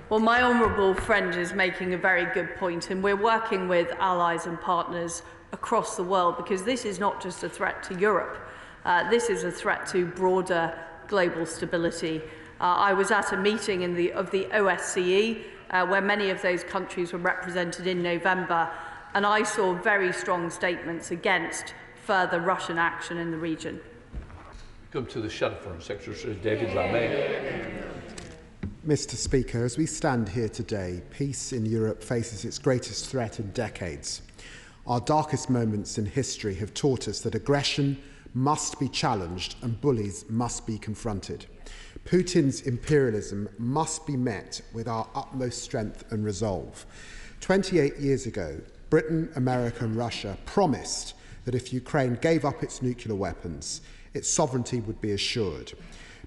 Well, my honourable friend is making a very good point, and we're working with allies and partners across the world, because this is not just a threat to Europe. This is a threat to broader global stability. I was at a meeting of the OSCE, where many of those countries were represented in November, and I saw very strong statements against further Russian action in the region. Come to the Shadow Foreign Secretary, David Lamé. Mr. Speaker, as we stand here today, peace in Europe faces its greatest threat in decades. Our darkest moments in history have taught us that aggression must be challenged and bullies must be confronted. Putin's imperialism must be met with our utmost strength and resolve. 28 years ago, Britain, America and Russia promised that if Ukraine gave up its nuclear weapons, its sovereignty would be assured.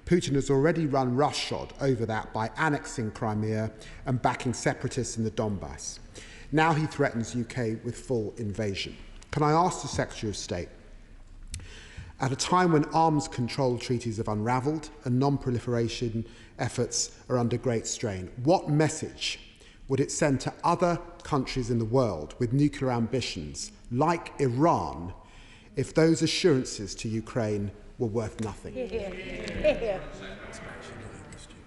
Putin has already run roughshod over that by annexing Crimea and backing separatists in the Donbass. Now he threatens UK with full invasion. Can I ask the Secretary of State, at a time when arms control treaties have unravelled and non-proliferation efforts are under great strain, what message would it send to other countries in the world with nuclear ambitions, like Iran, if those assurances to Ukraine were worth nothing?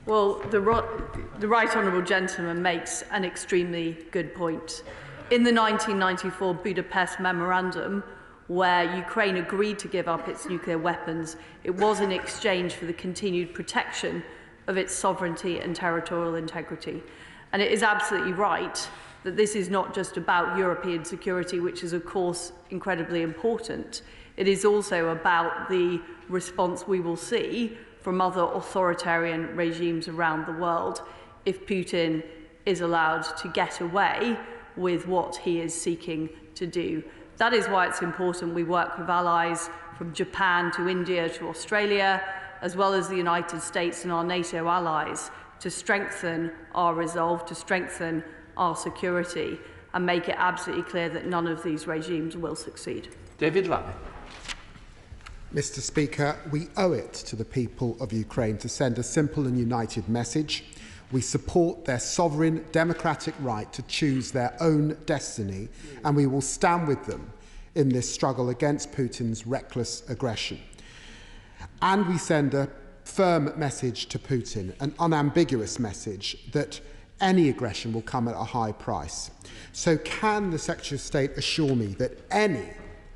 Well, the right honourable gentleman makes an extremely good point. In the 1994 Budapest Memorandum, where Ukraine agreed to give up its nuclear weapons, it was in exchange for the continued protection of its sovereignty and territorial integrity. And it is absolutely right that this is not just about European security, which is, of course, incredibly important. It is also about the response we will see from other authoritarian regimes around the world if Putin is allowed to get away with what he is seeking to do. That is why it's important we work with allies from Japan to India to Australia, as well as the United States and our NATO allies, to strengthen our resolve, to strengthen our security, and make it absolutely clear that none of these regimes will succeed. David Lamé. Mr. Speaker, we owe it to the people of Ukraine to send a simple and united message. We support their sovereign democratic right to choose their own destiny, and we will stand with them in this struggle against Putin's reckless aggression. And we send a firm message to Putin, an unambiguous message that any aggression will come at a high price. So can the Secretary of State assure me that any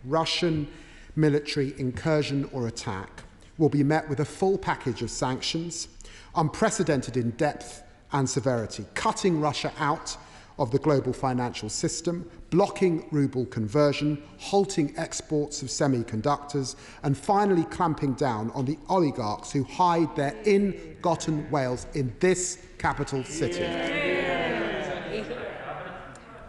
Russian military incursion or attack will be met with a full package of sanctions, unprecedented in depth and severity, cutting Russia out of the global financial system, blocking ruble conversion, halting exports of semiconductors, and finally clamping down on the oligarchs who hide their ill-gotten wealth in this capital city?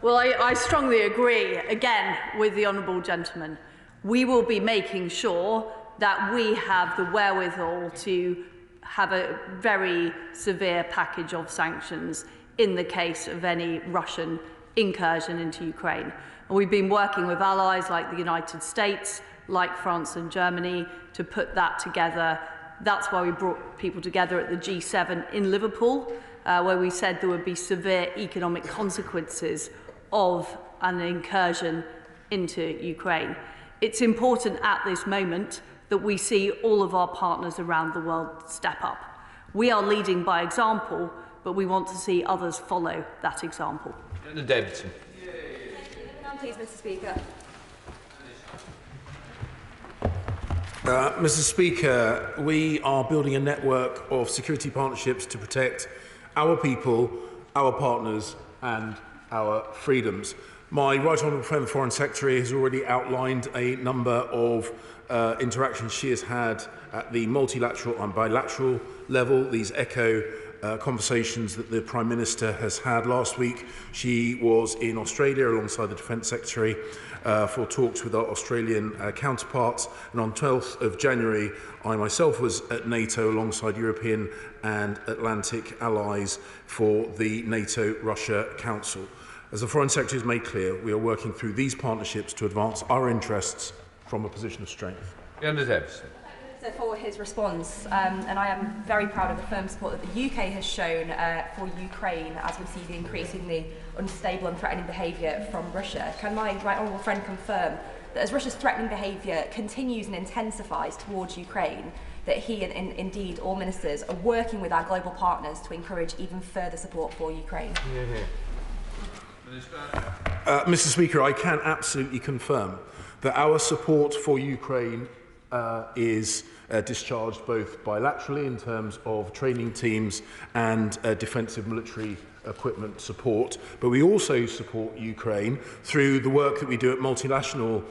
Well, I strongly agree, again, with the honourable gentleman. We will be making sure that we have the wherewithal to have a very severe package of sanctions in the case of any Russian incursion into Ukraine. And we've been working with allies like the United States, like France and Germany, to put that together. That's why we brought people together at the G7 in Liverpool, where we said there would be severe economic consequences of an incursion into Ukraine. It's important at this moment that we see all of our partners around the world step up. We are leading by example, but we want to see others follow that example. Davidson. Please, Mr. Speaker. Mr. Speaker, we are building a network of security partnerships to protect our people, our partners and our freedoms. My Right Honourable Friend the Foreign Secretary has already outlined a number of interactions she has had at the multilateral and bilateral level. These echo conversations that the Prime Minister has had. Last week she was in Australia alongside the Defence Secretary for talks with our Australian counterparts, and on 12th of January I myself was at NATO alongside European and Atlantic allies for the NATO-Russia Council. As the Foreign Secretary has made clear, we are working through these partnerships to advance our interests from a position of strength. Davidson. Minister for his response, and I am very proud of the firm support that the UK has shown for Ukraine as we see the increasingly unstable and threatening behaviour from Russia. Can my right honourable friend confirm that as Russia's threatening behaviour continues and intensifies towards Ukraine, that he and indeed all ministers are working with our global partners to encourage even further support for Ukraine? Mr. Speaker, I can absolutely confirm that our support for Ukraine is discharged both bilaterally in terms of training teams and defensive military equipment support, but we also support Ukraine through the work that we do at multinational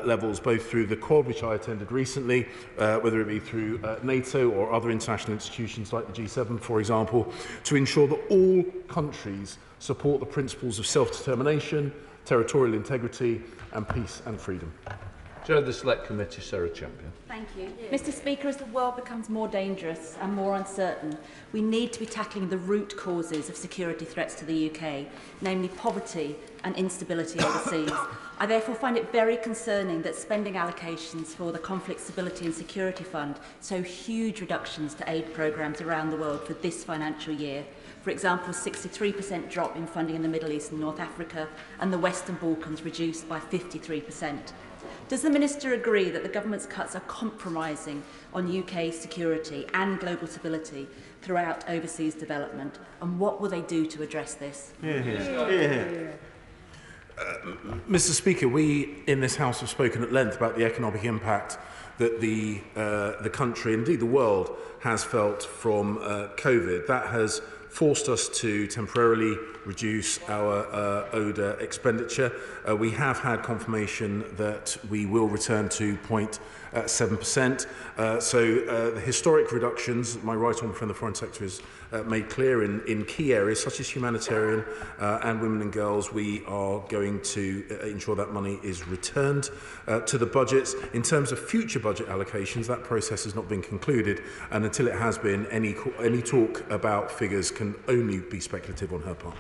levels, both through the Quad, which I attended recently, whether it be through NATO or other international institutions like the G7, for example, to ensure that all countries support the principles of self-determination, territorial integrity and peace and freedom. Chair of the Select Committee, Sarah Champion. Thank you. Mr. Speaker, as the world becomes more dangerous and more uncertain, we need to be tackling the root causes of security threats to the UK, namely poverty and instability overseas. I therefore find it very concerning that spending allocations for the Conflict Stability and Security Fund show huge reductions to aid programmes around the world for this financial year. For example, a 63% drop in funding in the Middle East and North Africa, and the Western Balkans reduced by 53%. Does the Minister agree that the government's cuts are compromising on UK security and global stability throughout overseas development? And what will they do to address this? Mr. Speaker, we in this House have spoken at length about the economic impact that the country, indeed the world, has felt from COVID. That has forced us to temporarily reduce our ODA expenditure. We have had confirmation that we will return to 0.7%. So the historic reductions, my right honourable friend the Foreign Secretary has made clear in key areas such as humanitarian and women and girls, we are going to ensure that money is returned to the budgets. In terms of future budget allocations, that process has not been concluded, and until it has been, any talk about figures can only be speculative on her part.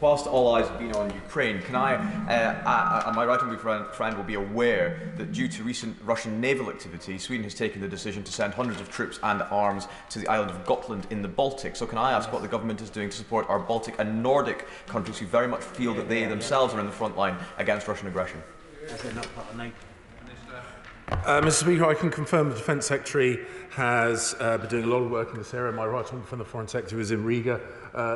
Whilst all eyes have been on Ukraine, can I, and my right honourable friend will be aware that due to recent Russian naval activity, Sweden has taken the decision to send hundreds of troops and arms to the island of Gotland in the Baltic. So can I ask what the government is doing to support our Baltic and Nordic countries who very much feel that they themselves are in the front line against Russian aggression? Mr. Speaker, I can confirm the Defence Secretary has been doing a lot of work in this area. My right honourable friend the Foreign Secretary was in Riga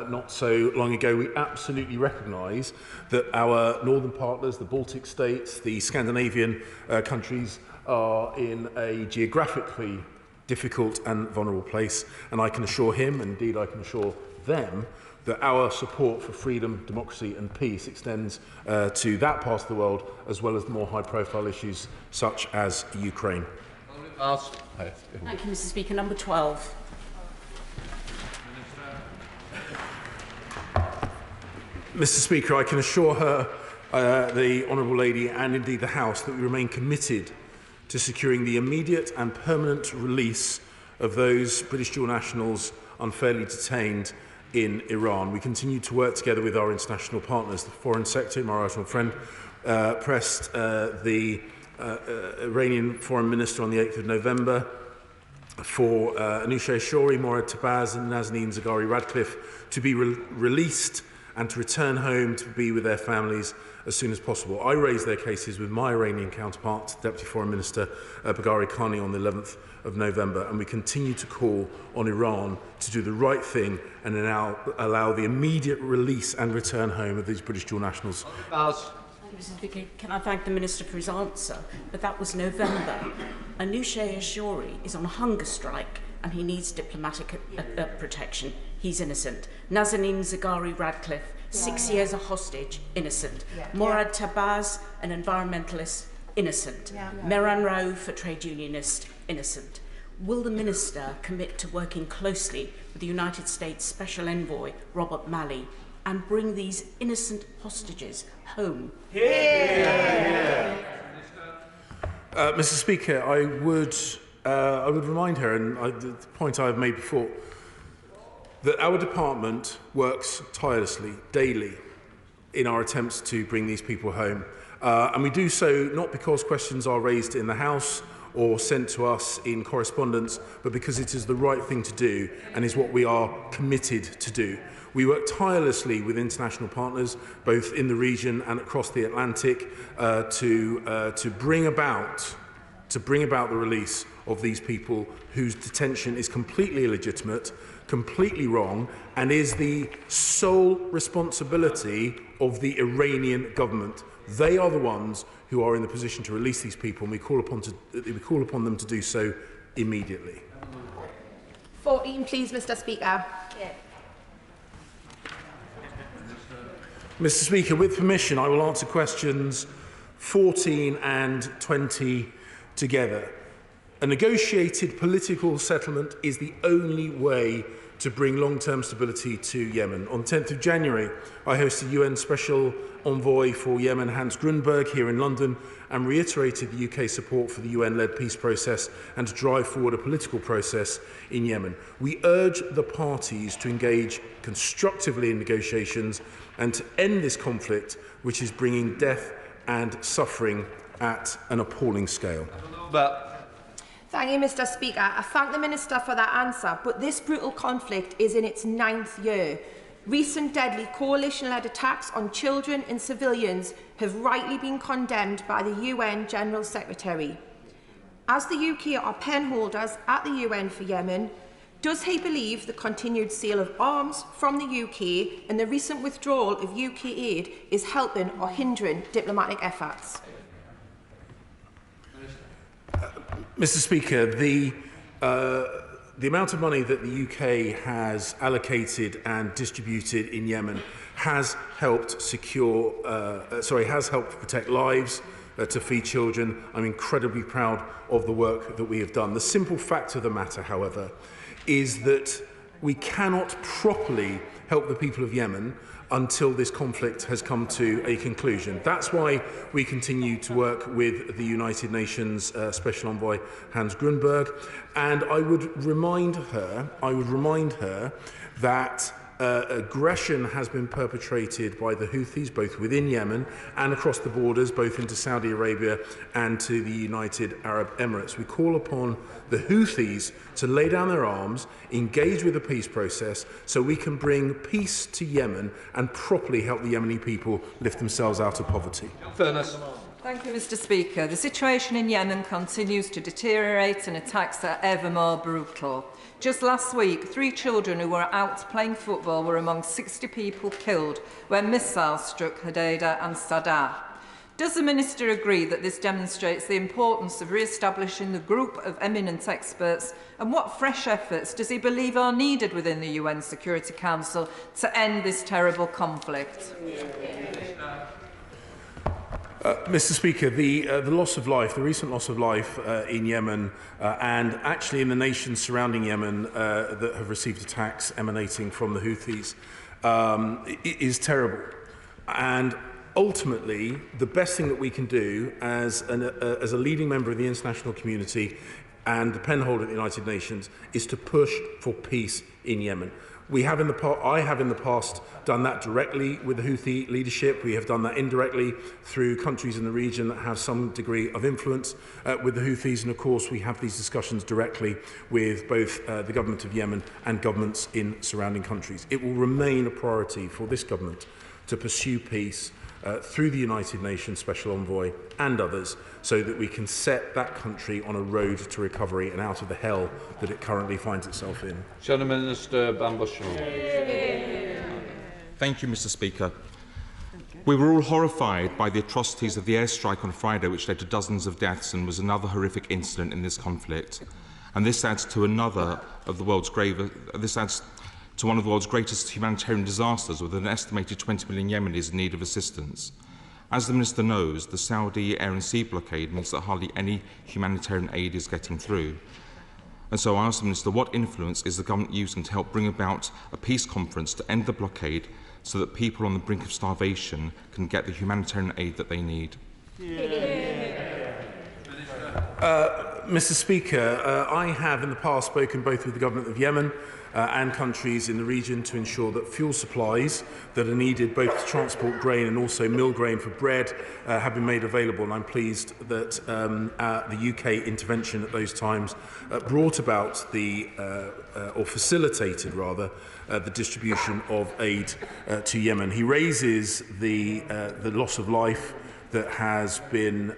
not so long ago. We absolutely recognise that our northern partners, the Baltic states, the Scandinavian countries, are in a geographically difficult and vulnerable place, and I can assure him, and indeed I can assure them, that our support for freedom, democracy and peace extends to that part of the world, as well as more high-profile issues such as Ukraine. Thank you, Mr. Speaker. Number 12. Mr. Speaker, I can assure her, the Honourable Lady, and indeed the House, that we remain committed to securing the immediate and permanent release of those British dual nationals unfairly detained in Iran. We continue to work together with our international partners. The Foreign Secretary, my right honourable friend, pressed the Iranian Foreign Minister on the 8th of November for Anousheh Shouri, Morad Tabaz and Nazanin Zaghari-Ratcliffe to be released and to return home to be with their families as soon as possible. I raised their cases with my Iranian counterpart, Deputy Foreign Minister Baghari Khani, on the 11th of November, and we continue to call on Iran to do the right thing and allow the immediate release and return home of these British dual nationals. Mr. Speaker, can I thank the Minister for his answer? But that was November. Anousheh Shouri is on a hunger strike and he needs diplomatic protection. He's innocent. Nazanin Zaghari-Ratcliffe, 6 years a hostage, innocent. Morad Tabaz, an environmentalist, innocent. Mehran Rauf, a trade unionist, innocent. Will the Minister commit to working closely with the United States Special Envoy, Robert Malley, and bring these innocent hostages home? Mr. Speaker, I would remind her, and the point I've made before, that our department works tirelessly, daily, in our attempts to bring these people home. And we do so not because questions are raised in the House or sent to us in correspondence, but because it is the right thing to do and is what we are committed to do. We work tirelessly with international partners, both in the region and across the Atlantic, to bring about the release of these people whose detention is completely illegitimate, completely wrong, and is the sole responsibility of the Iranian government. They are the ones who are in the position to release these people, and we call upon them to do so immediately. 14, please, Mr. Speaker. Yeah. Mr. Speaker, with permission, I will answer questions 14 and 20 together. A negotiated political settlement is the only way to bring long-term stability to Yemen. On 10th of January, I hosted UN Special Envoy for Yemen, Hans Grunberg, here in London, and reiterated the UK support for the UN-led peace process and to drive forward a political process in Yemen. We urge the parties to engage constructively in negotiations and to end this conflict, which is bringing death and suffering at an appalling scale. Thank you, Mr. Speaker. I thank the Minister for that answer, but this brutal conflict is in its 9th year. Recent deadly coalition-led attacks on children and civilians have rightly been condemned by the UN General Secretary. As the UK are penholders at the UN for Yemen, does he believe the continued sale of arms from the UK and the recent withdrawal of UK aid is helping or hindering diplomatic efforts? Mr. Speaker, the amount of money that the UK has allocated and distributed in Yemen has helped has helped protect lives, to feed children. I'm incredibly proud of the work that we have done. The simple fact of the matter, however, is that we cannot properly help the people of Yemen until this conflict has come to a conclusion. That's why we continue to work with the United Nations Special Envoy Hans Grunberg, and I would remind her that aggression has been perpetrated by the Houthis, both within Yemen and across the borders, both into Saudi Arabia and to the United Arab Emirates. We call upon the Houthis to lay down their arms, engage with the peace process, so we can bring peace to Yemen and properly help the Yemeni people lift themselves out of poverty. Fairness. Thank you, Mr. Speaker. The situation in Yemen continues to deteriorate and attacks are ever more brutal. Just last week, 3 children who were out playing football were among 60 people killed when missiles struck Hodeidah and Sadr. Does the Minister agree that this demonstrates the importance of re-establishing the group of eminent experts, and what fresh efforts does he believe are needed within the UN Security Council to end this terrible conflict? Mr. Speaker, the recent loss of life in Yemen and actually in the nations surrounding Yemen that have received attacks emanating from the Houthis is terrible. And ultimately, the best thing that we can do as a leading member of the international community and the penholder of the United Nations is to push for peace in Yemen. I have in the past done that directly with the Houthi leadership. We have done that indirectly through countries in the region that have some degree of influence with the Houthis. And of course, we have these discussions directly with both the government of Yemen and governments in surrounding countries. It will remain a priority for this government to pursue peace through the United Nations Special Envoy and others, so that we can set that country on a road to recovery and out of the hell that it currently finds itself in. Shadow Minister Bambushal. Thank you, Mr. Speaker. We were all horrified by the atrocities of the airstrike on Friday, which led to dozens of deaths and was another horrific incident in this conflict. And this adds to one of the world's greatest humanitarian disasters, with an estimated 20 million Yemenis in need of assistance. As the Minister knows, the Saudi air and sea blockade means that hardly any humanitarian aid is getting through. And so I ask the Minister, what influence is the government using to help bring about a peace conference to end the blockade so that people on the brink of starvation can get the humanitarian aid that they need? Mr. Speaker, I have in the past spoken both with the government of Yemen and countries in the region to ensure that fuel supplies that are needed both to transport grain and also mill grain for bread have been made available. And I'm pleased that the UK intervention at those times brought about or facilitated rather, the distribution of aid to Yemen. He raises the loss of life that has been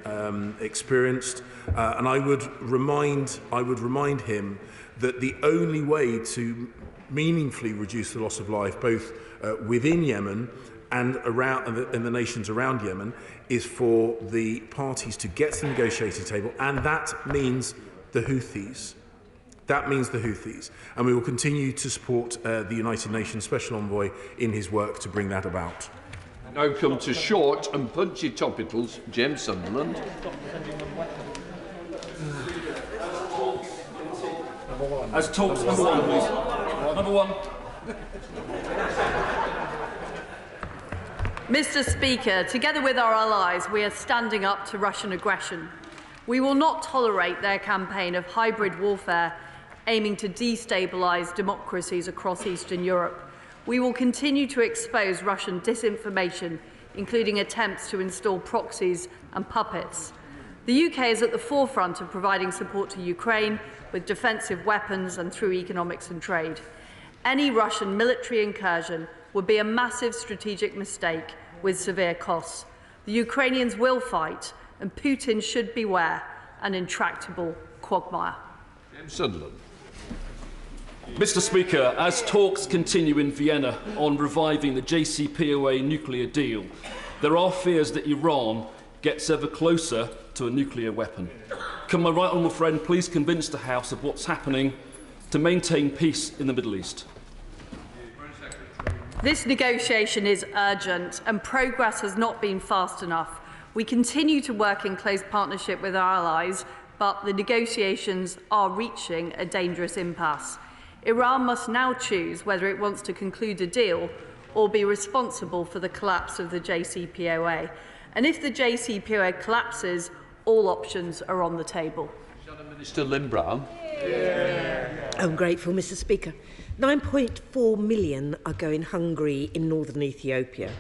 experienced, and I would remind him that the only way to meaningfully reduce the loss of life, both within Yemen and in the nations around Yemen, is for the parties to get to the negotiating table, and that means the Houthis. That means the Houthis, and we will continue to support the United Nations Special Envoy in his work to bring that about. Now come to short and punchy topicals, James Sunderland. As talks, number one, please. Number one. Mr. Speaker, together with our allies, we are standing up to Russian aggression. We will not tolerate their campaign of hybrid warfare aiming to destabilise democracies across Eastern Europe. We will continue to expose Russian disinformation, including attempts to install proxies and puppets. The UK is at the forefront of providing support to Ukraine with defensive weapons and through economics and trade. Any Russian military incursion would be a massive strategic mistake with severe costs. The Ukrainians will fight, and Putin should beware an intractable quagmire. James Sunderland. Mr. Speaker, as talks continue in Vienna on reviving the JCPOA nuclear deal, there are fears that Iran gets ever closer to a nuclear weapon. Can my right honourable friend please convince the House of what's happening to maintain peace in the Middle East? This negotiation is urgent and progress has not been fast enough. We continue to work in close partnership with our allies, but the negotiations are reaching a dangerous impasse. Iran must now choose whether it wants to conclude a deal or be responsible for the collapse of the JCPOA. And if the JCPOA collapses, all options are on the table. Minister Lynn Brown. I'm grateful, Mr. Speaker. 9.4 million are going hungry in northern Ethiopia.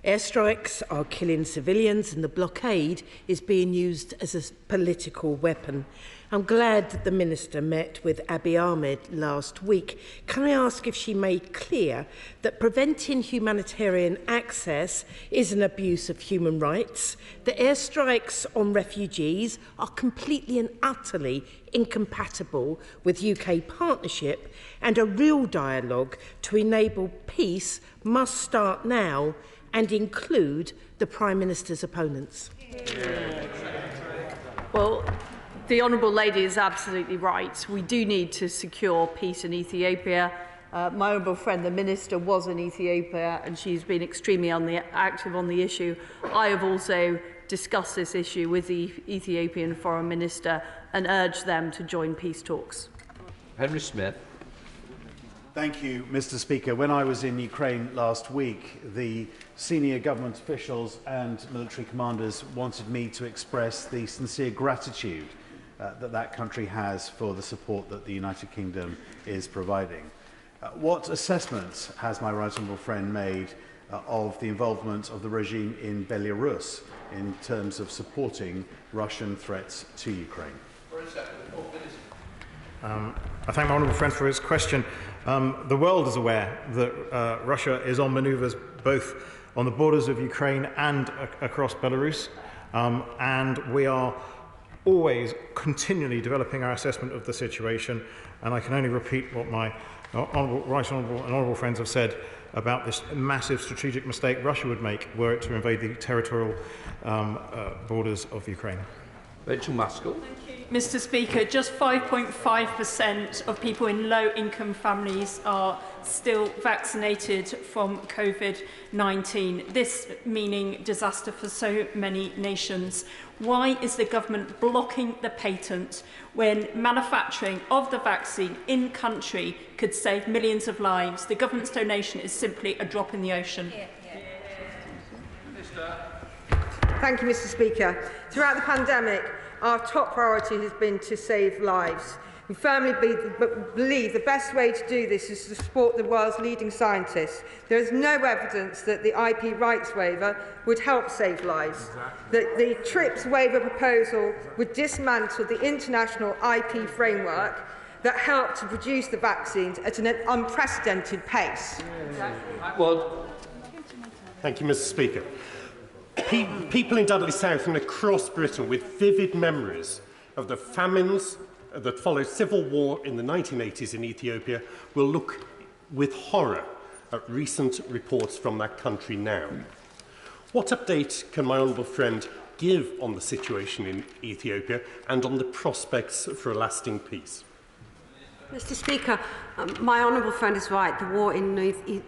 Airstrikes are killing civilians and the blockade is being used as a political weapon. I'm glad that the Minister met with Abiy Ahmed last week. Can I ask if she made clear that preventing humanitarian access is an abuse of human rights, that airstrikes on refugees are completely and utterly incompatible with UK partnership, and a real dialogue to enable peace must start now and include the Prime Minister's opponents? Well, the Honourable Lady is absolutely right. We do need to secure peace in Ethiopia. My honourable friend, the Minister, was in Ethiopia and she's been extremely active on the issue. I have also discussed this issue with the Ethiopian Foreign Minister and urged them to join peace talks. Henry Smith. Thank you, Mr. Speaker. When I was in Ukraine last week, the senior government officials and military commanders wanted me to express the sincere gratitude that country has for the support that the United Kingdom is providing. What assessments has my right honourable friend made of the involvement of the regime in Belarus in terms of supporting Russian threats to Ukraine? I thank my honourable friend for his question. The world is aware that Russia is on manoeuvres both on the borders of Ukraine and across Belarus, and we are always continually developing our assessment of the situation, and I can only repeat what my right honourable and honourable friends have said about this massive strategic mistake Russia would make were it to invade the territorial borders of Ukraine. Rachel Maskell. Mr. Speaker, just 5.5% of people in low-income families are still vaccinated from COVID-19, this meaning disaster for so many nations. Why is the government blocking the patent when manufacturing of the vaccine in country could save millions of lives? The government's donation is simply a drop in the ocean. Thank you, Mr. Speaker. Throughout the pandemic, our top priority has been to save lives. We firmly believe the best way to do this is to support the world's leading scientists. There is no evidence that the IP rights waiver would help save lives. The TRIPS waiver proposal would dismantle the international IP framework that helped to produce the vaccines at an unprecedented pace. Well, thank you, Mr. Speaker. People in Dudley South and across Britain with vivid memories of the famines that followed civil war in the 1980s in Ethiopia will look with horror at recent reports from that country now. What update can my honourable friend give on the situation in Ethiopia and on the prospects for a lasting peace? Mr. Speaker, my honourable friend is right. The war in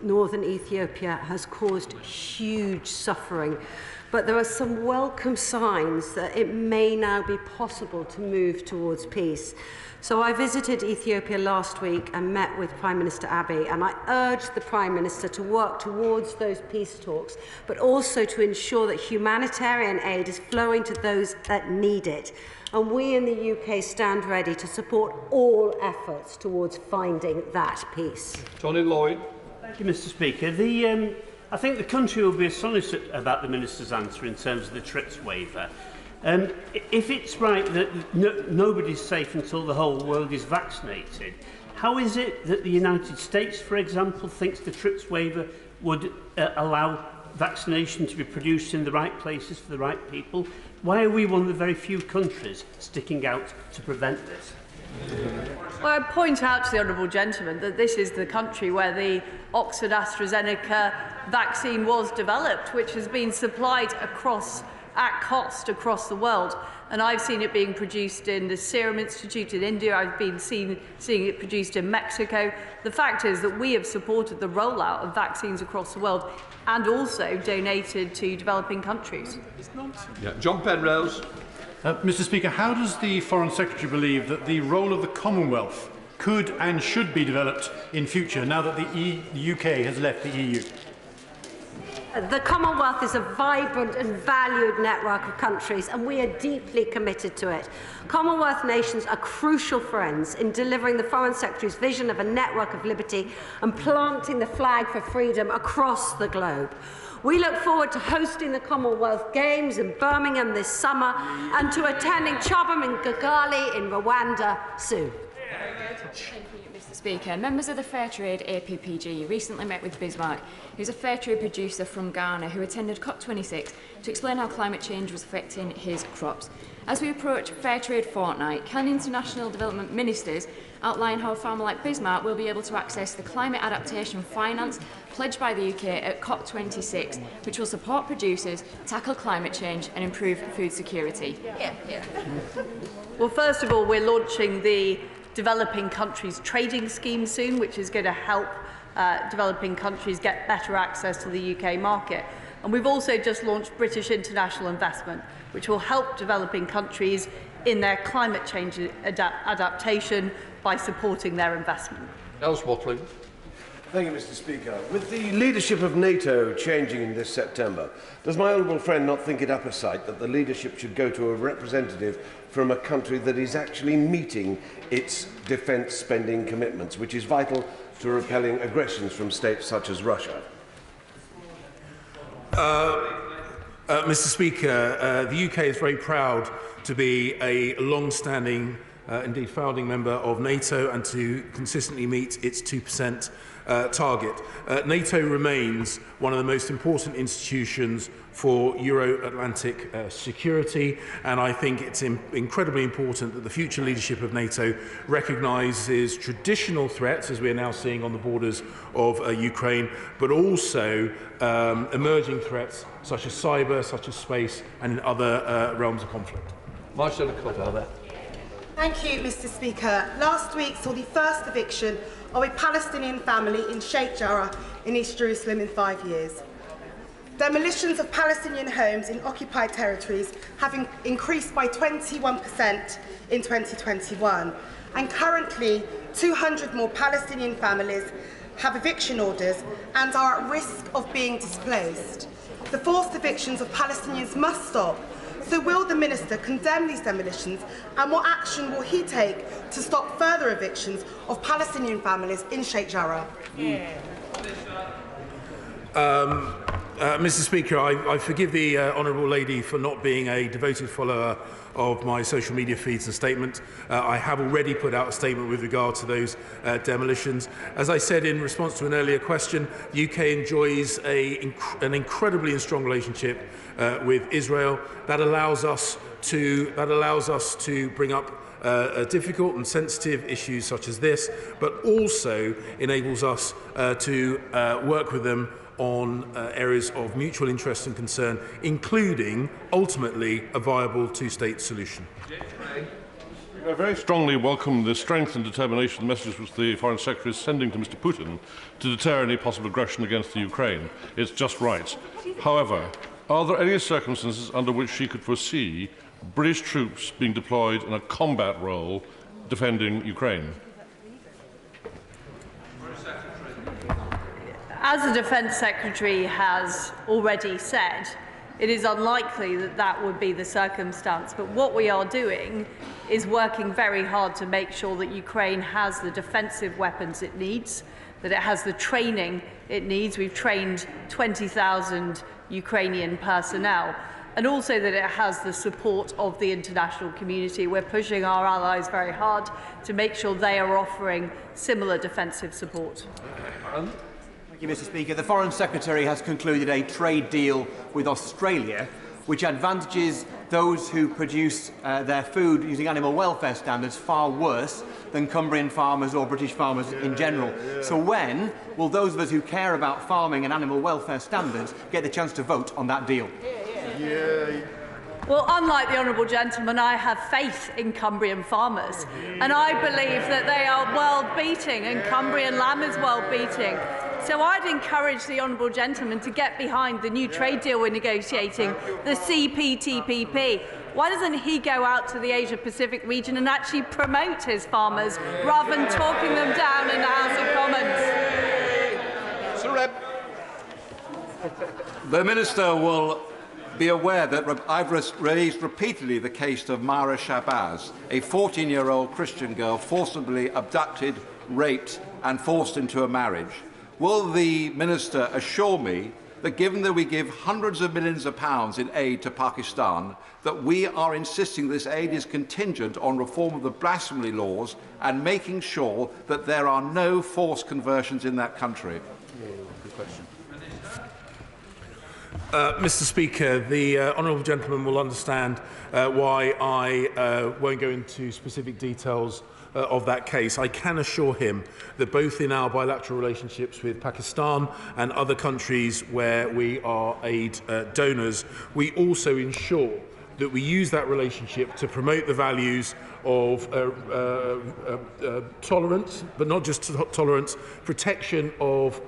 northern Ethiopia has caused huge suffering, but there are some welcome signs that it may now be possible to move towards peace. So I visited Ethiopia last week and met with Prime Minister Abiy, and I urged the Prime Minister to work towards those peace talks, but also to ensure that humanitarian aid is flowing to those that need it. And we in the UK stand ready to support all efforts towards finding that peace. Johnny Lloyd. Thank you, Mr. Speaker. I think the country will be astonished about the Minister's answer in terms of the TRIPS waiver. If it's right that nobody's safe until the whole world is vaccinated, how is it that the United States, for example, thinks the TRIPS waiver would allow vaccination to be produced in the right places for the right people? Why are we one of the very few countries sticking out to prevent this? Well, I point out to the honourable gentleman that this is the country where the Oxford AstraZeneca vaccine was developed, which has been supplied at cost across the world. And I've seen it being produced in the Serum Institute in India. I've been seeing it produced in Mexico. The fact is that we have supported the rollout of vaccines across the world and also donated to developing countries. Yeah. John Penrose. Mr. Speaker, how does the Foreign Secretary believe that the role of the Commonwealth could and should be developed in future now that the UK has left the EU? The Commonwealth is a vibrant and valued network of countries, and we are deeply committed to it. Commonwealth nations are crucial friends in delivering the Foreign Secretary's vision of a network of liberty and planting the flag for freedom across the globe. We look forward to hosting the Commonwealth Games in Birmingham this summer and to attending Chobham and Kigali in Rwanda soon. Mr. Speaker, members of the Fairtrade APPG recently met with Bismarck, who's a fair trade producer from Ghana who attended COP26 to explain how climate change was affecting his crops. As we approach Fairtrade Fortnight, can international development ministers outline how a farmer like Bismarck will be able to access the climate adaptation finance pledged by the UK at COP26, which will support producers, tackle climate change and improve food security? Well, first of all, we're launching the Developing Countries Trading Scheme soon, which is going to help developing countries get better access to the UK market. And we've also just launched British International Investment, which will help developing countries in their climate change adaptation by supporting their investment. Els Watling. Thank you, Mr. Speaker. With the leadership of NATO changing this September, does my honourable friend not think it apposite that the leadership should go to a representative from a country that is actually meeting its defence spending commitments, which is vital to repelling aggressions from states such as Russia? Mr. Speaker, the UK is very proud to be a long-standing, indeed founding member of NATO and to consistently meet its 2% target. NATO remains one of the most important institutions for Euro-Atlantic security, and I think it's incredibly important that the future leadership of NATO recognises traditional threats, as we are now seeing on the borders of Ukraine, but also emerging threats such as cyber, such as space, and in other realms of conflict. Marcella Cottada. Thank you, Mr. Speaker. Last week saw the first eviction of a Palestinian family in Sheikh Jarrah in East Jerusalem in 5 years. Demolitions of Palestinian homes in occupied territories have increased by 21% in 2021, and currently 200 more Palestinian families have eviction orders and are at risk of being displaced. The forced evictions of Palestinians must stop So will the Minister condemn these demolitions, and what action will he take to stop further evictions of Palestinian families in Sheikh Jarrah? Mr. Speaker, I forgive the honourable lady for not being a devoted follower of my social media feeds and statement. I have already put out a statement with regard to those demolitions. As I said in response to an earlier question, the UK enjoys an incredibly strong relationship with Israel that allows us to bring up difficult and sensitive issues such as this, but also enables us to work with them on areas of mutual interest and concern, including, ultimately, a viable two-state solution. I very strongly welcome the strength and determination messages which the Foreign Secretary is sending to Mr. Putin to deter any possible aggression against the Ukraine. It's just right. However, are there any circumstances under which she could foresee British troops being deployed in a combat role defending Ukraine? As the Defence Secretary has already said, it is unlikely that that would be the circumstance. But what we are doing is working very hard to make sure that Ukraine has the defensive weapons it needs, that it has the training it needs. We've trained 20,000 Ukrainian personnel. And also that it has the support of the international community. We're pushing our allies very hard to make sure they are offering similar defensive support. Thank you, Mr. Speaker. The Foreign Secretary has concluded a trade deal with Australia which advantages those who produce their food using animal welfare standards far worse than Cumbrian farmers or British farmers in general. So when will those of us who care about farming and animal welfare standards get the chance to vote on that deal? Well, unlike the honourable gentleman, I have faith in Cumbrian farmers, and I believe that they are world-beating, and Cumbrian lamb is world-beating. So I'd encourage the honourable gentleman to get behind the new trade deal we're negotiating, the CPTPP. Why doesn't he go out to the Asia-Pacific region and actually promote his farmers, rather than talking them down in the House of Commons? Sir Rep. The Minister will be aware that I've raised repeatedly the case of Mara Shabazz, a 14-year-old Christian girl forcibly abducted, raped and forced into a marriage. Will the Minister assure me that, given that we give hundreds of millions of pounds in aid to Pakistan, that we are insisting this aid is contingent on reform of the blasphemy laws and making sure that there are no forced conversions in that country? Good question. Mr. Speaker, the honourable gentleman will understand why I won't go into specific details of that case. I can assure him that both in our bilateral relationships with Pakistan and other countries where we are aid donors, we also ensure that we use that relationship to promote the values of tolerance, but not just tolerance, protection of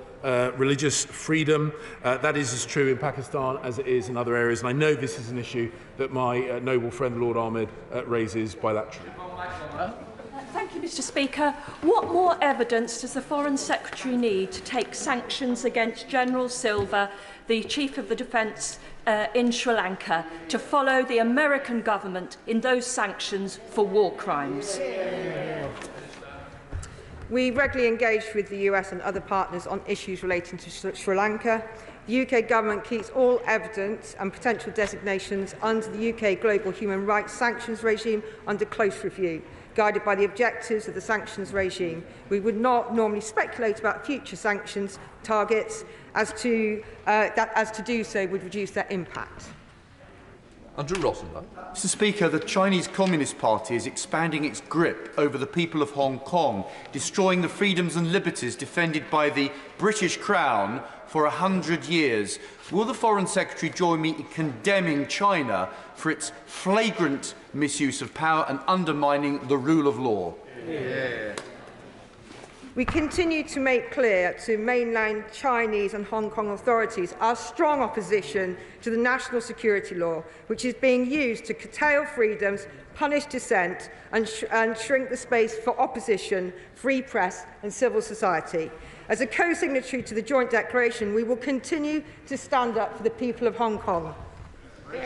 religious freedom. That is as true in Pakistan as it is in other areas, and I know this is an issue that my noble friend Lord Ahmed raises bilaterally. Thank you, Mr. Speaker. What more evidence does the Foreign Secretary need to take sanctions against General Silva, the Chief of the Defence in Sri Lanka, to follow the American government in those sanctions for war crimes? We regularly engage with the US and other partners on issues relating to Sri Lanka. The UK government keeps all evidence and potential designations under the UK Global Human Rights Sanctions regime under close review, guided by the objectives of the sanctions regime. We would not normally speculate about future sanctions targets, as to do so would reduce their impact. Andrew Rosenberg. Mr. Speaker, the Chinese Communist Party is expanding its grip over the people of Hong Kong, destroying the freedoms and liberties defended by the British Crown for 100 years. Will the Foreign Secretary join me in condemning China for its flagrant misuse of power and undermining the rule of law? Yeah. We continue to make clear to mainland Chinese and Hong Kong authorities our strong opposition to the national security law, which is being used to curtail freedoms, punish dissent and shrink the space for opposition, free press and civil society. As a co-signatory to the joint declaration, we will continue to stand up for the people of Hong Kong.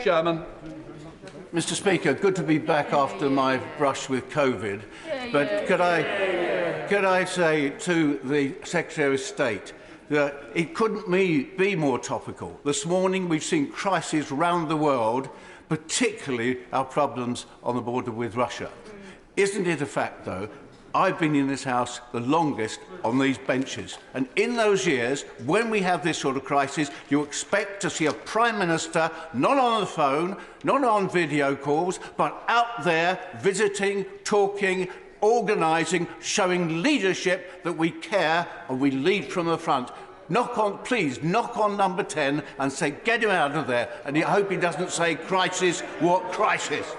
Chairman. Mr. Speaker, good to be back after my brush with COVID. But could I say to the Secretary of State that it couldn't be more topical. This morning we've seen crises around the world, particularly our problems on the border with Russia. Isn't it a fact, though, I've been in this House the longest on these benches, and in those years, when we have this sort of crisis, you expect to see a Prime Minister not on the phone, not on video calls, but out there visiting, talking, organising, showing leadership that we care and we lead from the front. Please knock on number 10 and say, get him out of there. And I hope he doesn't say, crisis, what crisis?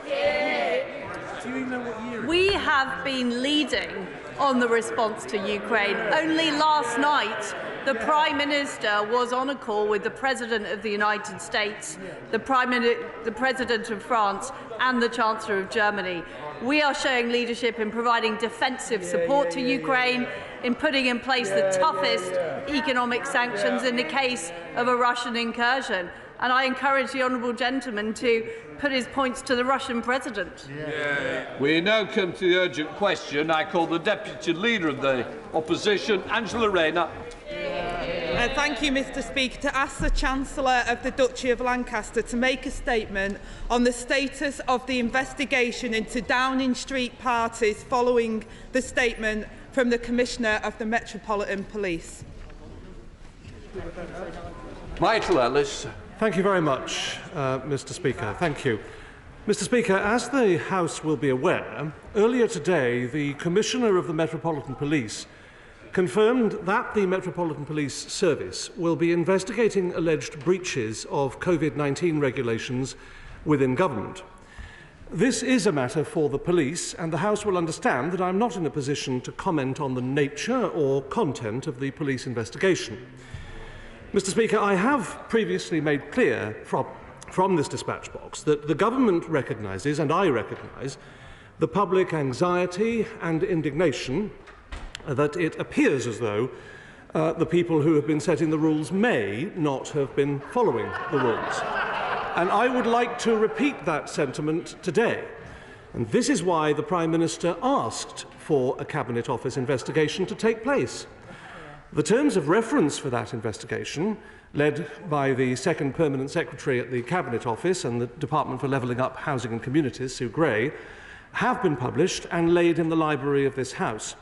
We have been leading on the response to Ukraine. Only last night, the Prime Minister was on a call with the President of the United States, the President of France, and the Chancellor of Germany. We are showing leadership in providing defensive support to Ukraine, in putting in place the toughest economic sanctions in the case of a Russian incursion. And I encourage the honourable gentleman to put his points to the Russian President. We now come to the urgent question. I call the Deputy Leader of the Opposition, Angela Rayner. Thank you, Mr. Speaker. To ask the Chancellor of the Duchy of Lancaster to make a statement on the status of the investigation into Downing Street parties following the statement from the Commissioner of the Metropolitan Police. Michael Ellis. Thank you very much, Mr. Speaker. Thank you. Mr. Speaker, as the House will be aware, earlier today the Commissioner of the Metropolitan Police confirmed that the Metropolitan Police Service will be investigating alleged breaches of COVID-19 regulations within government. This is a matter for the police, and the House will understand that I'm not in a position to comment on the nature or content of the police investigation. Mr. Speaker, I have previously made clear from this dispatch box that the government recognises, and I recognise, the public anxiety and indignation that it appears as though the people who have been setting the rules may not have been following the rules. And I would like to repeat that sentiment today. And this is why the Prime Minister asked for a Cabinet Office investigation to take place. The terms of reference for that investigation, led by the Second Permanent Secretary at the Cabinet Office and the Department for Levelling Up Housing and Communities, Sue Gray, have been published and laid in the library of this House.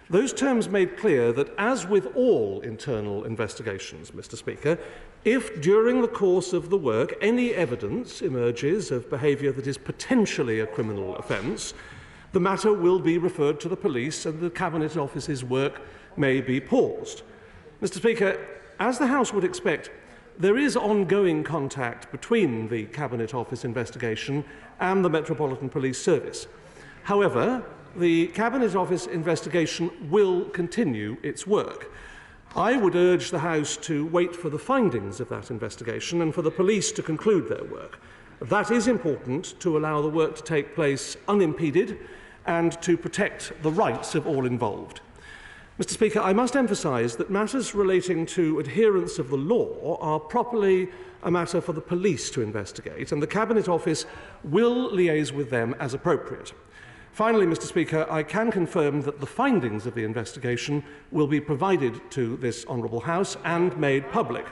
Those terms made clear that, as with all internal investigations, Mr. Speaker, if during the course of the work any evidence emerges of behaviour that is potentially a criminal offence, the matter will be referred to the police and the Cabinet Office's work may be paused. Mr. Speaker, as the House would expect, there is ongoing contact between the Cabinet Office investigation and the Metropolitan Police Service. However, the Cabinet Office investigation will continue its work. I would urge the House to wait for the findings of that investigation and for the police to conclude their work. That is important to allow the work to take place unimpeded and to protect the rights of all involved. Mr. Speaker, I must emphasise that matters relating to adherence of the law are properly a matter for the police to investigate, and the Cabinet Office will liaise with them as appropriate. Finally, Mr. Speaker, I can confirm that the findings of the investigation will be provided to this Honourable House and made public.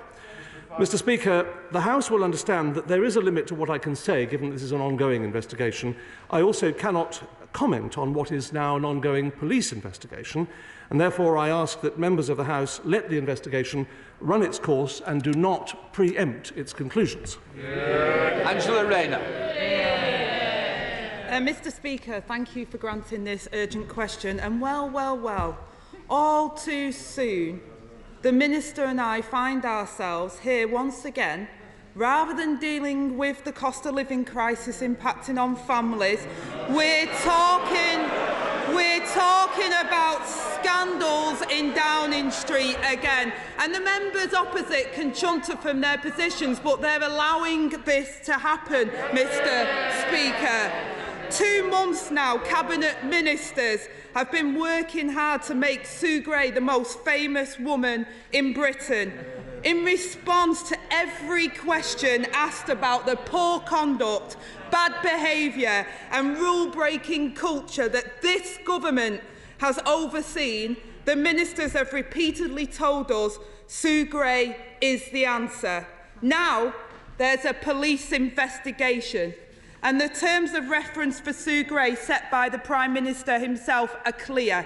Mr. Speaker, the House will understand that there is a limit to what I can say, given this is an ongoing investigation. I also cannot comment on what is now an ongoing police investigation, and therefore I ask that members of the House let the investigation run its course and do not preempt its conclusions. Angela Rayner. Mr. Speaker, thank you for granting this urgent question. And well, all too soon, the Minister and I find ourselves here once again, rather than dealing with the cost of living crisis impacting on families, we're talking about scandals in Downing Street again. And the members opposite can chunter from their positions, but they're allowing this to happen, Mr. Speaker. 2 months now, Cabinet Ministers have been working hard to make Sue Gray the most famous woman in Britain. in response to every question asked about the poor conduct, bad behaviour and rule-breaking culture that this government has overseen, the ministers have repeatedly told us Sue Gray is the answer. Now there's a police investigation, and the terms of reference for Sue Gray set by the Prime Minister himself are clear.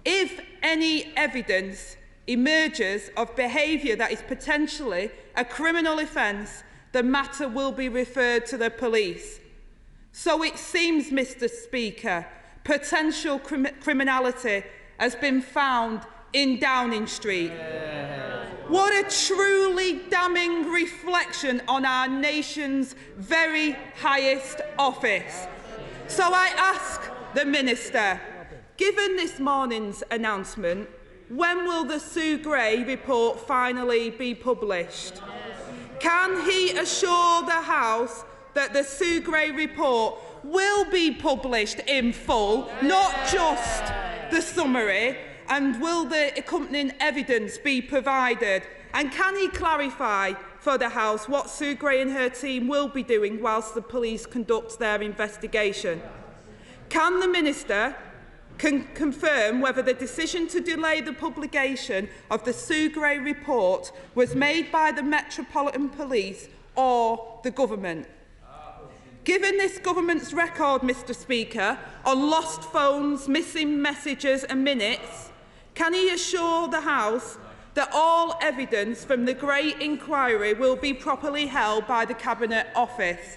If any evidence emerges of behaviour that is potentially a criminal offence, the matter will be referred to the police. So it seems, Mr. Speaker, potential criminality has been found in Downing Street. What a truly damning reflection on our nation's very highest office. So I ask the Minister, given this morning's announcement, when will the Sue Gray report finally be published? Can he assure the House that the Sue Gray report will be published in full, not just the summary, and will the accompanying evidence be provided? And can he clarify for the House what Sue Gray and her team will be doing whilst the police conduct their investigation? Can the Minister confirm whether the decision to delay the publication of the Sue Gray report was made by the Metropolitan Police or the government? Given this government's record, Mr. Speaker, on lost phones, missing messages and minutes, can he assure the House that all evidence from the Gray inquiry will be properly held by the Cabinet Office?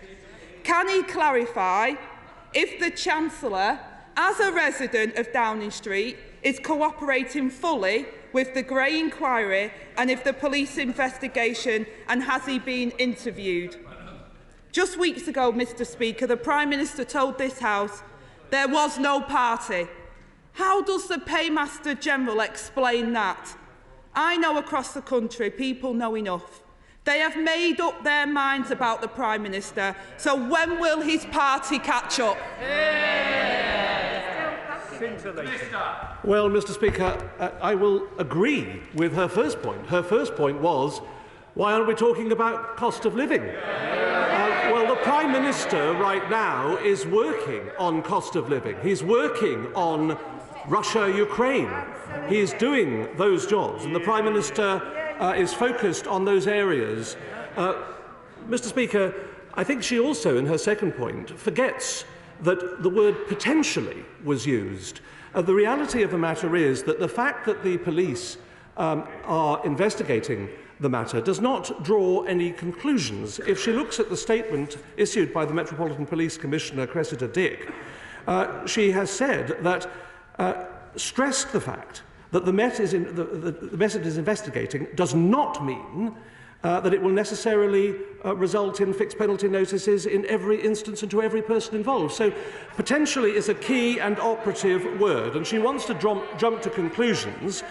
Can he clarify if the Chancellor, as a resident of Downing Street, is cooperating fully with the Gray inquiry and if the police investigation, and has he been interviewed? Just weeks ago, Mr. Speaker, the Prime Minister told this House there was no party. How does the Paymaster General explain that? I know across the country people know enough. They have made up their minds about the Prime Minister, so when will his party catch up? Well, Mr. Speaker, I will agree with her first point. Her first point was, why aren't we talking about cost of living? Well, the Prime Minister right now is working on cost of living. He's working on Russia-Ukraine. He is doing those jobs, and the Prime Minister is focused on those areas. Mr. Speaker, I think she also, in her second point, forgets that the word potentially was used. The reality of the matter is that the fact that the police are investigating the matter does not draw any conclusions. If she looks at the statement issued by the Metropolitan Police Commissioner, Cressida Dick, she has said that, stressed the fact that the Met is investigating does not mean that it will necessarily result in fixed penalty notices in every instance and to every person involved. So potentially is a key and operative word, and she wants to jump to conclusions,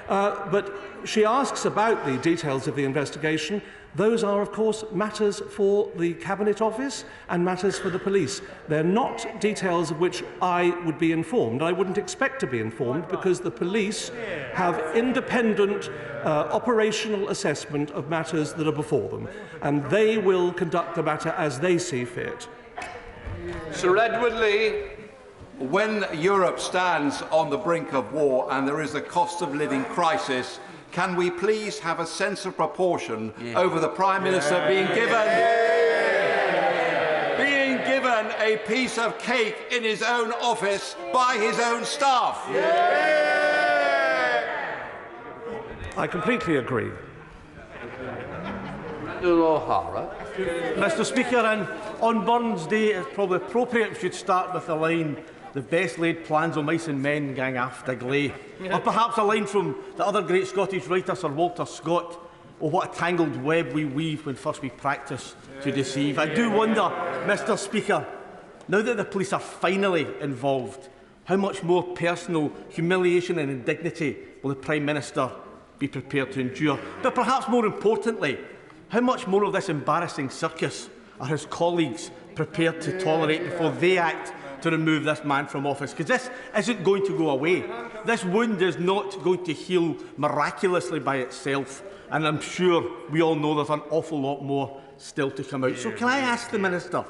but she asks about the details of the investigation. Those are, of course, matters for the Cabinet Office and matters for the police. They're not details of which I would be informed. I wouldn't expect to be informed because the police have independent operational assessment of matters that are before them, and they will conduct the matter as they see fit. Sir Edward Lee. When Europe stands on the brink of war and there is a cost of living crisis, can we please have a sense of proportion over the Prime Minister being given a piece of cake in his own office by his own staff? I completely agree. Mr. Speaker, and on Burns Day, it's probably appropriate we should start with the line, "The best laid plans o' mice and men gang after gley." Or perhaps a line from the other great Scottish writer, Sir Walter Scott, "Oh, what a tangled web we weave when first we practise to deceive." I do wonder, Mr. Speaker, now that the police are finally involved, how much more personal humiliation and indignity will the Prime Minister be prepared to endure? But perhaps more importantly, how much more of this embarrassing circus are his colleagues prepared to tolerate before they act to remove this man from office, because this isn't going to go away. This wound is not going to heal miraculously by itself, and I'm sure we all know there's an awful lot more still to come out. So can I ask the Minister,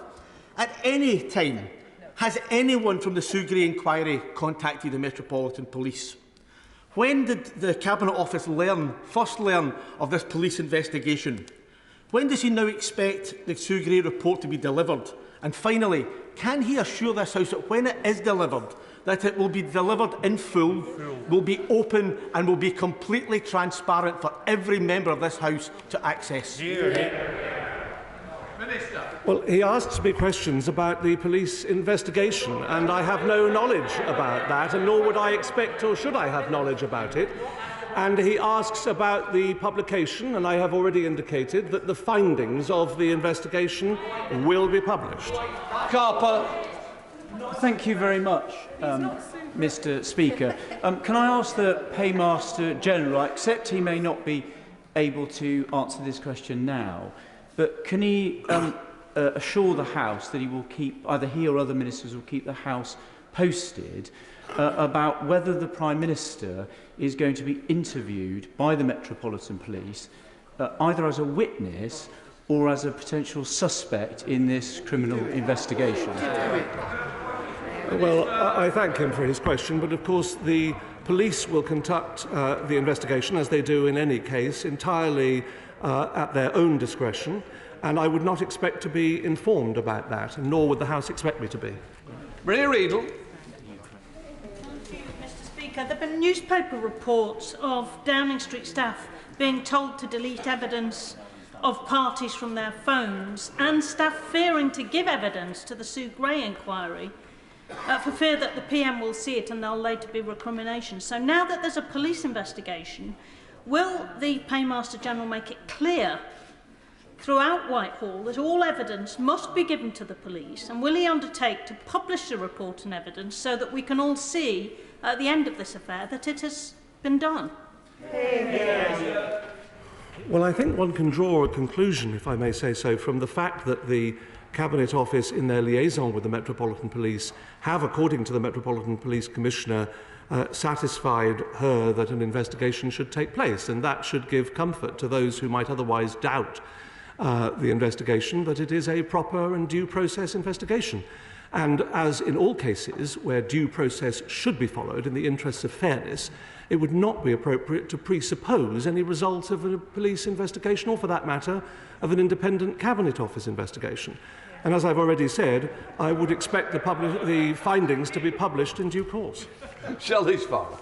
at any time, has anyone from the Sugri inquiry contacted the Metropolitan Police? When did the Cabinet Office first learn of this police investigation? When does he now expect the Sugri report to be delivered? And finally, can he assure this House that when it is delivered, that it will be delivered in full, will be open and will be completely transparent for every member of this House to access? Minister. Well, he asks me questions about the police investigation, and I have no knowledge about that, and nor would I expect or should I have knowledge about it. And he asks about the publication, and I have already indicated that the findings of the investigation will be published. Carper. Thank you very much, Mr. Speaker. Can I ask the Paymaster General, I accept he may not be able to answer this question now, but can he assure the House that he will keep, either he or other ministers will keep the House posted about whether the Prime Minister is going to be interviewed by the Metropolitan Police either as a witness or as a potential suspect in this criminal investigation? Well, I thank him for his question, but of course the police will conduct the investigation, as they do in any case, entirely at their own discretion, and I would not expect to be informed about that, and nor would the House expect me to be. Maria Riedel. Mr. Speaker, there have been newspaper reports of Downing Street staff being told to delete evidence of parties from their phones, and staff fearing to give evidence to the Sue Gray inquiry for fear that the PM will see it and there'll later be recriminations. So now that there's a police investigation, will the Paymaster General make it clear throughout Whitehall that all evidence must be given to the police, and will he undertake to publish the report and evidence so that we can all see at the end of this affair that it has been done? Well, I think one can draw a conclusion, if I may say so, from the fact that the Cabinet Office, in their liaison with the Metropolitan Police, have, according to the Metropolitan Police Commissioner, satisfied her that an investigation should take place, and that should give comfort to those who might otherwise doubt the investigation, that it is a proper and due process investigation. And as in all cases where due process should be followed in the interests of fairness, it would not be appropriate to presuppose any result of a police investigation, or for that matter, of an independent Cabinet Office investigation. And as I've already said, I would expect the findings to be published in due course. Sheldon Farmer.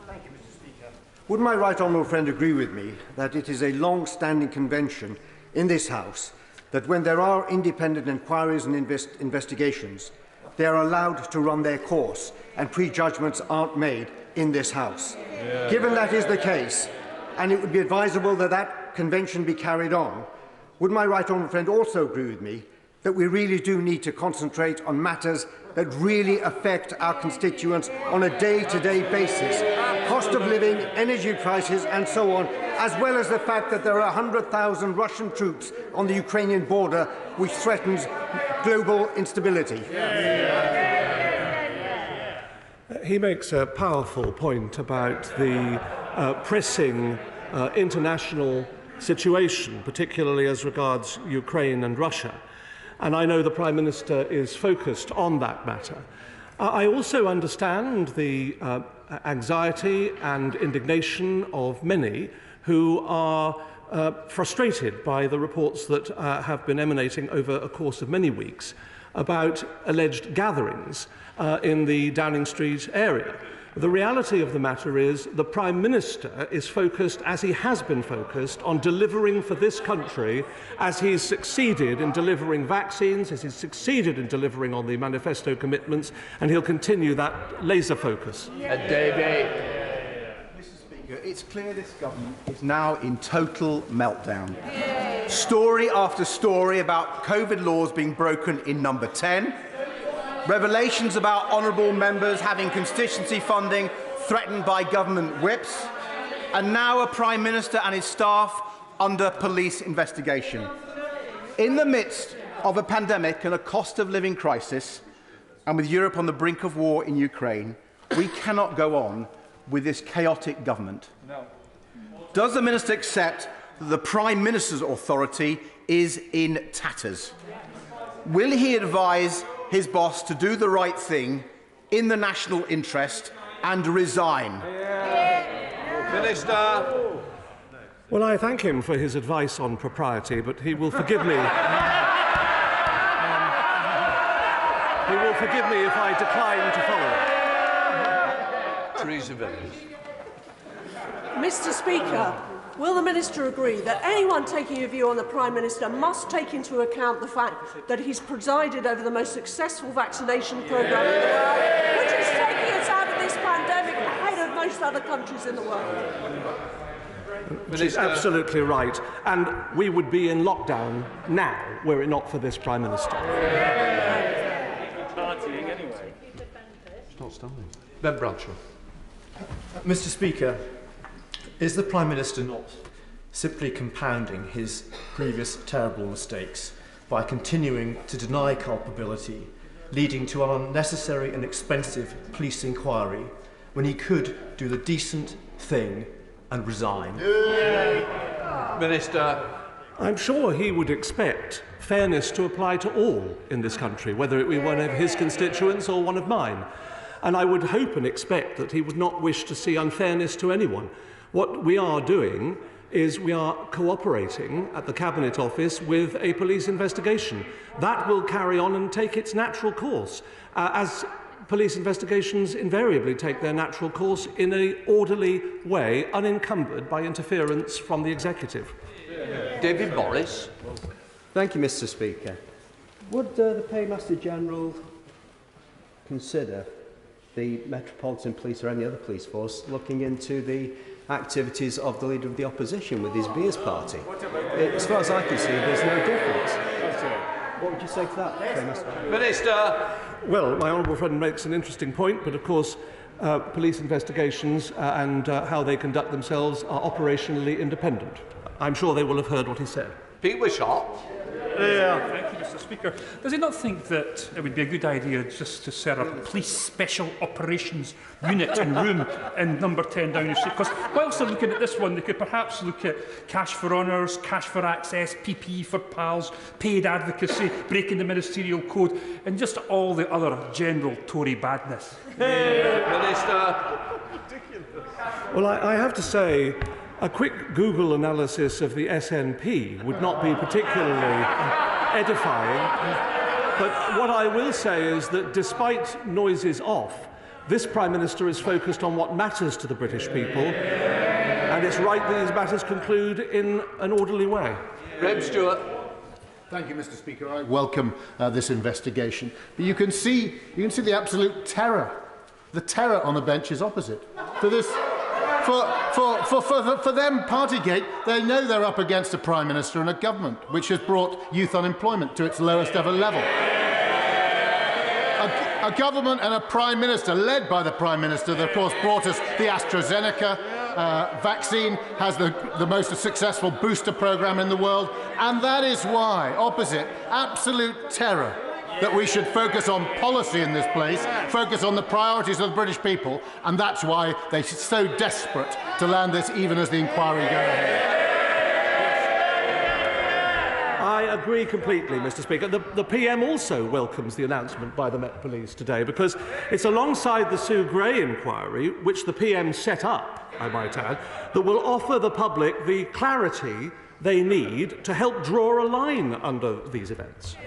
Thank you, Mr. Speaker. Would my right honourable friend agree with me that it is a long-standing convention in this House that when there are independent inquiries and investigations, they are allowed to run their course and prejudgments aren't made in this House? Yeah. Given that is the case, and it would be advisable that that convention be carried on, would my right honourable friend also agree with me that we really do need to concentrate on matters that really affect our constituents on a day-to-day basis? Cost of living, energy prices and so on, as well as the fact that there are 100,000 Russian troops on the Ukrainian border, which threatens global instability. He makes a powerful point about the pressing international situation, particularly as regards Ukraine and Russia. And I know the Prime Minister is focused on that matter. I also understand the anxiety and indignation of many who are frustrated by the reports that have been emanating over a course of many weeks about alleged gatherings in the Downing Street area. The reality of the matter is the Prime Minister is focused, as he has been focused, on delivering for this country, as he's succeeded in delivering vaccines, as he's succeeded in delivering on the manifesto commitments, and he'll continue that laser focus. David. Mr. Speaker, it's clear this government is now in total meltdown. Story after story about COVID laws being broken in Number 10. Revelations about honourable members having constituency funding threatened by government whips, and now a Prime Minister and his staff under police investigation. In the midst of a pandemic and a cost of living crisis, and with Europe on the brink of war in Ukraine, we cannot go on with this chaotic government. No. Does the Minister accept that the Prime Minister's authority is in tatters? Will he advise his boss to do the right thing in the national interest and resign? Minister. Well, I thank him for his advice on propriety, but he will forgive me. He will forgive me if I decline to follow it. Theresa Villiers. Mr. Speaker, will the Minister agree that anyone taking a view on the Prime Minister must take into account the fact that he's presided over the most successful vaccination programme in the world, which is taking us out of this pandemic ahead of most other countries in the world? She's absolutely right. And we would be in lockdown now were it not for this Prime Minister. It's not starting. Ben Bradshaw. Mr. Speaker, is the Prime Minister not simply compounding his previous terrible mistakes by continuing to deny culpability, leading to an unnecessary and expensive police inquiry, when he could do the decent thing and resign? Minister. I'm sure he would expect fairness to apply to all in this country, whether it be one of his constituents or one of mine. And I would hope and expect that he would not wish to see unfairness to anyone. What we are doing is we are cooperating at the Cabinet Office with a police investigation. That will carry on and take its natural course, as police investigations invariably take their natural course in an orderly way, unencumbered by interference from the executive. David Morris. Thank you, Mr. Speaker. Would the Paymaster General consider the Metropolitan Police or any other police force looking into the activities of the Leader of the Opposition with his Beers party? As far as I can see, there's no difference. What would you say to that, Paymaster? Minister. Well, my honourable friend makes an interesting point, but of course police investigations and how they conduct themselves are operationally independent. I'm sure they will have heard what he said. Pete Wishart. Thank you, Mr. Speaker. Does he not think that it would be a good idea just to set up a police special operations unit and room in number 10 Downing Street? Because whilst they're looking at this one, they could perhaps look at cash for honours, cash for access, PPE for pals, paid advocacy, breaking the ministerial code, and just all the other general Tory badness. Minister. Well, I have to say, a quick Google analysis of the SNP would not be particularly edifying. But what I will say is that despite noises off, this Prime Minister is focused on what matters to the British people, and it's right that these matters conclude in an orderly way. Reb Stewart. Thank you, Mr. Speaker. I welcome this investigation. But you can see the absolute terror, the terror on the benches opposite. For this. For them, Partygate, they know they're up against a Prime Minister and a government which has brought youth unemployment to its lowest ever level. A government and a Prime Minister, led by the Prime Minister, that of course brought us the AstraZeneca vaccine, has the most successful booster programme in the world, and that is why, opposite absolute terror, that we should focus on policy in this place, focus on the priorities of the British people, and that's why they're so desperate to land this even as the inquiry goes ahead. I agree completely, Mr. Speaker. The PM also welcomes the announcement by the Met Police today, because it's alongside the Sue Gray inquiry, which the PM set up, I might add, that will offer the public the clarity they need to help draw a line under these events.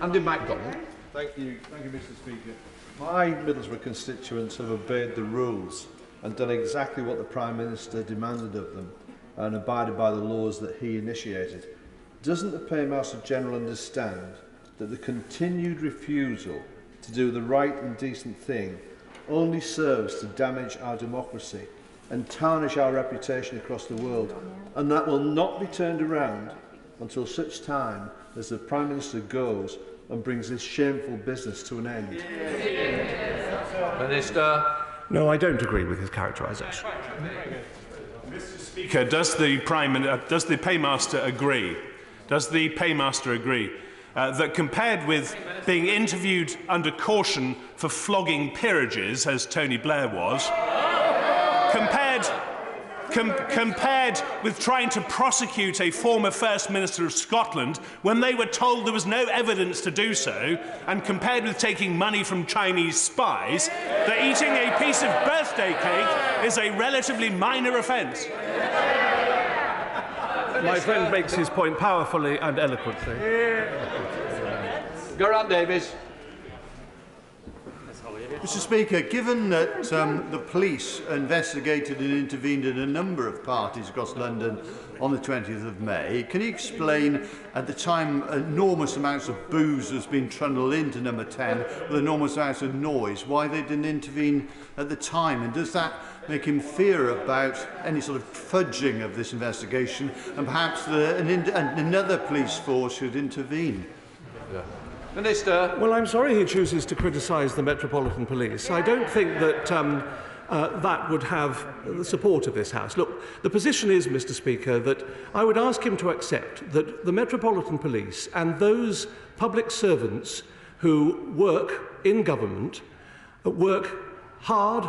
Andy MacDonald. Thank you, Mr. Speaker. My Middlesbrough constituents have obeyed the rules and done exactly what the Prime Minister demanded of them and abided by the laws that he initiated. Doesn't the Paymaster General understand that the continued refusal to do the right and decent thing only serves to damage our democracy and tarnish our reputation across the world, and that will not be turned around until such time as the Prime Minister goes and brings this shameful business to an end? Minister. No, I don't agree with his characterisation. Mr. Speaker, does the Paymaster agree? Does the Paymaster agree that compared with being interviewed under caution for flogging peerages, as Tony Blair was, compared with trying to prosecute a former First Minister of Scotland when they were told there was no evidence to do so, and compared with taking money from Chinese spies, that eating a piece of birthday cake is a relatively minor offence. My friend makes his point powerfully and eloquently. Geraint Davies. Mr. Speaker, given that the police investigated and intervened in a number of parties across London on the 20th of May, can you explain, at the time enormous amounts of booze has been trundled into number 10 with enormous amounts of noise, why they didn't intervene at the time? And does that make him fear about any sort of fudging of this investigation, and perhaps another police force should intervene? Yeah. Minister. Well, I'm sorry he chooses to criticise the Metropolitan Police. I don't think that that would have the support of this House. Look, the position is, Mr. Speaker, that I would ask him to accept that the Metropolitan Police and those public servants who work in government work hard,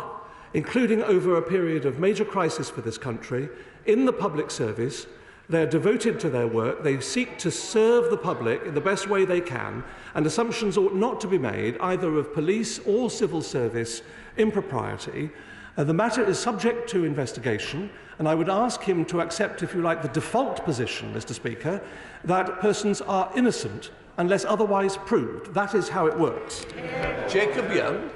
including over a period of major crisis for this country, in the public service. They're devoted to their work. They seek to serve the public in the best way they can, and assumptions ought not to be made either of police or civil service impropriety. The matter is subject to investigation, and I would ask him to accept, if you like, the default position, Mr. Speaker, that persons are innocent unless otherwise proved. That is how it works. Jacob Young.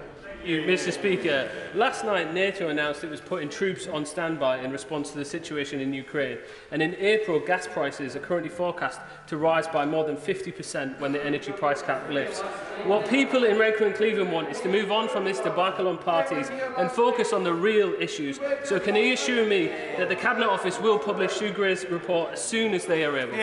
Mr. Speaker, last night NATO announced it was putting troops on standby in response to the situation in Ukraine, and in April gas prices are currently forecast to rise by more than 50% when the energy price cap lifts. What people in Redcar and Cleveland want is to move on from this debacle on parties and focus on the real issues. So can he assure me that the Cabinet Office will publish Sugray's report as soon as they are able?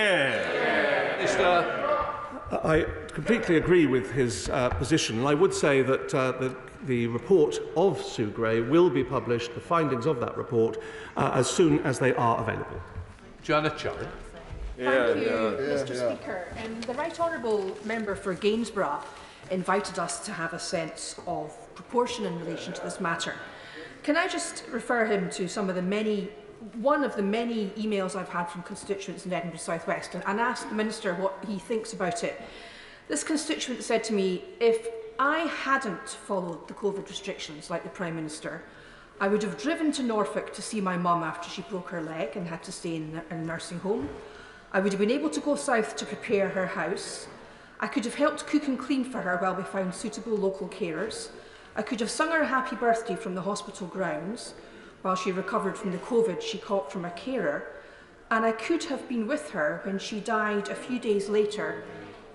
I completely agree with his position, and I would say that the report of Sue Gray will be published, the findings of that report, as soon as they are available. Janet Church. Thank you, Mr. Speaker. The Right Honourable Member for Gainsborough invited us to have a sense of proportion in relation to this matter. Can I just refer him to one of the many emails I've had from constituents in Edinburgh South West and ask the Minister what he thinks about it. This constituent said to me, if I hadn't followed the COVID restrictions like the Prime Minister, I would have driven to Norfolk to see my mum after she broke her leg and had to stay in a nursing home. I would have been able to go south to prepare her house. I could have helped cook and clean for her while we found suitable local carers. I could have sung her a happy birthday from the hospital grounds while she recovered from the COVID she caught from a carer. And I could have been with her when she died a few days later,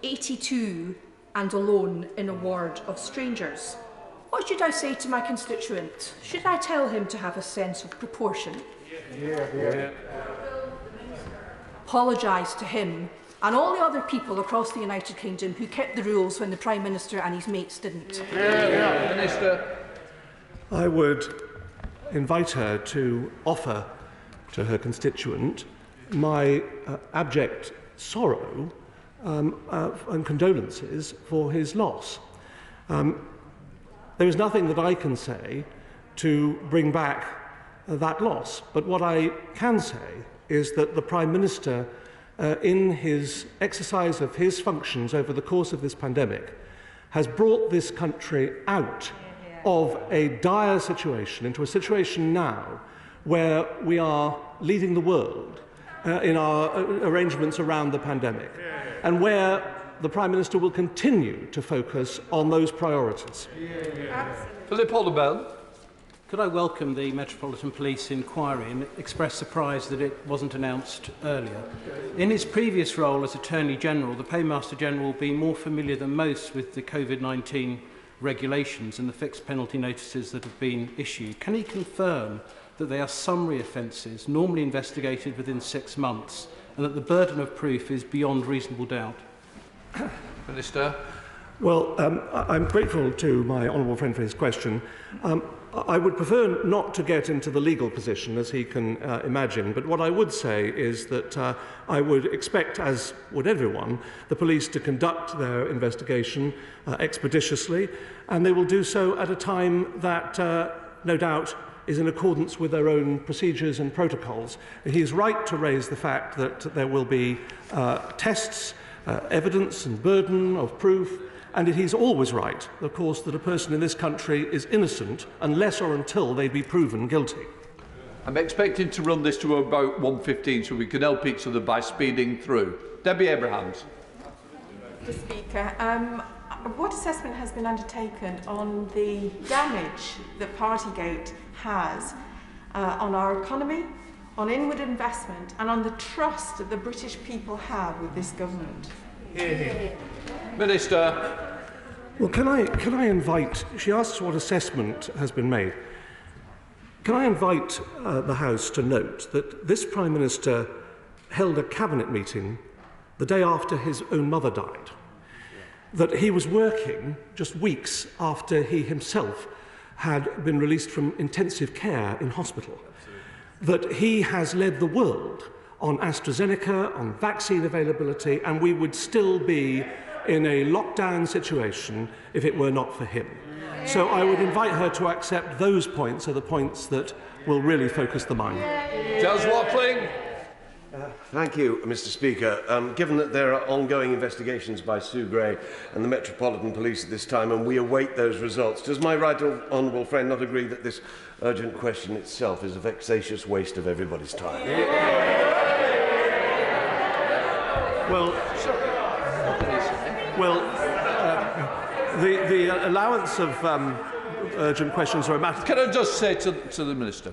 82 and alone in a ward of strangers. What should I say to my constituent? Should I tell him to have a sense of proportion? Apologise to him and all the other people across the United Kingdom who kept the rules when the Prime Minister and his mates didn't. Minister. I would invite her to offer to her constituent my abject sorrow and condolences for his loss. There is nothing that I can say to bring back that loss, but what I can say is that the Prime Minister, in his exercise of his functions over the course of this pandemic, has brought this country out of a dire situation into a situation now where we are leading the world in our arrangements around the pandemic, and where the Prime Minister will continue to focus on those priorities. Philip Holdebell. Could I welcome the Metropolitan Police inquiry and express surprise that it wasn't announced earlier? In his previous role as Attorney General, the Paymaster General will be more familiar than most with the COVID-19 regulations and the fixed penalty notices that have been issued. Can he confirm that they are summary offences, normally investigated within 6 months, and that the burden of proof is beyond reasonable doubt? Minister. Well, I'm grateful to my honourable friend for his question. I would prefer not to get into the legal position, as he can imagine, but what I would say is that I would expect, as would everyone, the police to conduct their investigation expeditiously, and they will do so at a time that, no doubt, is in accordance with their own procedures and protocols. He is right to raise the fact that there will be tests, evidence and burden of proof, and it is always right, of course, that a person in this country is innocent unless or until they be proven guilty. I'm expecting to run this to about 1:15 so we can help each other by speeding through. Debbie Abrahams. Mr. Speaker, what assessment has been undertaken on the damage that Partygate has on our economy, on inward investment and on the trust that the British people have with this government? Minister. Well, can I invite, she asks what assessment has been made. Can I invite the House to note that this Prime Minister held a cabinet meeting the day after his own mother died, that he was working just weeks after he himself had been released from intensive care in hospital, that he has led the world on AstraZeneca, on vaccine availability, and we would still be in a lockdown situation if it were not for him. So I would invite her to accept those points are the points that will really focus the mind. Giles Watling. Thank you, Mr. Speaker. Given that there are ongoing investigations by Sue Gray and the Metropolitan Police at this time, and we await those results, does my right honourable friend not agree that this urgent question itself is a vexatious waste of everybody's time? The allowance of urgent questions are a matter... Can I just say to the Minister,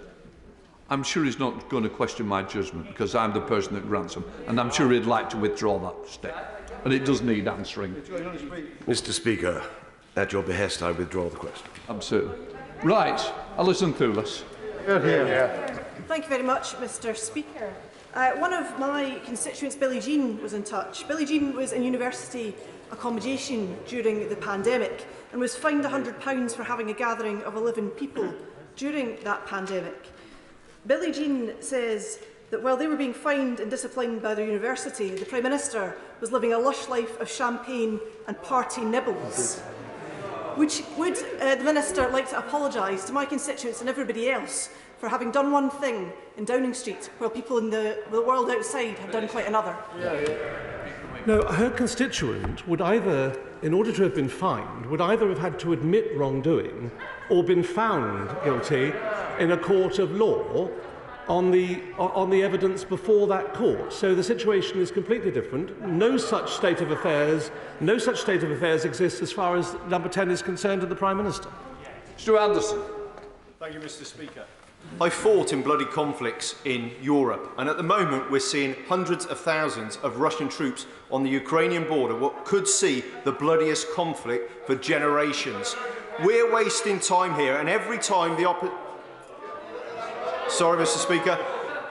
I'm sure he's not going to question my judgment because I'm the person that grants them, and I'm sure he'd like to withdraw that step, and it does need answering. Mr. Speaker, at your behest, I withdraw the question. Absolutely. Right, Alison Thewlis. Thank you very much, Mr. Speaker. One of my constituents, Billie Jean, was in touch. Billie Jean was in university accommodation during the pandemic and was fined £100 for having a gathering of 11 people during that pandemic. Billie Jean says that while they were being fined and disciplined by their university, the Prime Minister was living a lush life of champagne and party nibbles. Would the Minister like to apologise to my constituents and everybody else for having done one thing in Downing Street while people in the world outside have done quite another? No, her constituent would either, in order to have been fined, would either have had to admit wrongdoing or been found guilty in a court of law on the evidence before that court. So the situation is completely different. No such state of affairs exists as far as number 10 is concerned to the Prime Minister. Mr. Anderson. Thank you, Mr. Speaker. I fought in bloody conflicts in Europe, and at the moment we're seeing hundreds of thousands of Russian troops on the Ukrainian border, what could see the bloodiest conflict for generations. We're wasting time here, and every time Sorry, Mr. Speaker.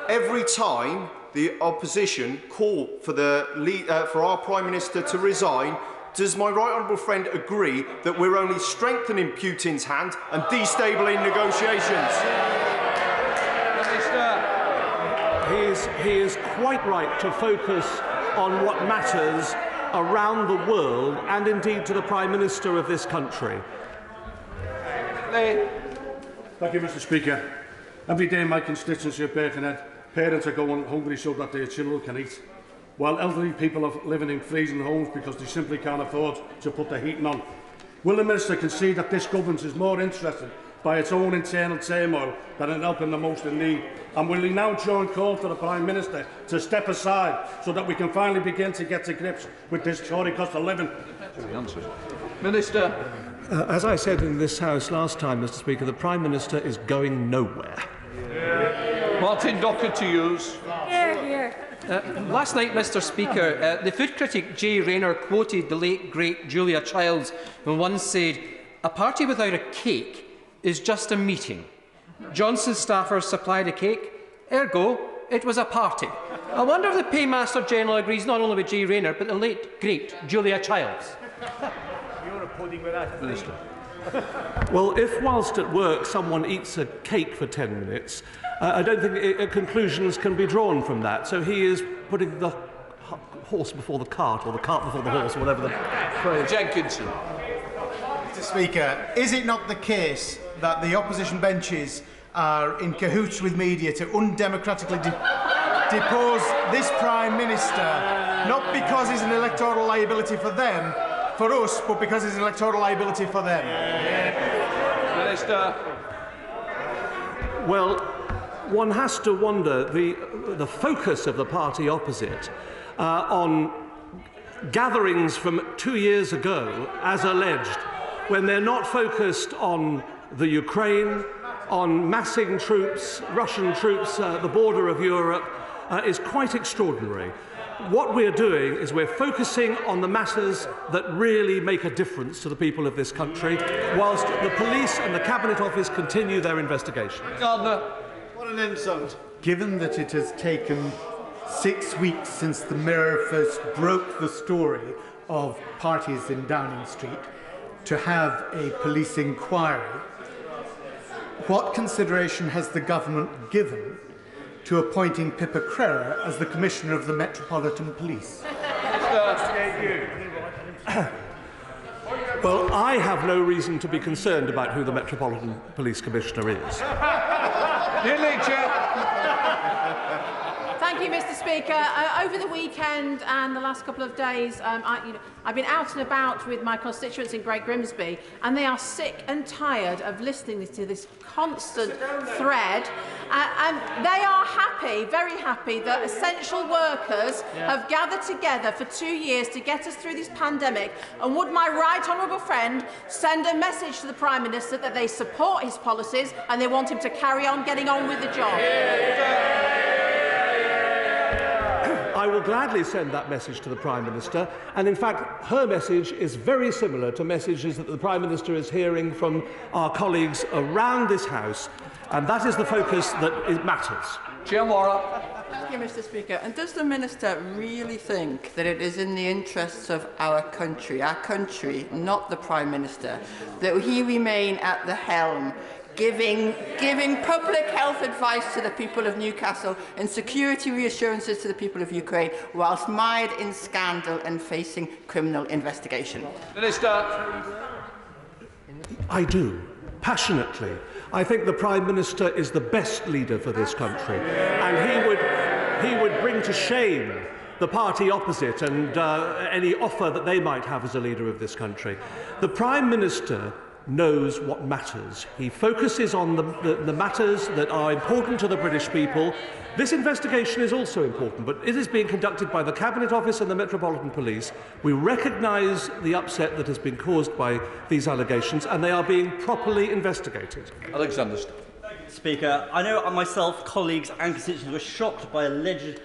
Every time the opposition call for our Prime Minister to resign, does my right honourable friend agree that we're only strengthening Putin's hand and destabilising negotiations? He is quite right to focus on what matters around the world and indeed to the Prime Minister of this country. Thank you, Mr. Speaker. Every day in my constituency of Birkenhead, parents are going hungry so that their children can eat, while elderly people are living in freezing homes because they simply can't afford to put the heating on. Will the Minister concede that this government is more interested by its own internal turmoil than in helping the most in need? And will he now join calls to the Prime Minister to step aside so that we can finally begin to get to grips with this soaring cost of living? Minister. As I said in this House last time, Mr. Speaker, the Prime Minister is going nowhere. Martin Docker to use. Last night, Mr. Speaker, the food critic Jay Rayner quoted the late, great Julia Childs who once said, "A party without a cake is just a meeting. Johnson's staffers supplied a cake, ergo, it was a party." I wonder if the Paymaster General agrees not only with Jay Rayner, but the late, great Julia Childs. Minister. Well, if whilst at work someone eats a cake for 10 minutes, I don't think conclusions can be drawn from that. So he is putting the horse before the cart, or the cart before the horse, or whatever the phrase. Jenkinson. Mr. Speaker, is it not the case that the opposition benches are in cahoots with media to undemocratically depose this Prime Minister, not because he's an electoral liability for them, for us, but because he's an electoral liability for them? Minister. Well, one has to wonder the focus of the party opposite on gatherings from 2 years ago, as alleged, when they're not focused on the Ukraine, on massing troops, Russian troops at the border of Europe, is quite extraordinary. What we're doing is we're focusing on the matters that really make a difference to the people of this country, whilst the police and the Cabinet Office continue their investigation. Gardner. What an insult. Given that it has taken 6 weeks since the Mirror first broke the story of parties in Downing Street to have a police inquiry, what consideration has the government given to appointing Pippa Crerar as the Commissioner of the Metropolitan Police? Well, I have no reason to be concerned about who the Metropolitan Police Commissioner is. Thank you, Mr. Speaker. Over the weekend and the last couple of days, I've been out and about with my constituents in Great Grimsby, and they are sick and tired of listening to this constant thread. And they are happy, very happy, that essential workers have gathered together for 2 years to get us through this pandemic. And would my right honourable friend send a message to the Prime Minister that they support his policies and they want him to carry on getting on with the job? I will gladly send that message to the Prime Minister, and in fact her message is very similar to messages that the Prime Minister is hearing from our colleagues around this House, and that is the focus that it matters. Thank you, Mr. Speaker. And does the Minister really think that it is in the interests of our country, not the Prime Minister, that he remain at the helm, giving public health advice to the people of Newcastle and security reassurances to the people of Ukraine, whilst mired in scandal and facing criminal investigation? Minister. I do, passionately. I think the Prime Minister is the best leader for this country, and he would bring to shame the party opposite and any offer that they might have as a leader of this country. The Prime Minister knows what matters. He focuses on the matters that are important to the British people. This investigation is also important, but it is being conducted by the Cabinet Office and the Metropolitan Police. We recognise the upset that has been caused by these allegations, and they are being properly investigated. Alexander. Speaker, I know myself, colleagues and constituents were shocked by alleged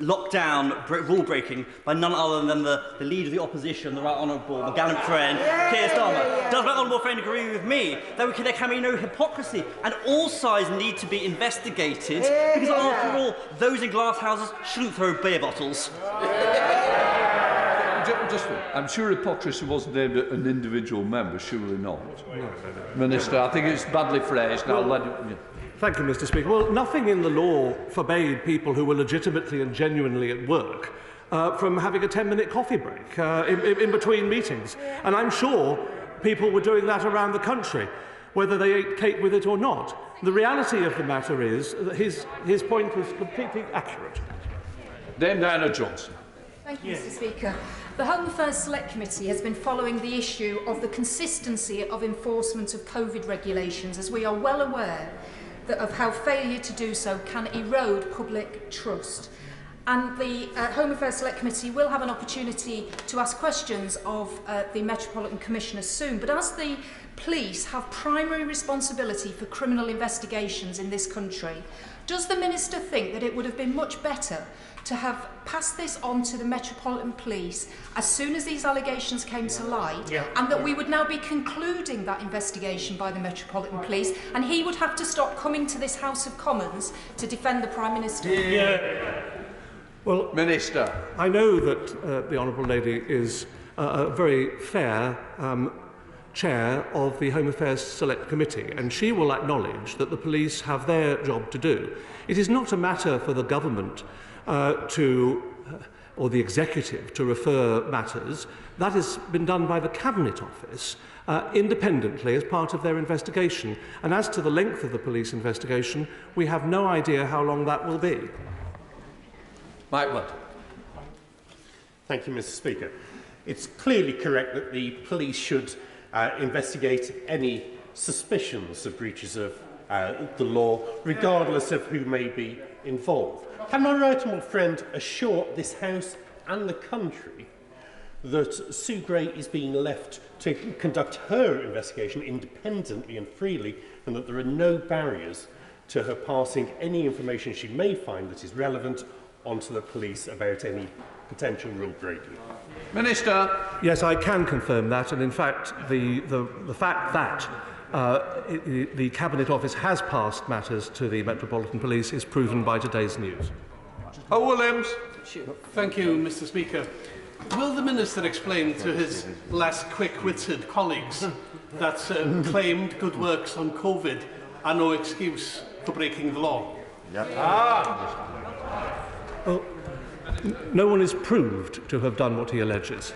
lockdown rule breaking by none other than the leader of the opposition, the right honourable, my gallant friend, Keir Starmer. Does my honourable friend agree with me that there can be no hypocrisy and all sides need to be investigated because after all, those in glass houses shouldn't throw beer bottles? I'm sure hypocrisy wasn't aimed at an individual member, surely not. No. Minister, I think it's badly phrased. Now, Thank you, Mr. Speaker. Well, nothing in the law forbade people who were legitimately and genuinely at work from having a 10-minute coffee break in between meetings. And I'm sure people were doing that around the country, whether they ate cake with it or not. The reality of the matter is that his point was completely accurate. Dame Diana Johnson. Thank you, Mr. Speaker. The Home Affairs Select Committee has been following the issue of the consistency of enforcement of COVID regulations, as we are well aware of how failure to do so can erode public trust. And the Home Affairs Select Committee will have an opportunity to ask questions of the Metropolitan Commissioner soon. But as the police have primary responsibility for criminal investigations in this country, does the Minister think that it would have been much better to have passed this on to the Metropolitan Police as soon as these allegations came to light, and that we would now be concluding that investigation by the Metropolitan Police, and he would have to stop coming to this House of Commons to defend the Prime Minister? Well, Minister, I know that the Honourable Lady is very fair, chair of the Home Affairs Select Committee, and she will acknowledge that the police have their job to do. It is not a matter for the government or the executive to refer matters. That has been done by the Cabinet Office independently as part of their investigation. And as to the length of the police investigation, we have no idea how long that will be. Mike Wood. Thank you, Mr. Speaker. It's clearly correct that the police should investigate any suspicions of breaches of the law, regardless of who may be involved. Can my right honourable friend assure this House and the country that Sue Gray is being left to conduct her investigation independently and freely, and that there are no barriers to her passing any information she may find that is relevant onto the police about any potential rule breaking? Minister. Yes, I can confirm that, and in fact, the fact that the Cabinet Office has passed matters to the Metropolitan Police is proven by today's news. Williams. Thank you, Mr. Speaker. Will the Minister explain to his less quick-witted colleagues that claimed good works on COVID are no excuse for breaking the law? Well, no one is proved to have done what he alleges.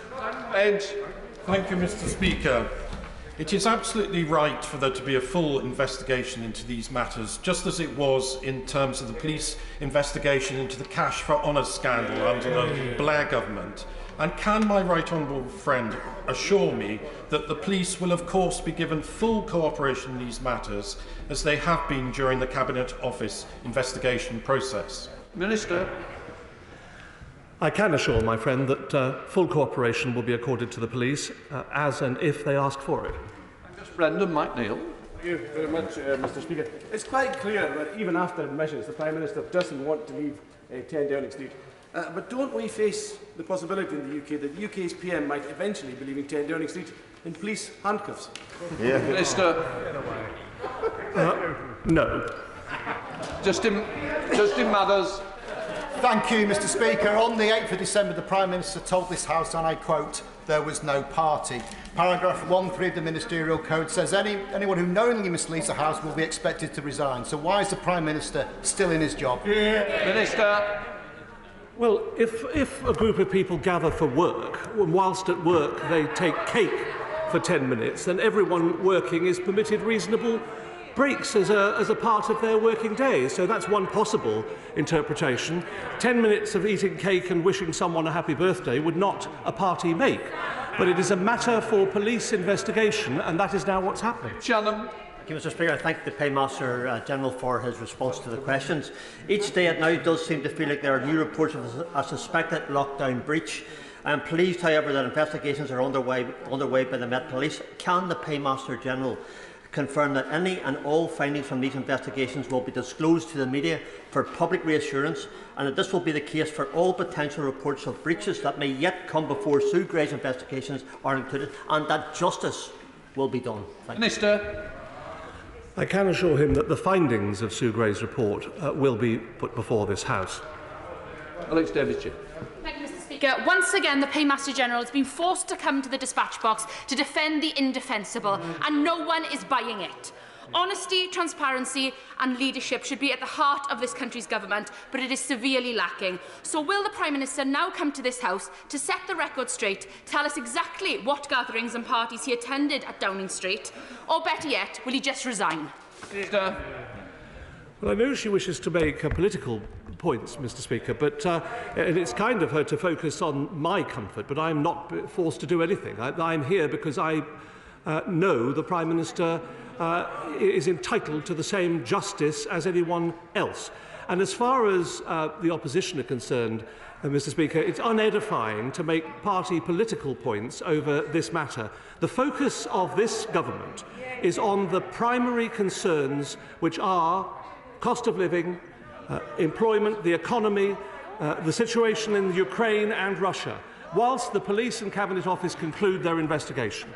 Thank you, Mr. Speaker. It is absolutely right for there to be a full investigation into these matters, just as it was in terms of the police investigation into the cash for honour scandal under the Blair government. And can my right honourable friend assure me that the police will of course be given full cooperation in these matters, as they have been during the Cabinet Office investigation process? Minister. I can assure my friend that full cooperation will be accorded to the police as and if they ask for it. Brendan McNeill. Thank you very much, Mr. Speaker. It's quite clear that even after measures, the Prime Minister doesn't want to leave 10 Downing Street. But don't we face the possibility in the UK that the UK's PM might eventually be leaving 10 Downing Street in police handcuffs? Minister. No. Justin Mathers. Thank you, Mr. Speaker. On the 8th of December, the Prime Minister told this House, and I quote, "There was no party." Paragraph 1.3 of the Ministerial Code says anyone who knowingly misleads the House will be expected to resign. So why is the Prime Minister still in his job? Minister. Well, if a group of people gather for work, and whilst at work they take cake for 10 minutes, then everyone working is permitted reasonable breaks as a part of their working day. So that's one possible interpretation. 10 minutes of eating cake and wishing someone a happy birthday would not a party make. But it is a matter for police investigation, and that is now what's happening. Shannon. Thank you, Mr. Speaker. I thank the Paymaster General for his response to the questions. Each day it now does seem to feel like there are new reports of a suspected lockdown breach. I am pleased, however, that investigations are underway by the Met Police. Can the Paymaster General confirm that any and all findings from these investigations will be disclosed to the media for public reassurance, and that this will be the case for all potential reports of breaches that may yet come before Sue Gray's investigations are included, and that justice will be done? Thank Minister. I can assure him that the findings of Sue Gray's report will be put before this House. Alex Davidson. Thank you, Mr. Speaker. Once again, the Paymaster General has been forced to come to the dispatch box to defend the indefensible, and no one is buying it. Honesty, transparency and leadership should be at the heart of this country's government, but it is severely lacking. So will the Prime Minister now come to this House to set the record straight, tell us exactly what gatherings and parties he attended at Downing Street, or better yet, will he just resign? Minister. Well, I know she wishes to make political points, Mr. Speaker, but and it's kind of her to focus on my comfort, but I'm not forced to do anything. I'm here because I know the Prime Minister is entitled to the same justice as anyone else. And as far as the opposition are concerned, Mr. Speaker, it's unedifying to make party political points over this matter. The focus of this government is on the primary concerns, which are cost of living, employment, the economy, the situation in Ukraine and Russia, whilst the Police and Cabinet Office conclude their investigation.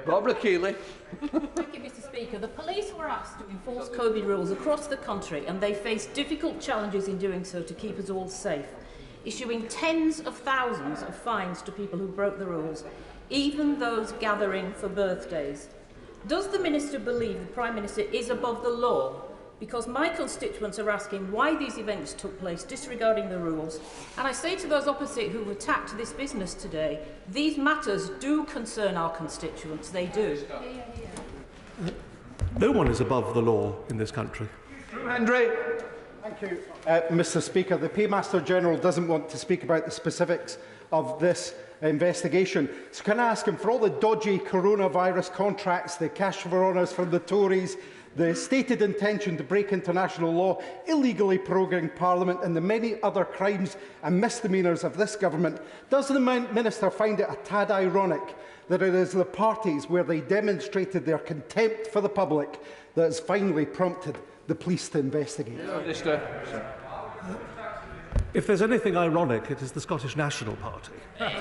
Barbara Keeley. Thank you, Mr. Speaker. The police were asked to enforce COVID rules across the country, and they face difficult challenges in doing so to keep us all safe. issuing tens of thousands of fines to people who broke the rules, even those gathering for birthdays. Does the Minister believe the Prime Minister is above the law? Because my constituents are asking why these events took place, disregarding the rules. And I say to those opposite who attacked this business today, these matters do concern our constituents, they do. No one is above the law in this country. Henry. Thank you, Mr. Speaker. The Paymaster General doesn't want to speak about the specifics of this investigation. So can I ask him, for all the dodgy coronavirus contracts, the cash for honours from the Tories, the stated intention to break international law, illegally proroguing Parliament and the many other crimes and misdemeanours of this government, does the Minister find it a tad ironic that it is the parties where they demonstrated their contempt for the public that has finally prompted the police to investigate? Minister. If there's anything ironic, it is the Scottish National Party. Can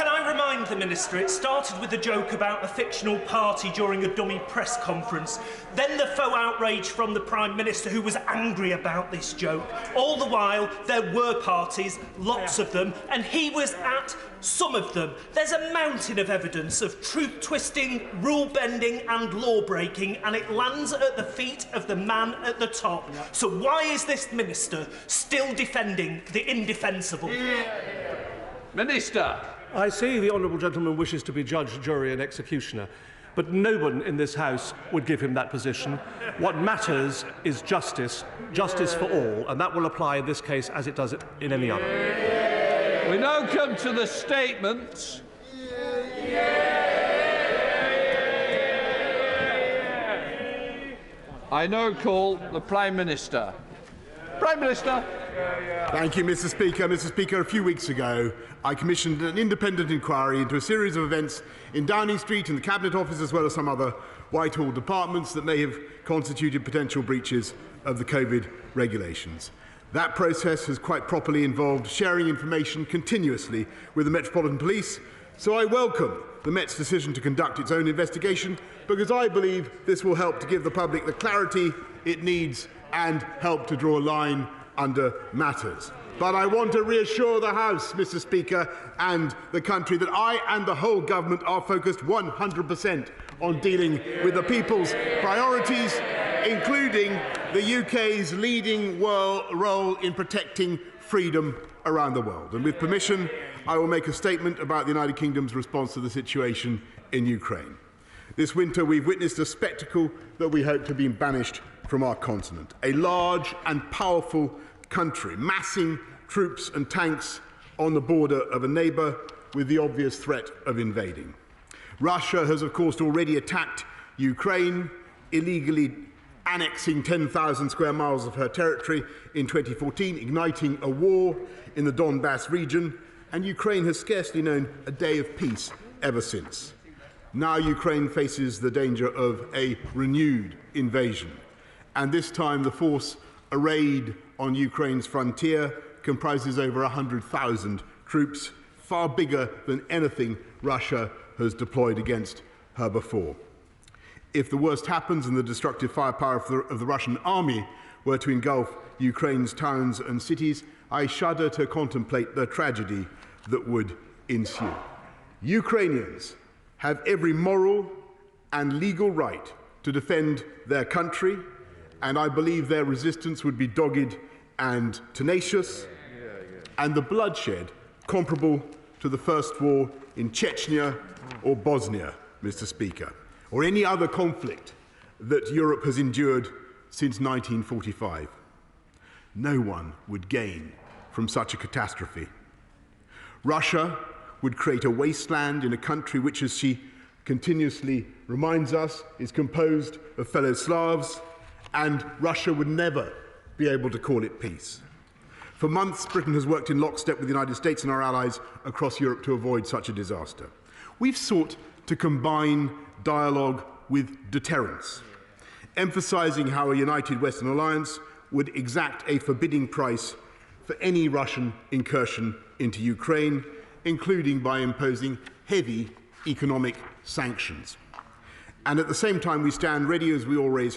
I remind the Minister, it started with a joke about a fictional party during a dummy press conference, then the faux outrage from the Prime Minister, who was angry about this joke. All the while, there were parties, lots of them, and he was at some of them. There's a mountain of evidence of truth-twisting, rule-bending and law-breaking, and it lands at the feet of the man at the top. So why is this Minister still defending the indefensible? Minister. I see the honourable gentleman wishes to be judge, jury and executioner, but no one in this House would give him that position. What matters is justice, justice for all, and that will apply in this case as it does in any other. We now come to the statements. I now call the Prime Minister. Prime Minister. Thank you, Mr. Speaker. Mr. Speaker, a few weeks ago, I commissioned an independent inquiry into a series of events in Downing Street and the Cabinet Office, as well as some other Whitehall departments that may have constituted potential breaches of the COVID regulations. That process has quite properly involved sharing information continuously with the Metropolitan Police, so I welcome the Met's decision to conduct its own investigation, because I believe this will help to give the public the clarity it needs and help to draw a line under matters. But I want to reassure the House, Mr. Speaker, and the country that I and the whole government are focused 100% on dealing with the people's priorities, including the UK's leading role in protecting freedom around the world. And with permission, I will make a statement about the United Kingdom's response to the situation in Ukraine. This winter, we've witnessed a spectacle that we hope to be banished from our continent. A large and powerful country massing troops and tanks on the border of a neighbour with the obvious threat of invading. Russia has, of course, already attacked Ukraine, illegally annexing 10,000 square miles of her territory in 2014, igniting a war in the Donbass region, and Ukraine has scarcely known a day of peace ever since. Now Ukraine faces the danger of a renewed invasion, and this time the force arrayed on Ukraine's frontier comprises over 100,000 troops, far bigger than anything Russia has deployed against her before. If the worst happens and the destructive firepower of the Russian army were to engulf Ukraine's towns and cities, I shudder to contemplate the tragedy that would ensue. Ukrainians have every moral and legal right to defend their country, and I believe their resistance would be dogged and tenacious, and the bloodshed comparable to the First War in Chechnya or Bosnia, Mr. Speaker, or any other conflict that Europe has endured since 1945. No one would gain from such a catastrophe. Russia would create a wasteland in a country which, as she continuously reminds us, is composed of fellow Slavs, and Russia would never be able to call it peace. For months, Britain has worked in lockstep with the United States and our allies across Europe to avoid such a disaster. We've sought to combine dialogue with deterrence, emphasising how a united Western alliance would exact a forbidding price for any Russian incursion into Ukraine, including by imposing heavy economic sanctions. And at the same time, we stand ready, as we always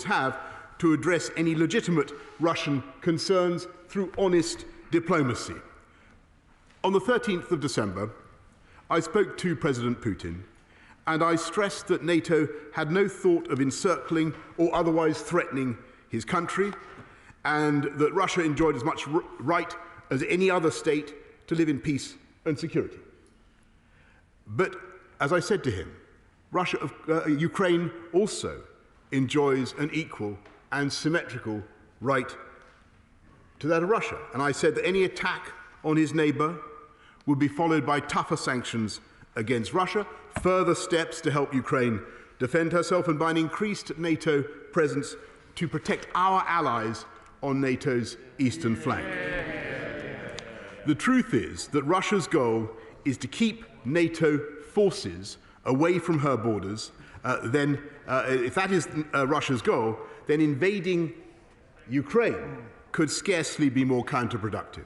have, to address any legitimate Russian concerns through honest diplomacy. On the 13th of December, I spoke to President Putin, and I stressed that NATO had no thought of encircling or otherwise threatening his country, and that Russia enjoyed as much right as any other state to live in peace and security. But, as I said to him, Ukraine also enjoys an equal and symmetrical right to that of Russia. And I said that any attack on his neighbour would be followed by tougher sanctions against Russia, further steps to help Ukraine defend herself, and by an increased NATO presence to protect our allies on NATO's eastern flank. The truth is that Russia's goal is to keep NATO forces away from her borders. If that is Russia's goal, then invading Ukraine could scarcely be more counterproductive.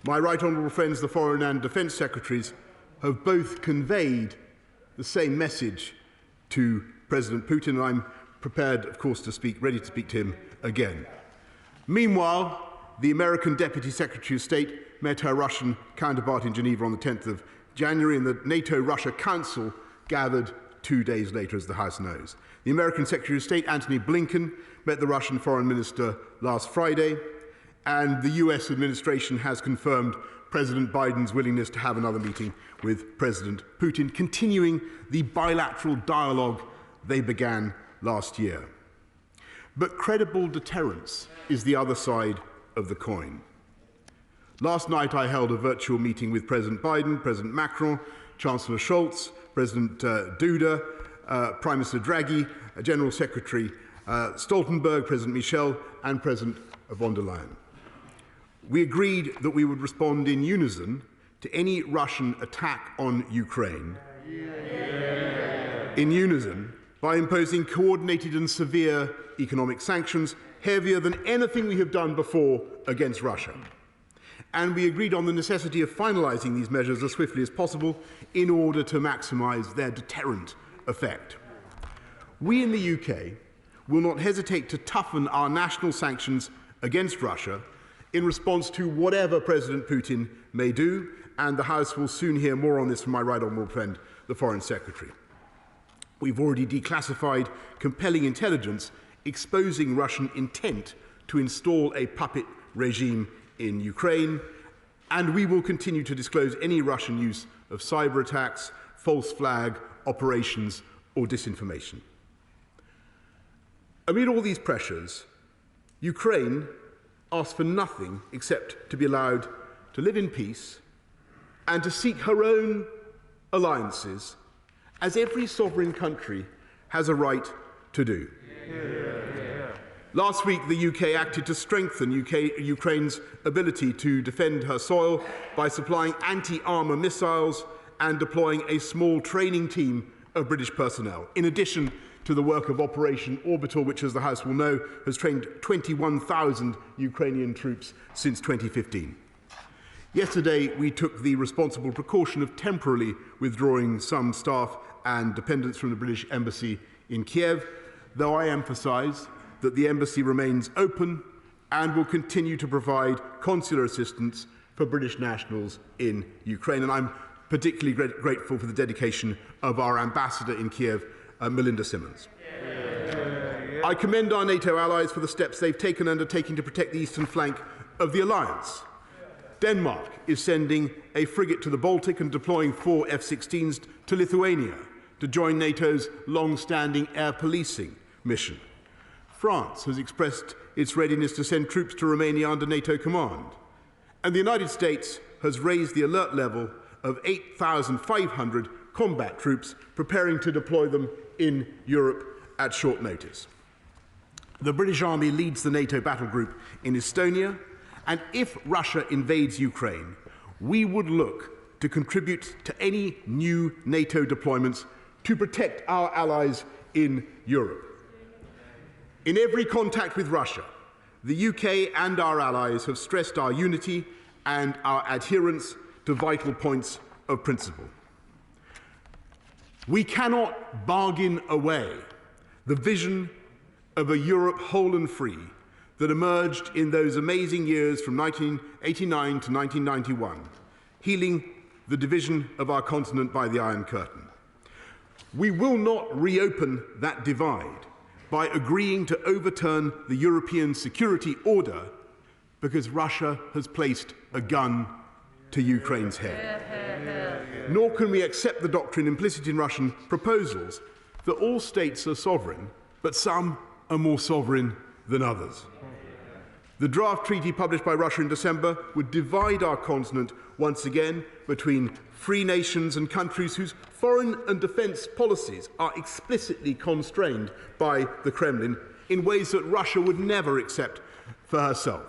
My right honourable friends, the Foreign and Defence Secretaries, have both conveyed the same message to President Putin, and I'm prepared, of course, ready to speak to him again. Meanwhile, the American Deputy Secretary of State met her Russian counterpart in Geneva on the 10th of January, and the NATO-Russia Council gathered 2 days later, as the House knows. The American Secretary of State, Antony Blinken, met the Russian Foreign Minister last Friday, and the US administration has confirmed President Biden's willingness to have another meeting with President Putin, continuing the bilateral dialogue they began last year. But credible deterrence is the other side of the coin. Last night I held a virtual meeting with President Biden, President Macron, Chancellor Scholz, President Duda, Prime Minister Draghi, General Secretary Stoltenberg, President Michel, and President von der Leyen. We agreed that we would respond in unison to any Russian attack on Ukraine, in unison, by imposing coordinated and severe economic sanctions, heavier than anything we have done before against Russia. And we agreed on the necessity of finalising these measures as swiftly as possible in order to maximise their deterrent effect. We in the UK will not hesitate to toughen our national sanctions against Russia in response to whatever President Putin may do, and the House will soon hear more on this from my right honourable friend, the Foreign Secretary. We've already declassified compelling intelligence exposing Russian intent to install a puppet regime in Ukraine, and we will continue to disclose any Russian use of cyber attacks, false flag operations, or disinformation. Amid all these pressures, Ukraine asks for nothing except to be allowed to live in peace and to seek her own alliances, as every sovereign country has a right to do. Last week, the UK acted to strengthen Ukraine's ability to defend her soil by supplying anti-armour missiles and deploying a small training team of British personnel, in addition to the work of Operation Orbital, which, as the House will know, has trained 21,000 Ukrainian troops since 2015. Yesterday, we took the responsible precaution of temporarily withdrawing some staff and dependents from the British Embassy in Kiev, though I emphasise that the Embassy remains open and will continue to provide consular assistance for British nationals in Ukraine. And I'm particularly grateful for the dedication of our ambassador in Kiev, Melinda Simmons. I commend our NATO allies for the steps they've taken and are taking to protect the eastern flank of the alliance. Denmark is sending a frigate to the Baltic and deploying 4 F-16s to Lithuania to join NATO's long-standing air policing mission. France has expressed its readiness to send troops to Romania under NATO command. And the United States has raised the alert level of 8,500 combat troops, preparing to deploy them in Europe at short notice. The British Army leads the NATO battle group in Estonia, and if Russia invades Ukraine, we would look to contribute to any new NATO deployments to protect our allies in Europe. In every contact with Russia, the UK and our allies have stressed our unity and our adherence to vital points of principle. We cannot bargain away the vision of a Europe whole and free that emerged in those amazing years from 1989 to 1991, healing the division of our continent by the Iron Curtain. We will not reopen that divide by agreeing to overturn the European security order because Russia has placed a gun to Ukraine's head. Nor can we accept the doctrine implicit in Russian proposals that all states are sovereign, but some are more sovereign than others. The draft treaty published by Russia in December would divide our continent once again between free nations and countries whose foreign and defence policies are explicitly constrained by the Kremlin in ways that Russia would never accept for herself.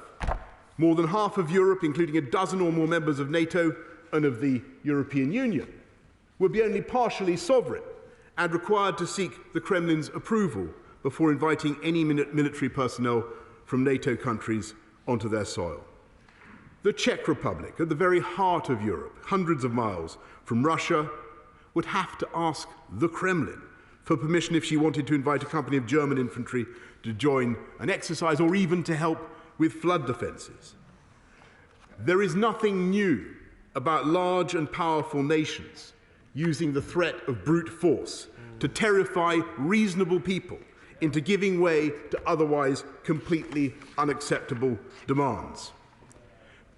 More than half of Europe, including a dozen or more members of NATO and of the European Union, would be only partially sovereign and required to seek the Kremlin's approval before inviting any military personnel from NATO countries onto their soil. The Czech Republic, at the very heart of Europe, hundreds of miles from Russia, would have to ask the Kremlin for permission if she wanted to invite a company of German infantry to join an exercise or even to help with flood defences. There is nothing new about large and powerful nations using the threat of brute force to terrify reasonable people into giving way to otherwise completely unacceptable demands.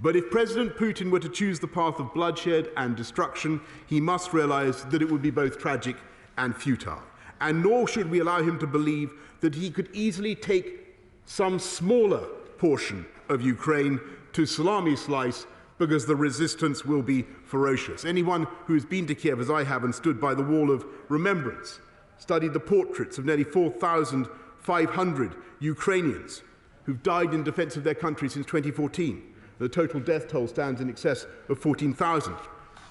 But if President Putin were to choose the path of bloodshed and destruction, he must realise that it would be both tragic and futile. And nor should we allow him to believe that he could easily take some smaller portion of Ukraine to salami slice because the resistance will be ferocious. Anyone who has been to Kiev, as I have, and stood by the Wall of Remembrance, studied the portraits of nearly 4,500 Ukrainians who've died in defence of their country since 2014. The total death toll stands in excess of 14,000.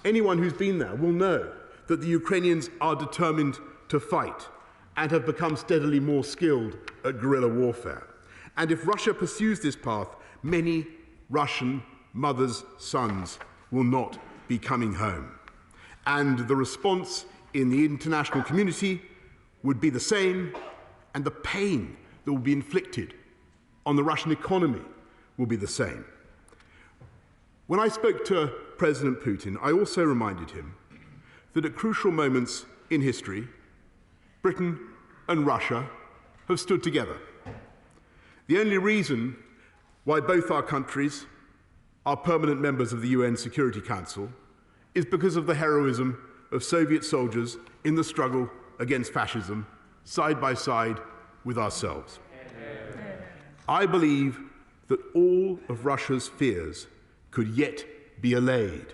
Anyone who's been there will know that the Ukrainians are determined to fight and have become steadily more skilled at guerrilla warfare. And if Russia pursues this path, many Russian mothers' sons will not be coming home. And the response in the international community would be the same, and the pain that will be inflicted on the Russian economy will be the same. When I spoke to President Putin, I also reminded him that at crucial moments in history, Britain and Russia have stood together. The only reason why both our countries are permanent members of the UN Security Council is because of the heroism of Soviet soldiers in the struggle against fascism, side by side with ourselves. I believe that all of Russia's fears could yet be allayed,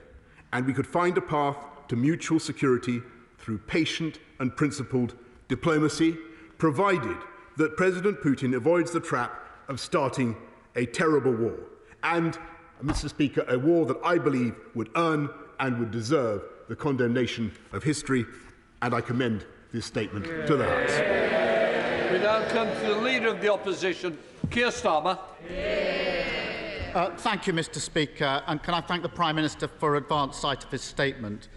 and we could find a path to mutual security through patient and principled diplomacy, provided that President Putin avoids the trap of starting a terrible war. And, Mr. Speaker, a war that I believe would earn and would deserve the condemnation of history, and I commend this statement to the House. We now come to the Leader of the Opposition, Keir Starmer. Thank you, Mr. Speaker, and can I thank the Prime Minister for advance sight of his statement.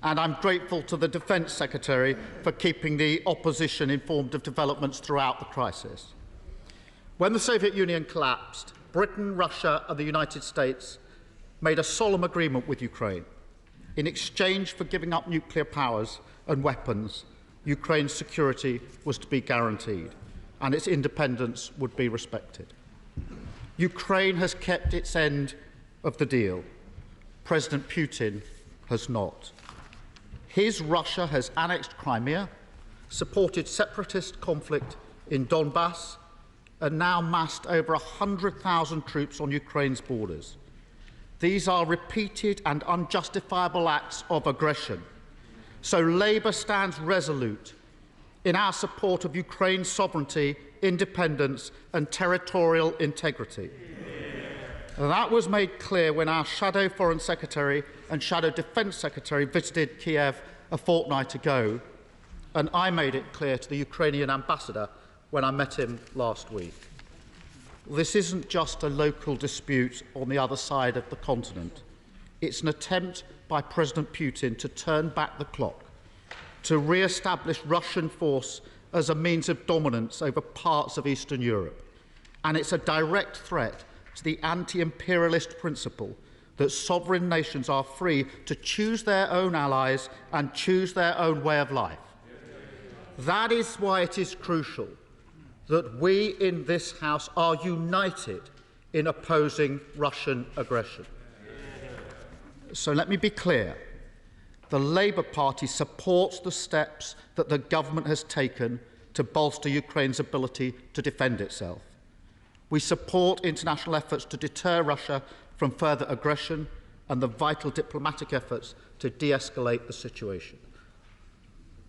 And I'm grateful to the Defence Secretary for keeping the opposition informed of developments throughout the crisis. When the Soviet Union collapsed, Britain, Russia and the United States made a solemn agreement with Ukraine. In exchange for giving up nuclear powers and weapons, Ukraine's security was to be guaranteed and its independence would be respected. Ukraine has kept its end of the deal. President Putin has not. His Russia has annexed Crimea, supported separatist conflict in Donbass, and now massed over 100,000 troops on Ukraine's borders. These are repeated and unjustifiable acts of aggression. So Labour stands resolute in our support of Ukraine's sovereignty, independence and territorial integrity. That was made clear when our Shadow Foreign Secretary and Shadow Defence Secretary visited Kiev a fortnight ago, and I made it clear to the Ukrainian ambassador when I met him last week. This isn't just a local dispute on the other side of the continent. It's an attempt by President Putin to turn back the clock, to re-establish Russian force as a means of dominance over parts of Eastern Europe. And it's a direct threat to the anti-imperialist principle that sovereign nations are free to choose their own allies and choose their own way of life. That is why it is crucial that we in this House are united in opposing Russian aggression. So let me be clear. The Labour Party supports the steps that the government has taken to bolster Ukraine's ability to defend itself. We support international efforts to deter Russia from further aggression and the vital diplomatic efforts to de-escalate the situation.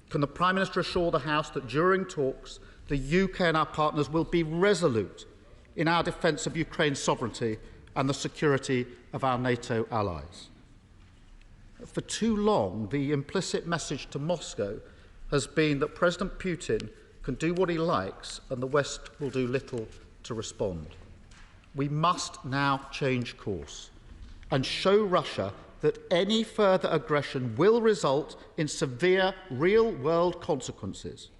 Can the Prime Minister assure the House that during talks, the UK and our partners will be resolute in our defence of Ukraine's sovereignty and the security of our NATO allies? For too long, the implicit message to Moscow has been that President Putin can do what he likes and the West will do little to respond. We must now change course and show Russia that any further aggression will result in severe real-world consequences.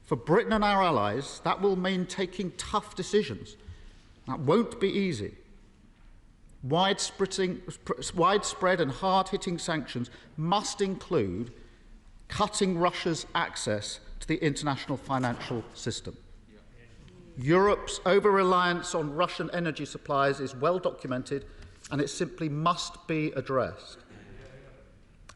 For Britain and our allies, that will mean taking tough decisions. That won't be easy. Widespread and hard-hitting sanctions must include cutting Russia's access to the international financial system. Europe's over-reliance on Russian energy supplies is well documented, and it simply must be addressed.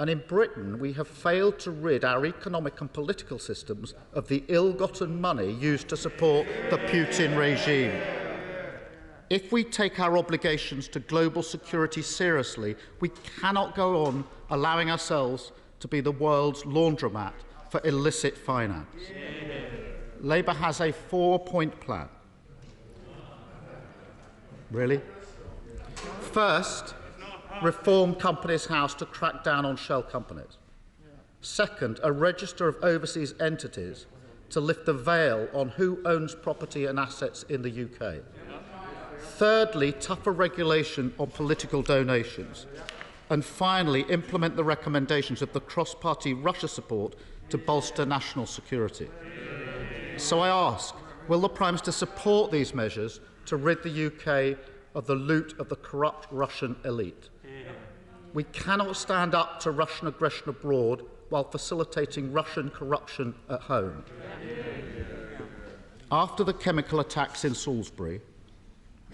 And in Britain, we have failed to rid our economic and political systems of the ill-gotten money used to support the Putin regime. If we take our obligations to global security seriously, we cannot go on allowing ourselves to be the world's laundromat for illicit finance. Labour has a 4-point plan. Really? First, reform Companies House to crack down on shell companies. Second, a register of overseas entities to lift the veil on who owns property and assets in the UK. Thirdly, tougher regulation on political donations. And finally, implement the recommendations of the cross-party Russia support to bolster national security. So I ask, will the Prime Minister support these measures to rid the UK of the loot of the corrupt Russian elite? We cannot stand up to Russian aggression abroad while facilitating Russian corruption at home. After the chemical attacks in Salisbury,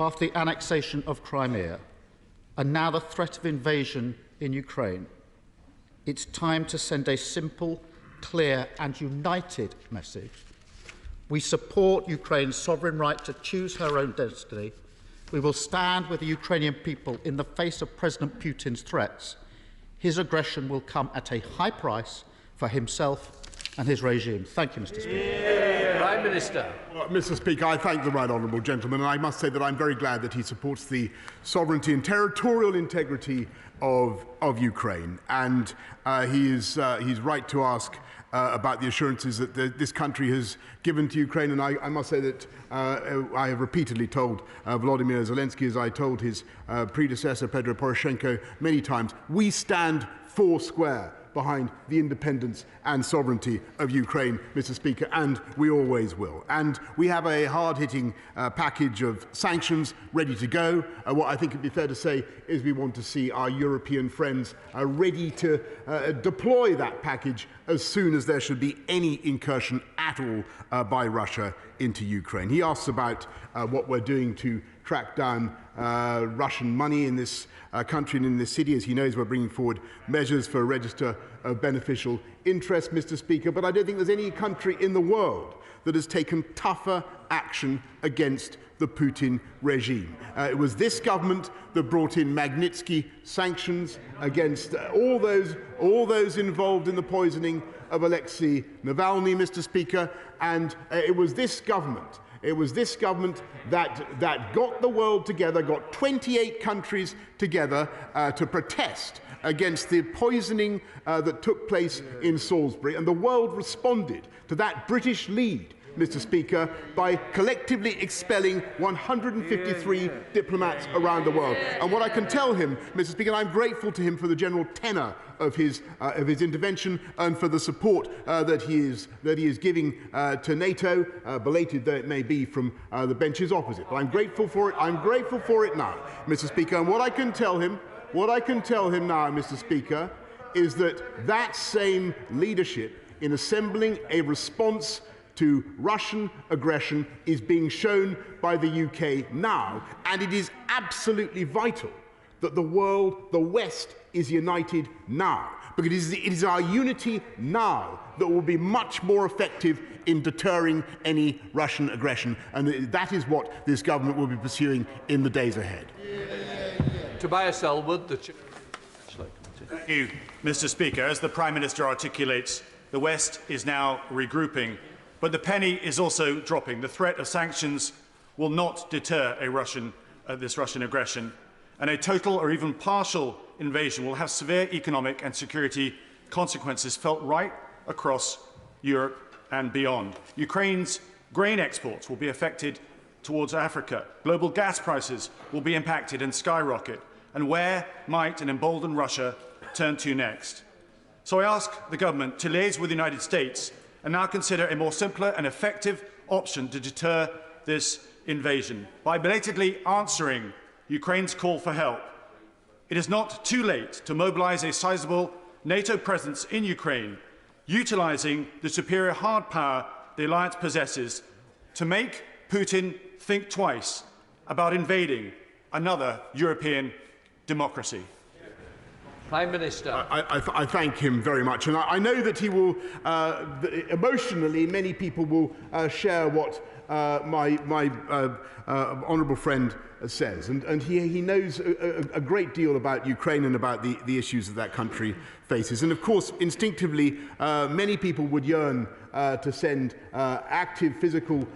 after the annexation of Crimea, and now the threat of invasion in Ukraine, it's time to send a simple, clear and united message. We support Ukraine's sovereign right to choose her own destiny. We will stand with the Ukrainian people in the face of President Putin's threats. His aggression will come at a high price for himself and his regime. Thank you, Mr. Speaker. Prime Minister. Mr. Speaker, I thank the right honourable gentleman, and I must say that I'm very glad that he supports the sovereignty and territorial integrity of Ukraine. And he's right to ask about the assurances that this country has given to Ukraine. And I must say that I have repeatedly told Volodymyr Zelensky, as I told his predecessor, Petro Poroshenko, many times, we stand foursquare behind the independence and sovereignty of Ukraine, Mr. Speaker, and we always will. And we have a hard-hitting package of sanctions ready to go. What I think would be fair to say is we want to see our European friends ready to deploy that package as soon as there should be any incursion at all by Russia into Ukraine. He asks about what we're doing to track down Russian money in this country and in this city. As he knows, we're bringing forward measures for a register of beneficial interest, Mr. Speaker, but I don't think there's any country in the world that has taken tougher action against the Putin regime. It was this government that brought in Magnitsky sanctions against all those involved in the poisoning of Alexei Navalny, Mr. Speaker, and it was this government that got the world together, got 28 countries together to protest against the poisoning that took place in Salisbury, and the world responded to that British lead Mr. Speaker, by collectively expelling 153 diplomats around the world. And what I can tell him, Mr. Speaker, and I'm grateful to him for the general tenor of his intervention and for the support that he is giving to NATO, belated though it may be from the benches opposite. But I'm grateful for it. I'm grateful for it now, Mr. Speaker. And what I can tell him now, Mr. Speaker, is that that same leadership in assembling a response to Russian aggression is being shown by the UK now, and it is absolutely vital that the West, is united now, because it is our unity now that will be much more effective in deterring any Russian aggression, and that is what this government will be pursuing in the days ahead. Tobias Elwood, Thank you, Mr. Speaker. As the Prime Minister articulates, the West is now regrouping, but the penny is also dropping. The threat of sanctions will not deter this Russian aggression, and a total or even partial invasion will have severe economic and security consequences felt right across Europe and beyond. Ukraine's grain exports will be affected towards Africa. Global gas prices will be impacted and skyrocket. And where might an emboldened Russia turn to next? So I ask the government to liaise with the United States and now consider a more simpler and effective option to deter this invasion by belatedly answering Ukraine's call for help. It is not too late to mobilise a sizable NATO presence in Ukraine, utilising the superior hard power the alliance possesses to make Putin think twice about invading another European democracy. Prime Minister. I thank him very much, and I know that he will, emotionally, many people will share what my honourable friend says, and he knows a great deal about Ukraine and about the issues that country faces. And of course, instinctively, many people would yearn to send active physical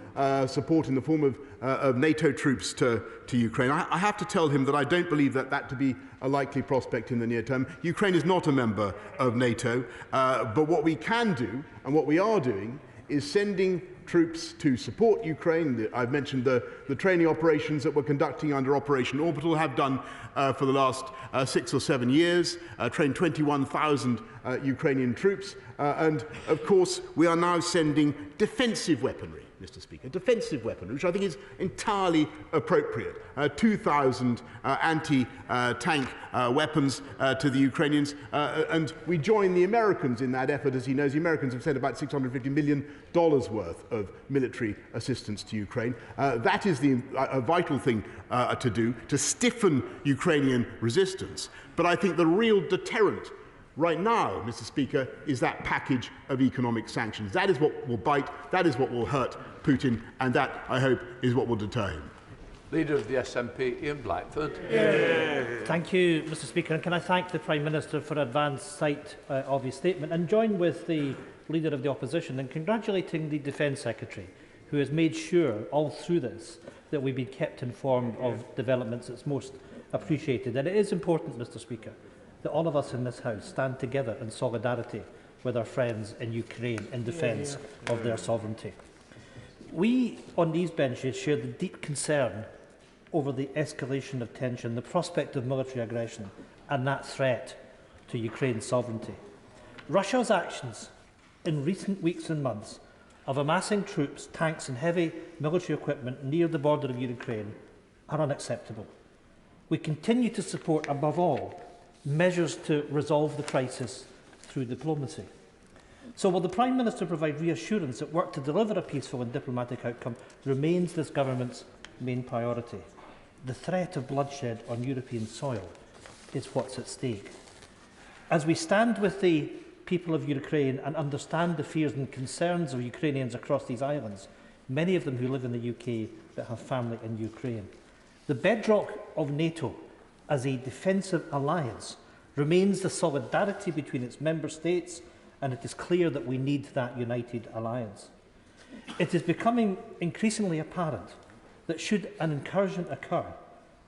support in the form of NATO troops to Ukraine. I have to tell him that I don't believe that to be a likely prospect in the near term. Ukraine is not a member of NATO, but what we can do and what we are doing is sending troops to support Ukraine. I've mentioned the training operations that we're conducting under Operation Orbital, have done for the last 6 or 7 years, trained 21,000 Ukrainian troops, and of course we are now sending defensive weaponry, Mr. Speaker, defensive weaponry, which I think is entirely appropriate. 2,000 anti-tank weapons to the Ukrainians, and we join the Americans in that effort. As he knows, the Americans have sent about $650 million worth of military assistance to Ukraine. That is a vital thing to do, to stiffen Ukrainian resistance. But I think the real deterrent right now, Mr. Speaker, is that package of economic sanctions. That is what will bite, that is what will hurt Putin, and that, I hope, is what will deter him. Leader of the SNP, Ian Blackford. Thank you, Mr. Speaker. And can I thank the Prime Minister for advance sight of his statement, and join with the Leader of the Opposition in congratulating the Defence Secretary, who has made sure all through this that we've been kept informed of developments. It's most appreciated. And it is important, Mr. Speaker, that all of us in this House stand together in solidarity with our friends in Ukraine in defence of their sovereignty. We on these benches share the deep concern over the escalation of tension, the prospect of military aggression and that threat to Ukraine's sovereignty. Russia's actions in recent weeks and months of amassing troops, tanks and heavy military equipment near the border of Ukraine are unacceptable. We continue to support, above all, measures to resolve the crisis through diplomacy. So will the Prime Minister provide reassurance that work to deliver a peaceful and diplomatic outcome remains this government's main priority? The threat of bloodshed on European soil is what's at stake. As we stand with the people of Ukraine and understand the fears and concerns of Ukrainians across these islands, many of them who live in the UK but have family in Ukraine, the bedrock of NATO as a defensive alliance remains the solidarity between its member states, and it is clear that we need that united alliance. It is becoming increasingly apparent that should an incursion occur,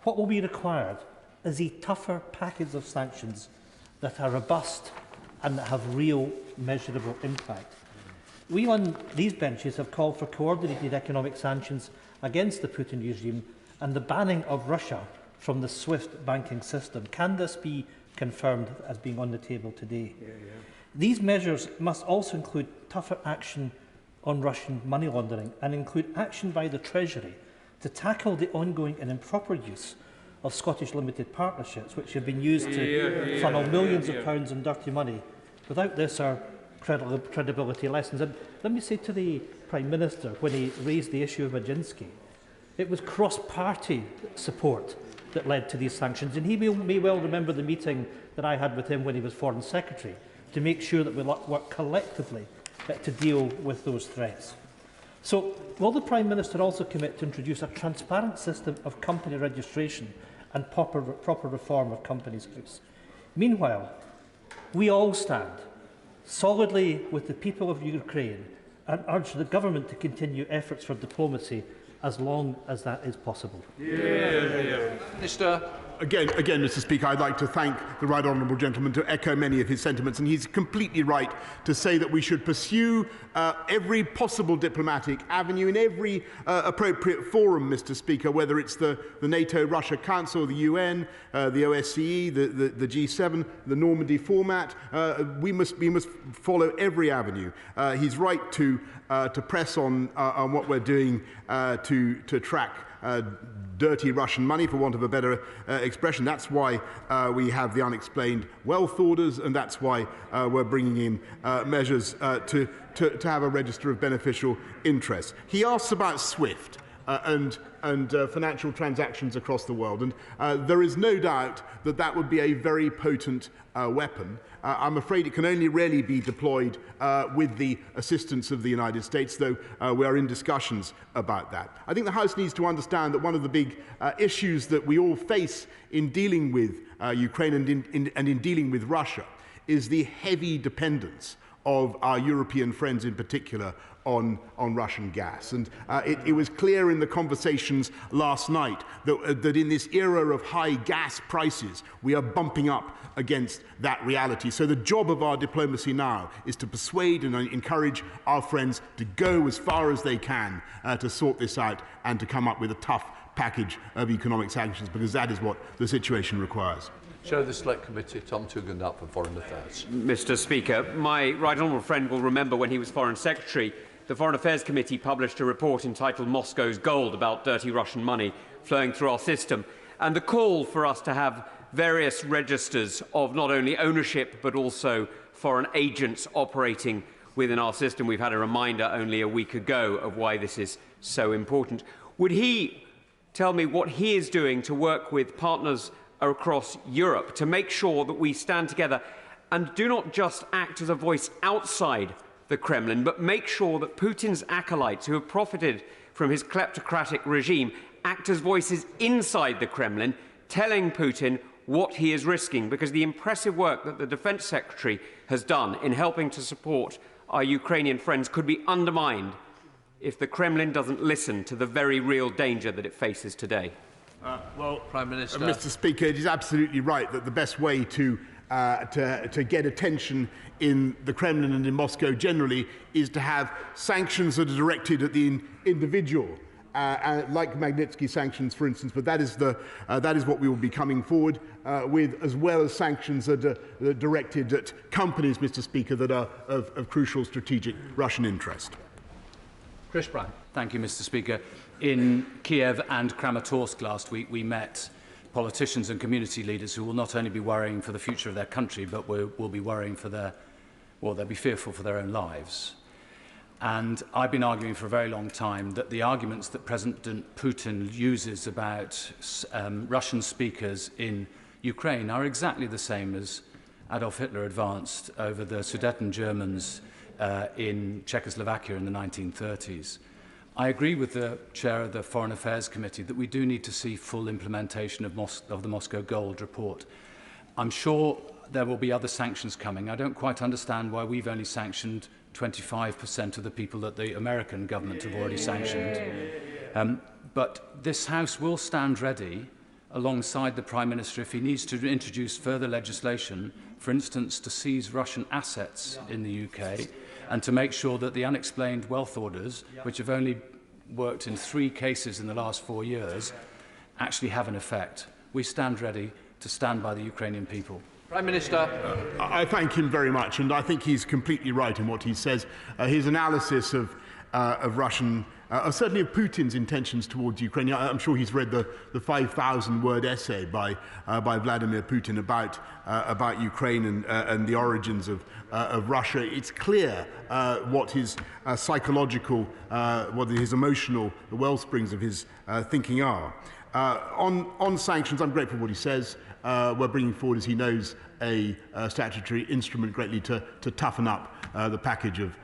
what will be required is a tougher package of sanctions that are robust and that have real measurable impact. We on these benches have called for coordinated economic sanctions against the Putin regime and the banning of Russia from the SWIFT banking system. Can this be confirmed as being on the table today? These measures must also include tougher action on Russian money laundering and include action by the Treasury to tackle the ongoing and improper use of Scottish limited partnerships, which have been used to funnel millions of pounds in dirty money. Without this, our credibility lessens. And let me say to the Prime Minister, when he raised the issue of Majinsky, it was cross-party support that led to these sanctions. And he may well remember the meeting that I had with him when he was Foreign Secretary to make sure that we work collectively to deal with those threats. So, will the Prime Minister also commit to introduce a transparent system of company registration and proper reform of Companies House? Meanwhile, we all stand solidly with the people of Ukraine and urge the government to continue efforts for diplomacy as long as that is possible. Minister. Again, Mr. Speaker, I'd like to thank the right honourable gentleman to echo many of his sentiments, and he's completely right to say that we should pursue every possible diplomatic avenue in every appropriate forum, Mr. Speaker, whether it's the NATO-Russia Council, the UN, the OSCE, the G7, the Normandy format. We must follow every avenue. He's right to press on what we're doing to track dirty Russian money, for want of a better expression. That's why we have the unexplained wealth orders, and that's why we're bringing in measures to have a register of beneficial interests. He asks about SWIFT and financial transactions across the world, and there is no doubt that that would be a very potent weapon. I'm afraid it can only really be deployed with the assistance of the United States, though we are in discussions about that. I think the House needs to understand that one of the big issues that we all face in dealing with Ukraine and in dealing with Russia is the heavy dependence of our European friends in particular on Russian gas. And it was clear in the conversations last night that in this era of high gas prices, we are bumping up against that reality. So the job of our diplomacy now is to persuade and encourage our friends to go as far as they can to sort this out and to come up with a tough package of economic sanctions, because that is what the situation requires. Chair of the Select Committee, Tom Tugendhat for Foreign Affairs. Mr. Speaker, my right honourable friend will remember when he was Foreign Secretary, the Foreign Affairs Committee published a report entitled Moscow's Gold about dirty Russian money flowing through our system, and the call for us to have various registers of not only ownership but also foreign agents operating within our system. We've had a reminder only a week ago of why this is so important. Would he tell me what he is doing to work with partners across Europe to make sure that we stand together and do not just act as a voice outside the Kremlin, but make sure that Putin's acolytes who have profited from his kleptocratic regime act as voices inside the Kremlin, telling Putin what he is risking, because the impressive work that the Defence Secretary has done in helping to support our Ukrainian friends could be undermined if the Kremlin doesn't listen to the very real danger that it faces today. Well, Prime Minister. Mr. Speaker, it is absolutely right that the best way to get attention in the Kremlin and in Moscow generally is to have sanctions that are directed at the individual, like Magnitsky sanctions, for instance. But that is what we will be coming forward with, as well as sanctions that are directed at companies, Mr. Speaker, that are of crucial strategic Russian interest. Chris Brown. Thank you, Mr. Speaker. In Kiev and Kramatorsk last week, we met politicians and community leaders who will not only be worrying for the future of their country, but will be worrying for they'll be fearful for their own lives. And I've been arguing for a very long time that the arguments that President Putin uses about Russian speakers in Ukraine are exactly the same as Adolf Hitler advanced over the Sudeten Germans in Czechoslovakia in the 1930s. I agree with the Chair of the Foreign Affairs Committee that we do need to see full implementation of the Moscow Gold report. I'm sure there will be other sanctions coming. I don't quite understand why we've only sanctioned 25% of the people that the American government have already sanctioned. But this House will stand ready alongside the Prime Minister if he needs to introduce further legislation, for instance, to seize Russian assets in the UK, and to make sure that the unexplained wealth orders, which have only worked in 3 cases in the last 4 years, actually have an effect. We stand ready to stand by the Ukrainian people. Prime Minister. I thank him very much, and I think he's completely right in what he says. His analysis of Russian, certainly of Putin's intentions towards Ukraine. I'm sure he's read the 5,000-word essay by Vladimir Putin about Ukraine and the origins of Russia. It's clear what his psychological, what his emotional, the wellsprings of his thinking are. On sanctions, I'm grateful for what he says. We're bringing forward, as he knows, a statutory instrument greatly to toughen up the package of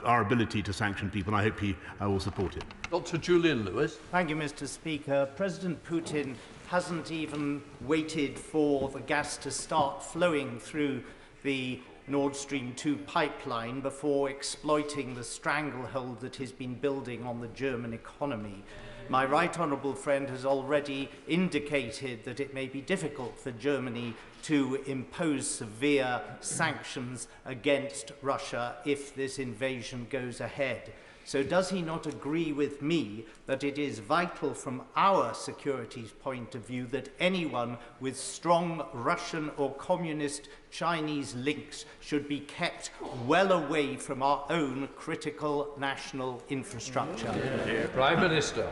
our ability to sanction people, and I hope he will support it. Dr. Julian Lewis. Thank you, Mr. Speaker. President Putin hasn't even waited for the gas to start flowing through the Nord Stream 2 pipeline before exploiting the stranglehold that has been building on the German economy. My right honourable friend has already indicated that it may be difficult for Germany to impose severe sanctions against Russia if this invasion goes ahead. So does he not agree with me that it is vital from our security's point of view that anyone with strong Russian or communist Chinese links should be kept well away from our own critical national infrastructure? Prime Minister.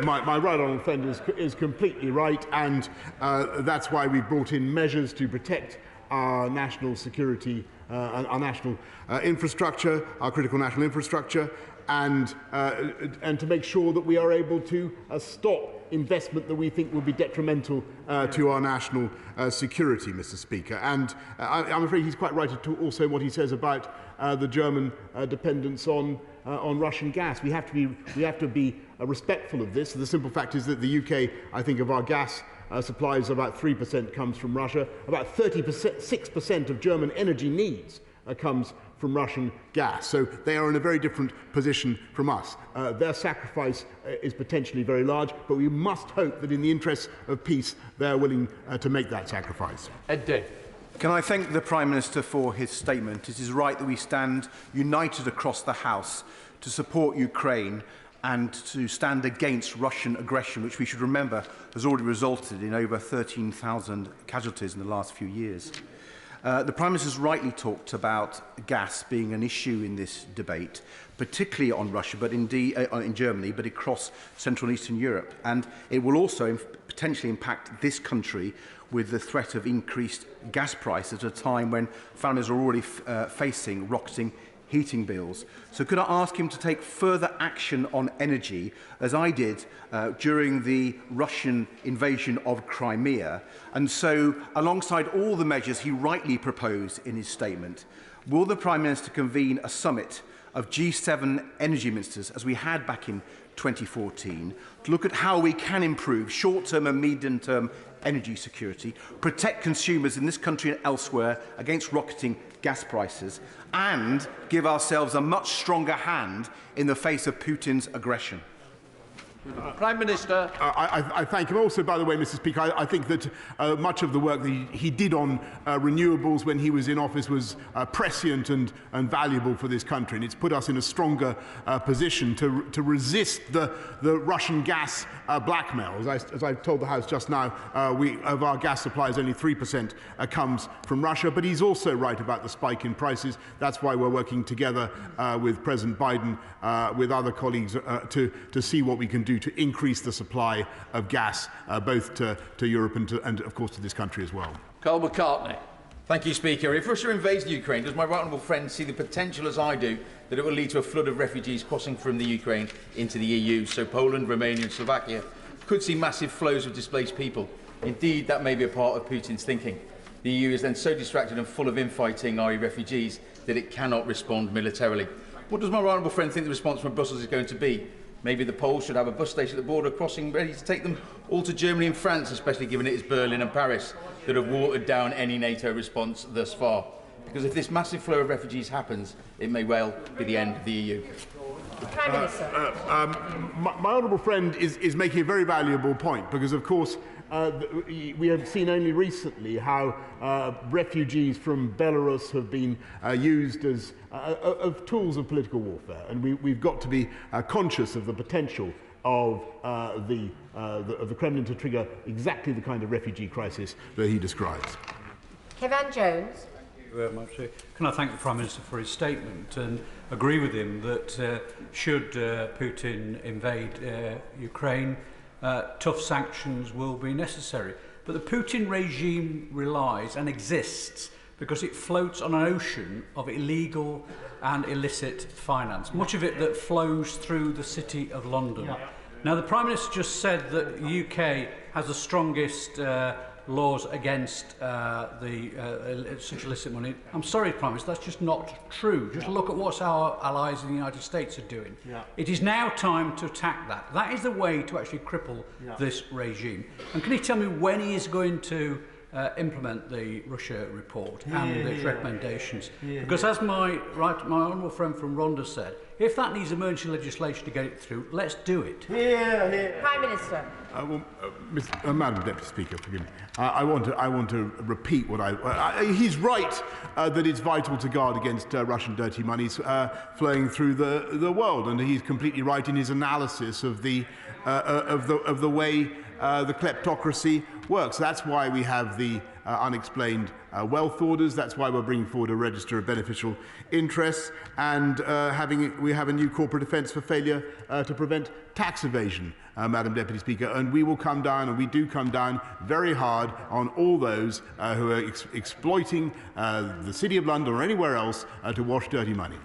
My right honourable friend is completely right, and that's why we brought in measures to protect our national security, our national infrastructure, our critical national infrastructure, and to make sure that we are able to stop investment that we think will be detrimental to our national security, Mr. Speaker. And I'm afraid he's quite right to also what he says about the German dependence on Russian gas. We have to be respectful of this. The simple fact is that the UK, I think, of our gas supplies, about 3% comes from Russia. About 6% of German energy needs comes from Russian gas. So they are in a very different position from us. Their sacrifice is potentially very large, but we must hope that in the interests of peace, they are willing to make that sacrifice. Ed Day. Can I thank the Prime Minister for his statement? It is right that we stand united across the House to support Ukraine and to stand against Russian aggression, which we should remember has already resulted in over 13,000 casualties in the last few years. The Prime Minister has rightly talked about gas being an issue in this debate, particularly on Russia, but indeed in Germany, but across Central and Eastern Europe. And it will also potentially impact this country with the threat of increased gas prices at a time when families are already facing rocketing heating bills. So could I ask him to take further action on energy, as I did during the Russian invasion of Crimea? And so, alongside all the measures he rightly proposed in his statement, will the Prime Minister convene a summit of G7 energy ministers, as we had back in 2014, to look at how we can improve short-term and medium-term energy security, protect consumers in this country and elsewhere against rocketing gas prices, and give ourselves a much stronger hand in the face of Putin's aggression? Prime Minister. I thank him. Also, by the way, Mr. Speaker, I think that much of the work that he did on renewables when he was in office was prescient and valuable for this country, and it's put us in a stronger position to resist the Russian gas blackmail. As I told the House just now, of our gas supplies, only 3% comes from Russia. But he's also right about the spike in prices. That's why we're working together with President Biden, with other colleagues, to see what we can do to increase the supply of gas, both to Europe and, of course, to this country as well. Carl McCartney. Thank you, Speaker. If Russia invades Ukraine, does my right honourable friend see the potential, as I do, that it will lead to a flood of refugees crossing from the Ukraine into the EU? So Poland, Romania and Slovakia could see massive flows of displaced people. Indeed, that may be a part of Putin's thinking. The EU is then so distracted and full of infighting, i.e. refugees, that it cannot respond militarily. What does my right honourable friend think the response from Brussels is going to be? Maybe the Poles should have a bus station at the border crossing ready to take them all to Germany and France, especially given it is Berlin and Paris that have watered down any NATO response thus far. Because if this massive flow of refugees happens, it may well be the end of the EU. My honourable friend is making a very valuable point, because, of course, we have seen only recently how refugees from Belarus have been used as tools of political warfare, and we've got to be conscious of the potential of the Kremlin to trigger exactly the kind of refugee crisis that he describes. Kevan Jones. Thank you very much. Can I thank the Prime Minister for his statement and agree with him that should Putin invade Ukraine, tough sanctions will be necessary. But the Putin regime relies and exists because it floats on an ocean of illegal and illicit finance, much of it that flows through the City of London. Yeah. Now, the Prime Minister just said that the UK has the strongest laws against such illicit money. I'm sorry, Prime Minister, that's just not true. Just look at what our allies in the United States are doing. Yeah. It is now time to attack that. That is the way to actually cripple this regime. And can you tell me when he is going to implement the Russia report and its recommendations? Because as my honourable friend from Rhondda said, if that needs emergency legislation to get it through, let's do it. Prime Minister. Madam Deputy Speaker, forgive me. I want to repeat what he's right that it's vital to guard against Russian dirty monies flowing through the world, and he's completely right in his analysis of the way the kleptocracy works. That's why we have the unexplained wealth orders. That's why we're bringing forward a register of beneficial interests, and we have a new corporate offence for failure to prevent tax evasion, Madam Deputy Speaker. And we will come down, and we do come down very hard on all those who are exploiting the City of London or anywhere else to wash dirty money.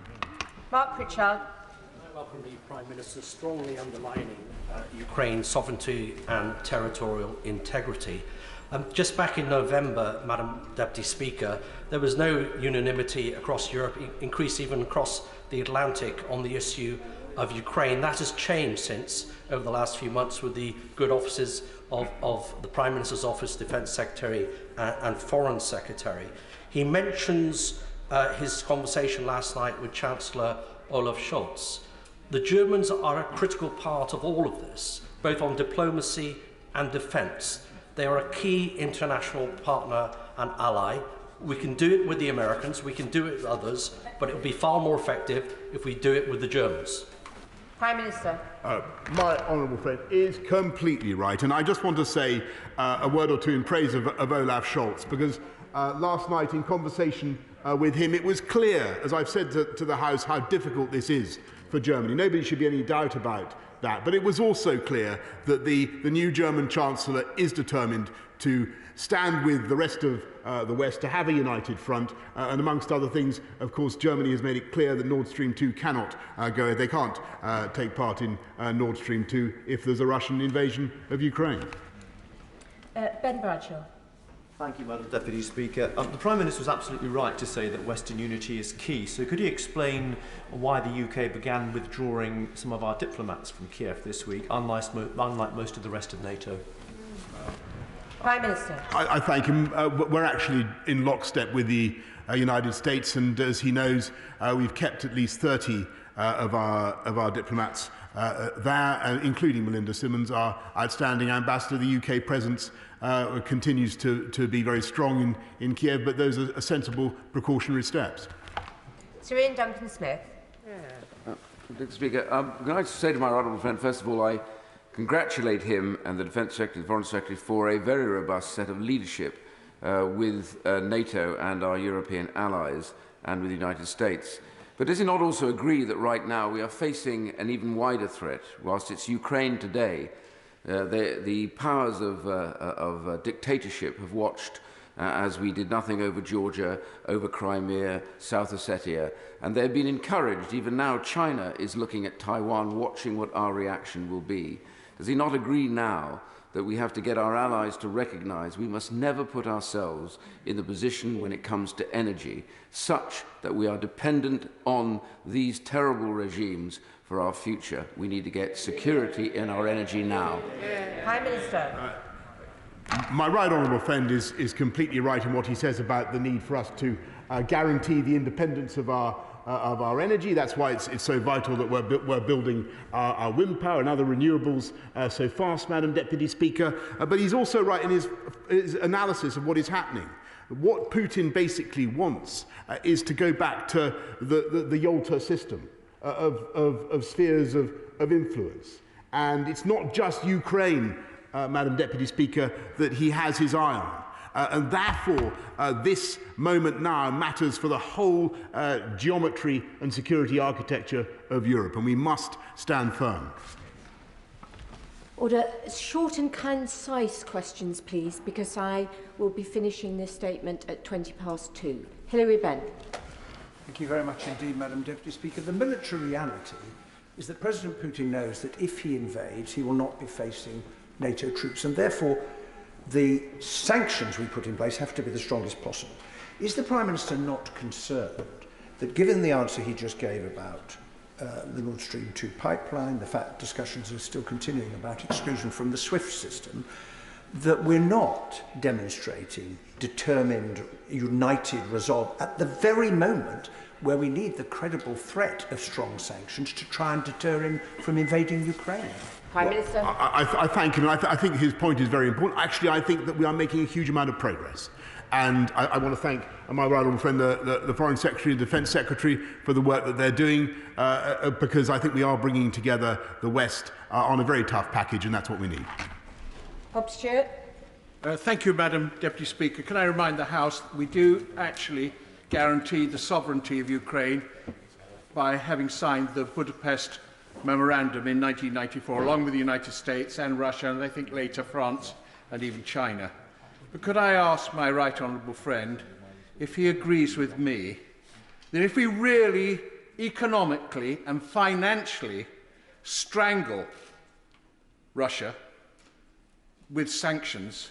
Mark Pritchard. I welcome the Prime Minister strongly underlining Ukraine's sovereignty and territorial integrity. Just back in November, Madam Deputy Speaker, there was no unanimity across Europe, increase even across the Atlantic, on the issue of Ukraine. That has changed since, over the last few months, with the good offices of the Prime Minister's Office, Defence Secretary and Foreign Secretary. He mentions his conversation last night with Chancellor Olaf Scholz. The Germans are a critical part of all of this, both on diplomacy and defence. They are a key international partner and ally. We can do it with the Americans, we can do it with others, but it will be far more effective if we do it with the Germans. Prime Minister. My honourable friend is completely right, and I just want to say a word or two in praise of Olaf Scholz, because last night in conversation with him, it was clear, as I've said to the House, how difficult this is for Germany. Nobody should be any doubt about that. But it was also clear that the new German Chancellor is determined to stand with the rest of the West, to have a united front, and amongst other things, of course, Germany has made it clear that Nord Stream 2 cannot they can't take part in Nord Stream 2 if there's a Russian invasion of Ukraine. Ben Bradshaw. Thank you, Madam Deputy Speaker. The Prime Minister was absolutely right to say that Western unity is key. So could he explain why the UK began withdrawing some of our diplomats from Kiev this week, unlike most of the rest of NATO? Prime Minister. I thank him. We're actually in lockstep with the United States, and as he knows, we've kept at least 30 of our diplomats there, including Melinda Simmons, our outstanding ambassador. The UK presence continues to be very strong in Kiev, but those are sensible precautionary steps. Sir Ian Duncan-Smith. Mr. Speaker, can I say to my honourable friend, first of all, I congratulate him and the Defence Secretary, the Foreign Secretary, for a very robust set of leadership with NATO and our European allies and with the United States. But does he not also agree that right now we are facing an even wider threat? Whilst it's Ukraine today, the powers of dictatorship have watched as we did nothing over Georgia, over Crimea, South Ossetia, and they've been encouraged. Even now, China is looking at Taiwan, watching what our reaction will be. Does he not agree now that we have to get our allies to recognise we must never put ourselves in the position when it comes to energy, such that we are dependent on these terrible regimes for our future? We need to get security in our energy now. Prime Minister. My right honourable friend is completely right in what he says about the need for us to guarantee the independence of our our energy. That's why it's so vital that we're building our wind power and other renewables so fast, Madam Deputy Speaker. But he's also right in his analysis of what is happening. What Putin basically wants is to go back to the Yalta system of spheres of influence. And it's not just Ukraine, Madam Deputy Speaker, that he has his eye on. And therefore, this moment now matters for the whole geometry and security architecture of Europe, and we must stand firm. Order. Short and concise questions, please, because I will be finishing this statement at 2:20. Hilary Benn. Thank you very much indeed, Madam Deputy Speaker. The military reality is that President Putin knows that if he invades, he will not be facing NATO troops, and therefore the sanctions we put in place have to be the strongest possible. Is the Prime Minister not concerned that, given the answer he just gave about the Nord Stream 2 pipeline, the fact discussions are still continuing about exclusion from the SWIFT system, that we're not demonstrating determined, united resolve at the very moment where we need the credible threat of strong sanctions to try and deter him from invading Ukraine? Prime Minister. I thank him, and I think his point is very important. Actually, I think that we are making a huge amount of progress. And I want to thank my right honourable friend, the Foreign Secretary and Defence Secretary, for the work that they're doing, because I think we are bringing together the West on a very tough package, and that's what we need. Bob Stewart. Thank you, Madam Deputy Speaker. Can I remind the House that we do actually guarantee the sovereignty of Ukraine by having signed the Budapest Memorandum in 1994, along with the United States and Russia, and I think later France and even China. But could I ask my right honourable friend if he agrees with me that if we really economically and financially strangle Russia with sanctions,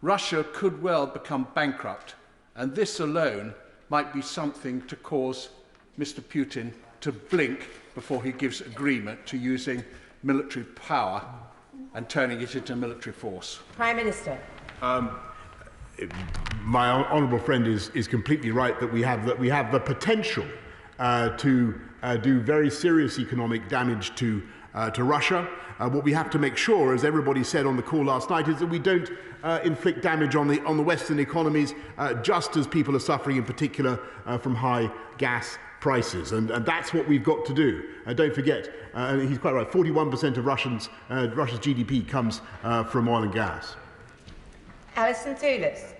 Russia could well become bankrupt, and this alone might be something to cause Mr. Putin to blink before he gives agreement to using military power and turning it into military force. Prime Minister. My honourable friend is completely right that we have the potential to do very serious economic damage to Russia. What we have to make sure, as everybody said on the call last night, is that we don't inflict damage on the Western economies, just as people are suffering in particular from high gas prices. And that's what we've got to do. Don't forget, he's quite right, 41% of Russia's GDP comes from oil and gas. Alison Toulis.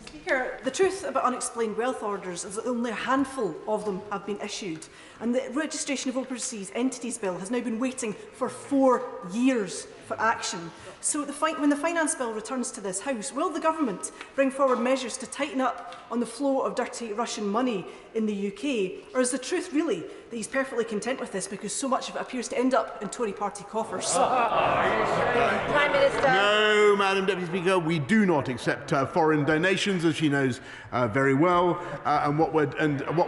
Speaker, the truth about unexplained wealth orders is that only a handful of them have been issued, and the Registration of Overseas Entities Bill has now been waiting for 4 years for action. So when the Finance Bill returns to this House, will the Government bring forward measures to tighten up on the flow of dirty Russian money in the UK? Or is the truth really that he's perfectly content with this because so much of it appears to end up in Tory party coffers? Prime Minister. No, Madam Deputy Speaker, we do not accept foreign donations, as she knows very well. And what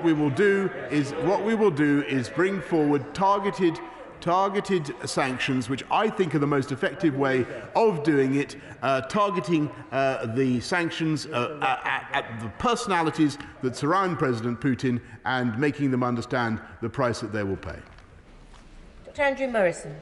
we will do is bring forward targeted sanctions, which I think are the most effective way of doing it, targeting the sanctions at the personalities that surround President Putin and making them understand the price that they will pay. Dr. Andrew Morrison.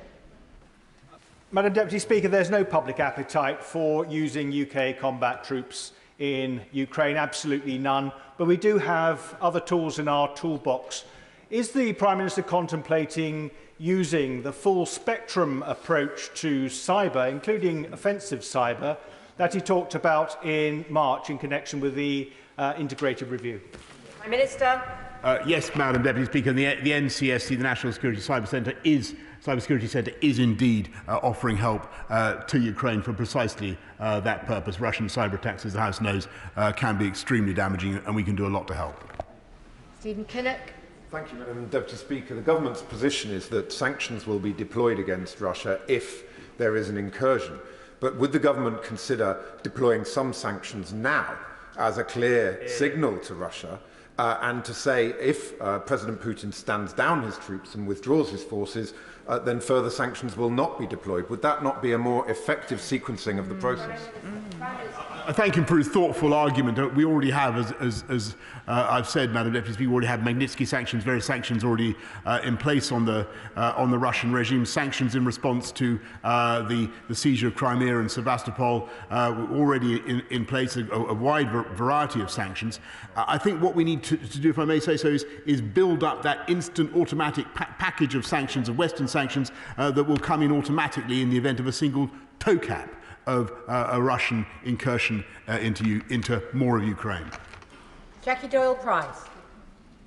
Madam Deputy Speaker, there's no public appetite for using UK combat troops in Ukraine, absolutely none, but we do have other tools in our toolbox. Is the Prime Minister contemplating using the full spectrum approach to cyber, including offensive cyber, that he talked about in March in connection with the integrated review? Prime Minister. Yes, Madam Deputy Speaker, the NCSC, the National Security Cybersecurity Centre, is indeed offering help to Ukraine for precisely that purpose. Russian cyber attacks, as the House knows, can be extremely damaging, and we can do a lot to help. Stephen Kinnock. Thank you, Madam Deputy Speaker. The government's position is that sanctions will be deployed against Russia if there is an incursion. But would the government consider deploying some sanctions now as a clear signal to Russia and to say if President Putin stands down his troops and withdraws his forces, then further sanctions will not be deployed. Would that not be a more effective sequencing of the process? I thank him for his thoughtful argument. We already have, as I've said, Madam Deputy Speaker, we already have Magnitsky sanctions, various sanctions already in place on the Russian regime, sanctions in response to the seizure of Crimea and Sevastopol, already in place, a wide variety of sanctions. I think what we need to do, if I may say so, is build up that instant automatic package of sanctions, of Western sanctions, that will come in automatically in the event of a single toe cap of a Russian incursion into more of Ukraine. Jackie Doyle-Price.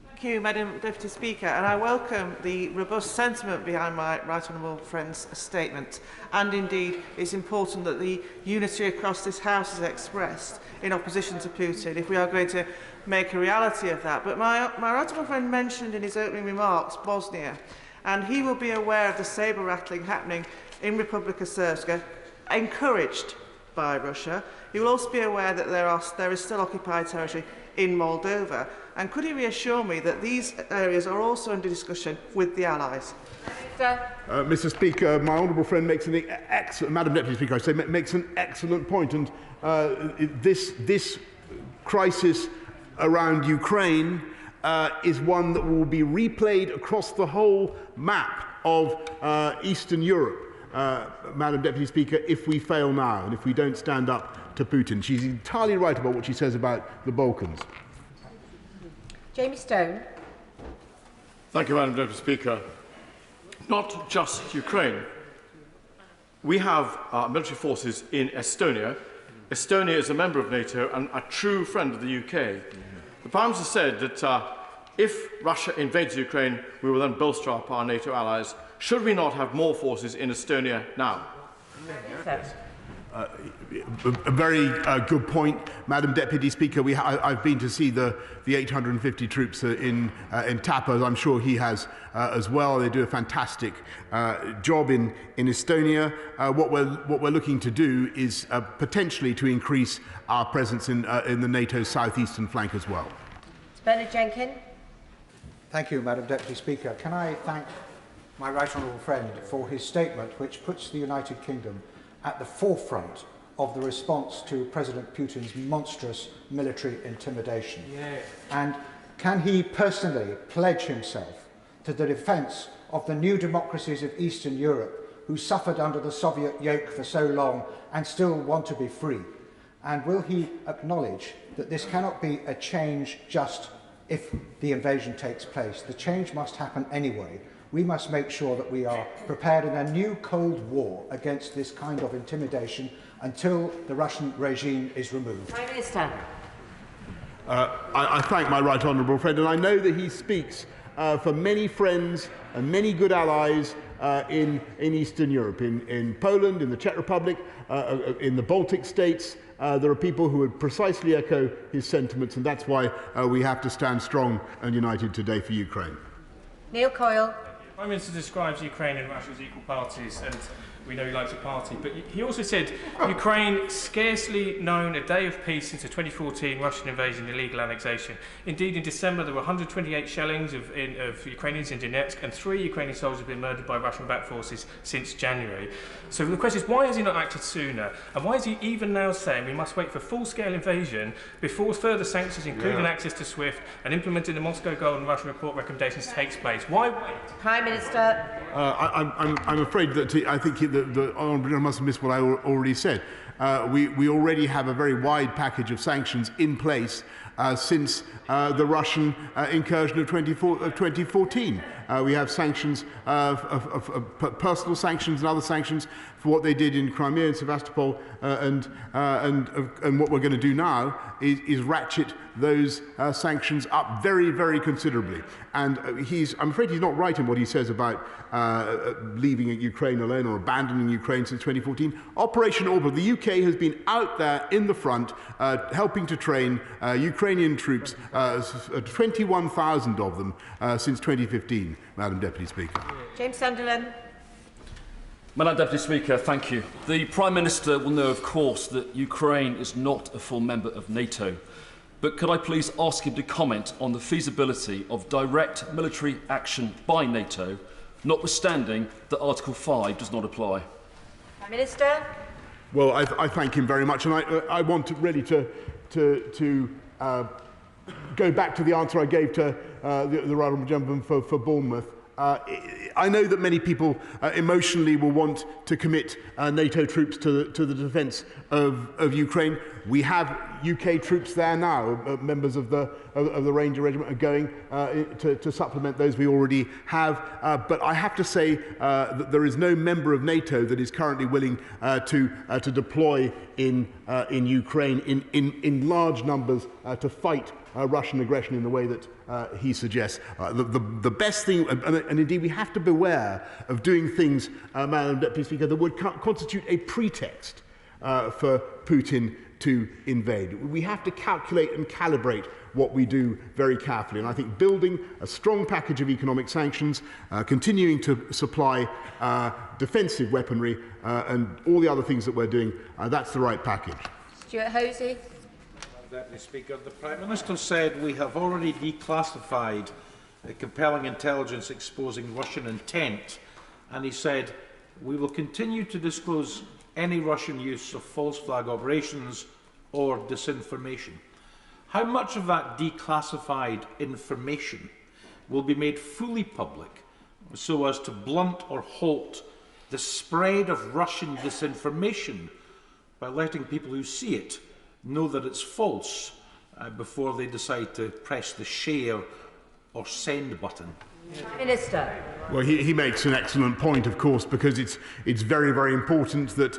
Thank you, Madam Deputy Speaker, and I welcome the robust sentiment behind my right honourable friend's statement. And indeed, it's important that the unity across this House is expressed in opposition to Putin if we are going to make a reality of that. But my right honourable friend mentioned in his opening remarks Bosnia, and he will be aware of the sabre rattling happening in Republika Srpska, encouraged by Russia. He will also be aware that there is still occupied territory in Moldova. And could he reassure me that these areas are also under discussion with the Allies? Mr. Speaker, my honourable friend makes an excellent, Madam Deputy Speaker, I say, makes an excellent point. And this crisis around Ukraine is one that will be replayed across the whole map of Eastern Europe. Madam Deputy Speaker, if we fail now and if we don't stand up to Putin. She's entirely right about what she says about the Balkans. Jamie Stone. Thank you, Madam Deputy Speaker. Not just Ukraine. We have military forces in Estonia. Estonia is a member of NATO and a true friend of the UK. The Prime Minister said that if Russia invades Ukraine, we will then bolster up our NATO allies. Should we not have more forces in Estonia now? A very good point, Madam Deputy Speaker. I've been to see the 850 troops in Tapa. I'm sure he has as well. They do a fantastic job in Estonia. What we're looking to do is potentially to increase our presence in the NATO southeastern flank as well. Bernard Jenkin. Thank you, Madam Deputy Speaker. Can I thank my right honourable friend for his statement, which puts the United Kingdom at the forefront of the response to President Putin's monstrous military intimidation. Yes. And can he personally pledge himself to the defence of the new democracies of Eastern Europe who suffered under the Soviet yoke for so long and still want to be free? And will he acknowledge that this cannot be a change just if the invasion takes place? The change must happen anyway. We must make sure that we are prepared in a new Cold War against this kind of intimidation until the Russian regime is removed. Prime Minister. I thank my right honourable friend, and I know that he speaks for many friends and many good allies in Eastern Europe, in Poland, in the Czech Republic, in the Baltic states. There are people who would precisely echo his sentiments, and that's why we have to stand strong and united today for Ukraine. Neil Coyle. The Prime Minister describes Ukraine and Russia as equal parties, and we know he likes a party, but he also said Ukraine scarcely known a day of peace since the 2014 Russian invasion and illegal annexation. Indeed, in December there were 128 shellings of Ukrainians in Donetsk, and 3 Ukrainian soldiers have been murdered by Russian-backed forces since January. So the question is, why has he not acted sooner? And why is he even now saying we must wait for full-scale invasion before further sanctions, including access to SWIFT, and implementing the Moscow Golden Russian Report recommendations takes place? Why wait? Prime Minister. I'm afraid that I think the Honourable must have missed what I already said. We already have a very wide package of sanctions in place since the Russian incursion of 2014. We have sanctions, personal sanctions and other sanctions for what they did in Crimea and Sevastopol, and what we're going to do now is ratchet those sanctions up very, very considerably. And I'm afraid he's not right in what he says about leaving Ukraine alone or abandoning Ukraine since 2014. Operation Orbit, the UK has been out there in the front helping to train Ukrainian troops, 21,000 of them since 2015, Madam Deputy Speaker. James Sunderland. Madam Deputy Speaker, thank you. The Prime Minister will know, of course, that Ukraine is not a full member of NATO. But could I please ask him to comment on the feasibility of direct military action by NATO notwithstanding that Article 5 does not apply? Prime Minister. Well, I thank him very much, and I want to really to go back to the answer I gave to the right honourable gentleman for Bournemouth. I know that many people emotionally will want to commit NATO troops to the defence of Ukraine. We have UK troops there now. Members of the Ranger Regiment are going to supplement those we already have. But I have to say that there is no member of NATO that is currently willing to deploy in Ukraine in large numbers to fight Russian aggression in the way that he suggests. The best thing, and indeed we have to beware of doing things, Madam Deputy Speaker, that would constitute a pretext for Putin to invade. We have to calculate and calibrate what we do very carefully. And I think building a strong package of economic sanctions, continuing to supply defensive weaponry, and all the other things that we're doing, that's the right package. Stuart Hosey. Deputy Speaker, the Prime Minister said we have already declassified compelling intelligence exposing Russian intent, and he said we will continue to disclose any Russian use of false flag operations or disinformation. How much of that declassified information will be made fully public so as to blunt or halt the spread of Russian disinformation by letting people who see it know that it's false before they decide to press the share or send button? Minister. Well, he makes an excellent point, of course, because it's very, very important that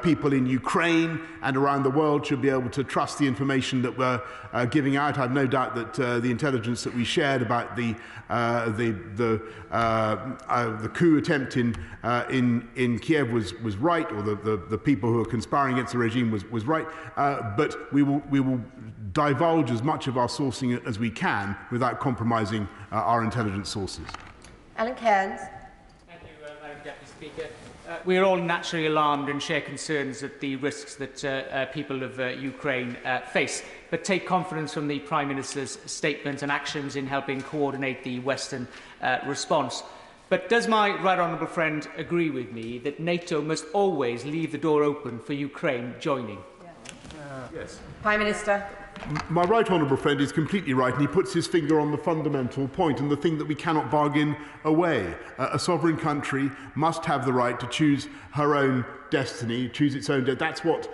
people in Ukraine and around the world should be able to trust the information that we're giving out. I've no doubt that the intelligence that we shared about the coup attempt in Kiev was right, or the people who are conspiring against the regime was right. But we will divulge as much of our sourcing as we can without compromising our intelligence sources. Alan Cairns. Thank you, Madam Deputy Speaker. We are all naturally alarmed and share concerns at the risks that people of Ukraine face, but take confidence from the Prime Minister's statement and actions in helping coordinate the Western response. But does my right honourable friend agree with me that NATO must always leave the door open for Ukraine joining? Yes. Prime Minister. My right honourable friend is completely right, and he puts his finger on the fundamental point and the thing that we cannot bargain away. A sovereign country must have the right to choose her own destiny, choose its own destiny. That's what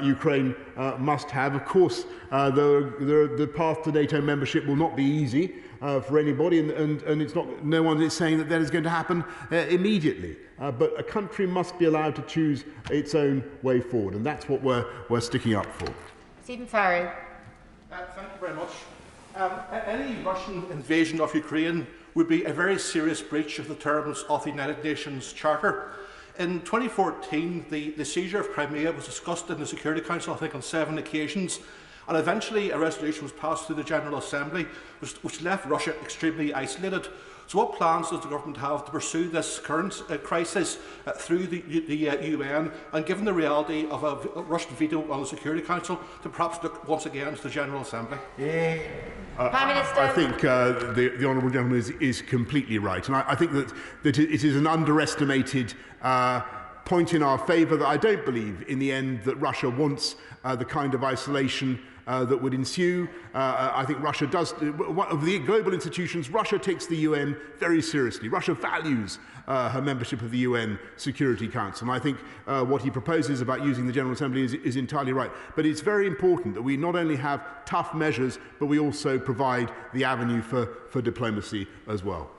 Ukraine must have. Of course, the path to NATO membership will not be easy for anybody, and it's not. No one is saying that is going to happen immediately. But a country must be allowed to choose its own way forward, and that's what we're sticking up for. Stephen Farrow. Thank you very much. Any Russian invasion of Ukraine would be a very serious breach of the terms of the United Nations Charter. In 2014, the seizure of Crimea was discussed in the Security Council, I think, on 7 occasions, and eventually a resolution was passed through the General Assembly, which left Russia extremely isolated. So what plans does the government have to pursue this current crisis through the UN, and given the reality of a Russian veto on the Security Council, to perhaps look once again to the General Assembly? Prime Minister. I think the honourable gentleman is completely right, and I think that it is an underestimated point in our favour that I don't believe in the end that Russia wants the kind of isolation that would ensue. I think Russia does, one of the global institutions, Russia takes the UN very seriously. Russia values her membership of the UN Security Council. And I think what he proposes about using the General Assembly is entirely right. But it's very important that we not only have tough measures, but we also provide the avenue for diplomacy as well.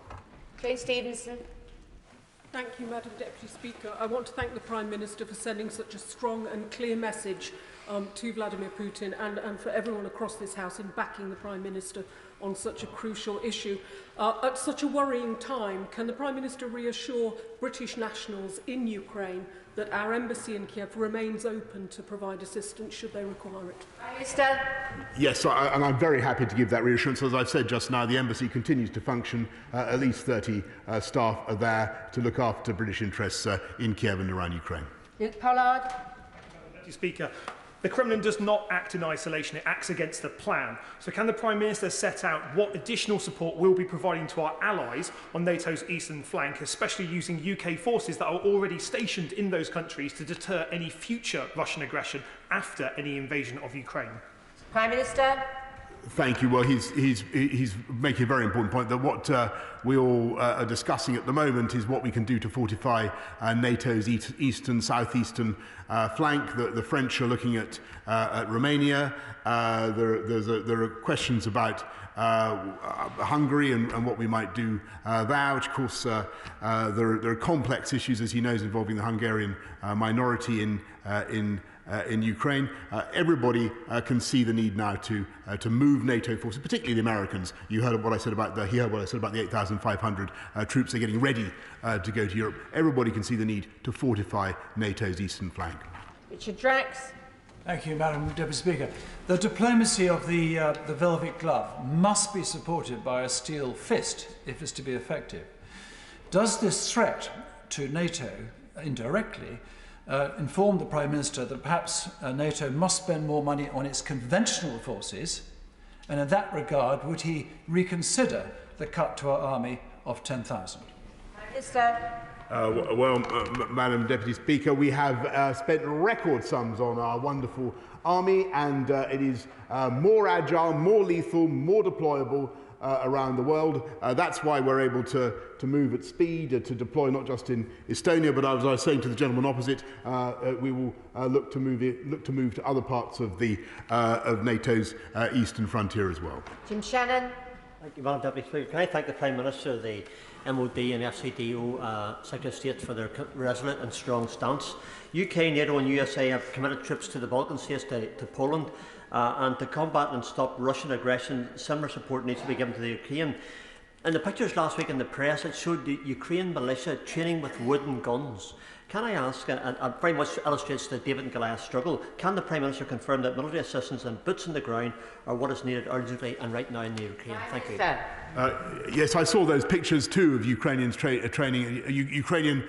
Jane Stevenson. Thank you, Madam Deputy Speaker. I want to thank the Prime Minister for sending such a strong and clear message to Vladimir Putin and for everyone across this House in backing the Prime Minister on such a crucial issue. At such a worrying time, can the Prime Minister reassure British nationals in Ukraine that our embassy in Kiev remains open to provide assistance should they require it? Prime Minister. Yes, and I'm very happy to give that reassurance. As I've said just now, the embassy continues to function. At least 30 staff are there to look after British interests in Kiev and around Ukraine. Luke Pollard. Speaker, The Kremlin does not act in isolation, it acts against the plan. So can the Prime Minister set out what additional support we'll be providing to our allies on NATO's eastern flank, especially using UK forces that are already stationed in those countries to deter any future Russian aggression after any invasion of Ukraine? Prime Minister. Thank you. Well, he's making a very important point that what we all are discussing at the moment is what we can do to fortify NATO's southeastern flank. The French are looking at Romania. There are questions about Hungary and what we might do there, which of course there are complex issues, as he knows, involving the Hungarian minority in Ukraine. Everybody can see the need now to move NATO forces, particularly the Americans. You heard what I said about he heard what I said about the 8,500 troops they're getting ready to go to Europe. Everybody can see the need to fortify NATO's eastern flank. Richard Drax. Thank you, Madam Deputy Speaker. The diplomacy of the velvet glove must be supported by a steel fist if it's to be effective. Does this threat to NATO indirectly inform the Prime Minister that perhaps NATO must spend more money on its conventional forces, and in that regard would he reconsider the cut to our army of 10,000? Prime Minister. Madam Deputy Speaker, we have spent record sums on our wonderful army, and it is more agile, more lethal, more deployable around the world. That's why we're able to move at speed, to deploy not just in Estonia, but as I was saying to the gentleman opposite, we will look to move to other parts of NATO's eastern frontier as well. Jim Shannon. Thank you, Madam Deputy Speaker. Can I thank the Prime Minister, the MOD and FCDO Secretary of State for their resolute and strong stance. UK, NATO and USA have committed troops to the Balkan states, to Poland, and to combat and stop Russian aggression, similar support needs to be given to the Ukraine. In the pictures last week in the press, it showed the Ukraine militia training with wooden guns. Can I ask, and very much illustrates the David and Goliath struggle, can the Prime Minister confirm that military assistance and boots on the ground are what is needed urgently and right now in the Ukraine? Thank you. Yes, I saw those pictures too of Ukrainians training, Ukrainian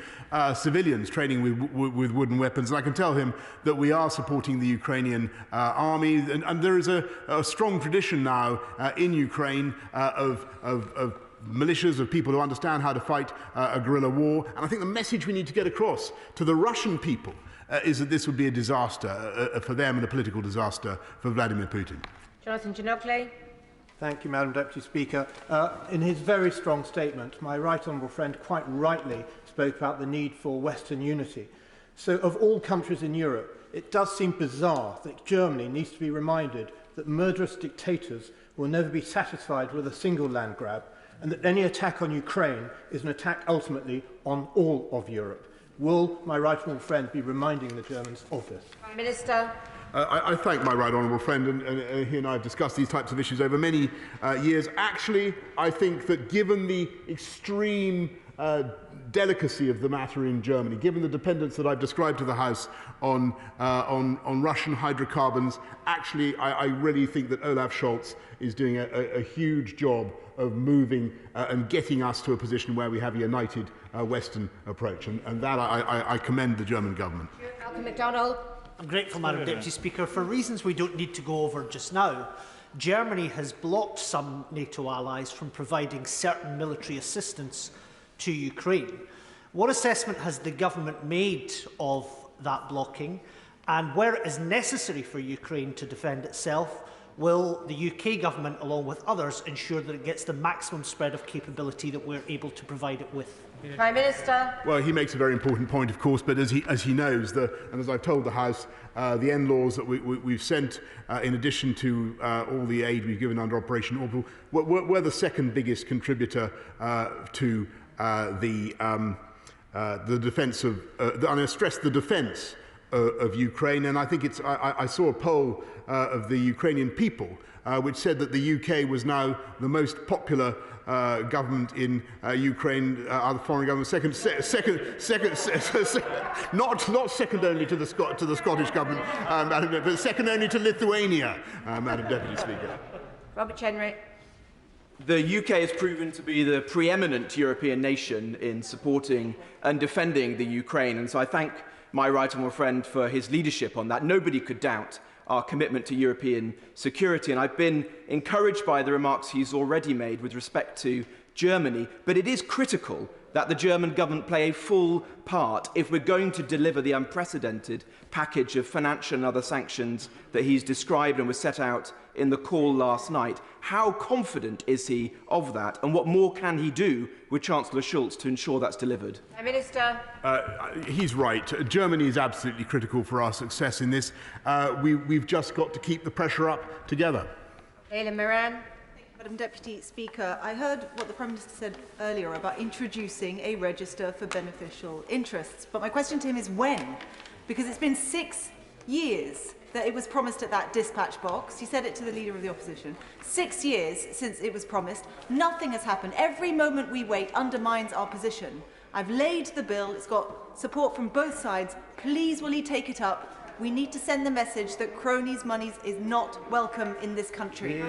civilians training with wooden weapons, and I can tell him that we are supporting the Ukrainian army, and there is a strong tradition now in Ukraine of militias, of people who understand how to fight a guerrilla war. And I think the message we need to get across to the Russian people is that this would be a disaster for them and a political disaster for Vladimir Putin. Jonathan Ginocchia. Thank you, Madam Deputy Speaker. In his very strong statement, my right honourable friend quite rightly spoke about the need for Western unity. So of all countries in Europe, it does seem bizarre that Germany needs to be reminded that murderous dictators will never be satisfied with a single land grab, and that any attack on Ukraine is an attack ultimately on all of Europe. Will my right honourable friend be reminding the Germans of this? Prime Minister. I thank my right honourable friend, and he and I have discussed these types of issues over many years. Actually, I think that given the extreme delicacy of the matter in Germany, given the dependence that I've described to the House on Russian hydrocarbons, actually, I really think that Olaf Scholz is doing a huge job of moving and getting us to a position where we have a united Western approach. And that I commend the German government. Malcolm MacDonald. I'm grateful, Madam Deputy Speaker. For reasons we don't need to go over just now, Germany has blocked some NATO allies from providing certain military assistance to Ukraine. What assessment has the government made of that blocking, and where it is necessary for Ukraine to defend itself, will the UK government, along with others, ensure that it gets the maximum spread of capability that we're able to provide it with? Prime Minister. Well, he makes a very important point, of course, but as he knows, and as I've told the House, the NLAWs that we've sent, in addition to all the aid we've given under Operation Orbital, we're the second biggest contributor to the defence of, I stress the defence of Ukraine, and I think I saw a poll of the Ukrainian people which said that the UK was now the most popular government in Ukraine, other foreign government, not second only to the Scottish government, but second only to Lithuania, Madam Deputy Speaker. Robert Chenry. The UK has proven to be the preeminent European nation in supporting and defending the Ukraine, and so I thank my right honourable friend for his leadership on that. Nobody could doubt our commitment to European security, and I've been encouraged by the remarks he's already made with respect to Germany, but it is critical that the German government play a full part if we're going to deliver the unprecedented package of financial and other sanctions that he's described and was set out in the call last night. How confident is he of that, and what more can he do with Chancellor Schulz to ensure that's delivered? Prime Minister. He's right. Germany is absolutely critical for our success in this. We've just got to keep the pressure up together. Leila Moran. Madam Deputy Speaker, I heard what the Prime Minister said earlier about introducing a register for beneficial interests. But my question to him is when? Because it's been 6 years that it was promised at that dispatch box. He said it to the Leader of the Opposition. 6 years since it was promised. Nothing has happened. Every moment we wait undermines our position. I've laid the bill. It's got support from both sides. Please, will he take it up? We need to send the message that cronies' money is not welcome in this country.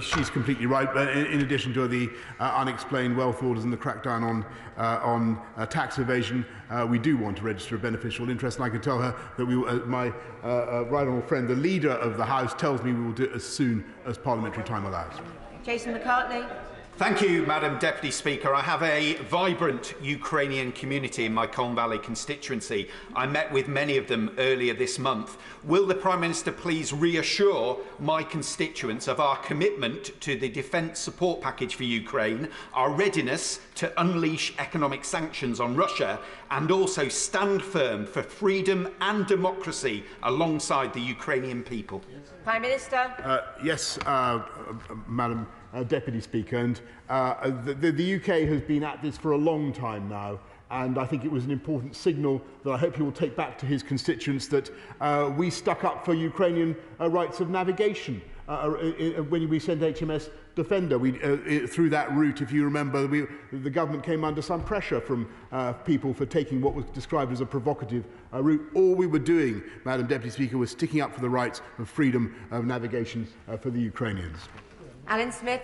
She's completely right. In addition to the unexplained wealth orders and the crackdown on tax evasion, we do want to register a beneficial interest. And I can tell her that my right honourable friend, the Leader of the House, tells me we will do it as soon as parliamentary time allows. Jason McCartney. Thank you, Madam Deputy Speaker. I have a vibrant Ukrainian community in my Colne Valley constituency. I met with many of them earlier this month. Will the Prime Minister please reassure my constituents of our commitment to the defence support package for Ukraine, our readiness to unleash economic sanctions on Russia, and also stand firm for freedom and democracy alongside the Ukrainian people? Prime Minister. Yes, Madam Deputy Speaker, and the UK has been at this for a long time now, and I think it was an important signal that I hope he will take back to his constituents that we stuck up for Ukrainian rights of navigation when we sent HMS Defender. Through that route, if you remember, the government came under some pressure from people for taking what was described as a provocative route. All we were doing, Madam Deputy Speaker, was sticking up for the rights of freedom of navigation for the Ukrainians. Alan Smith.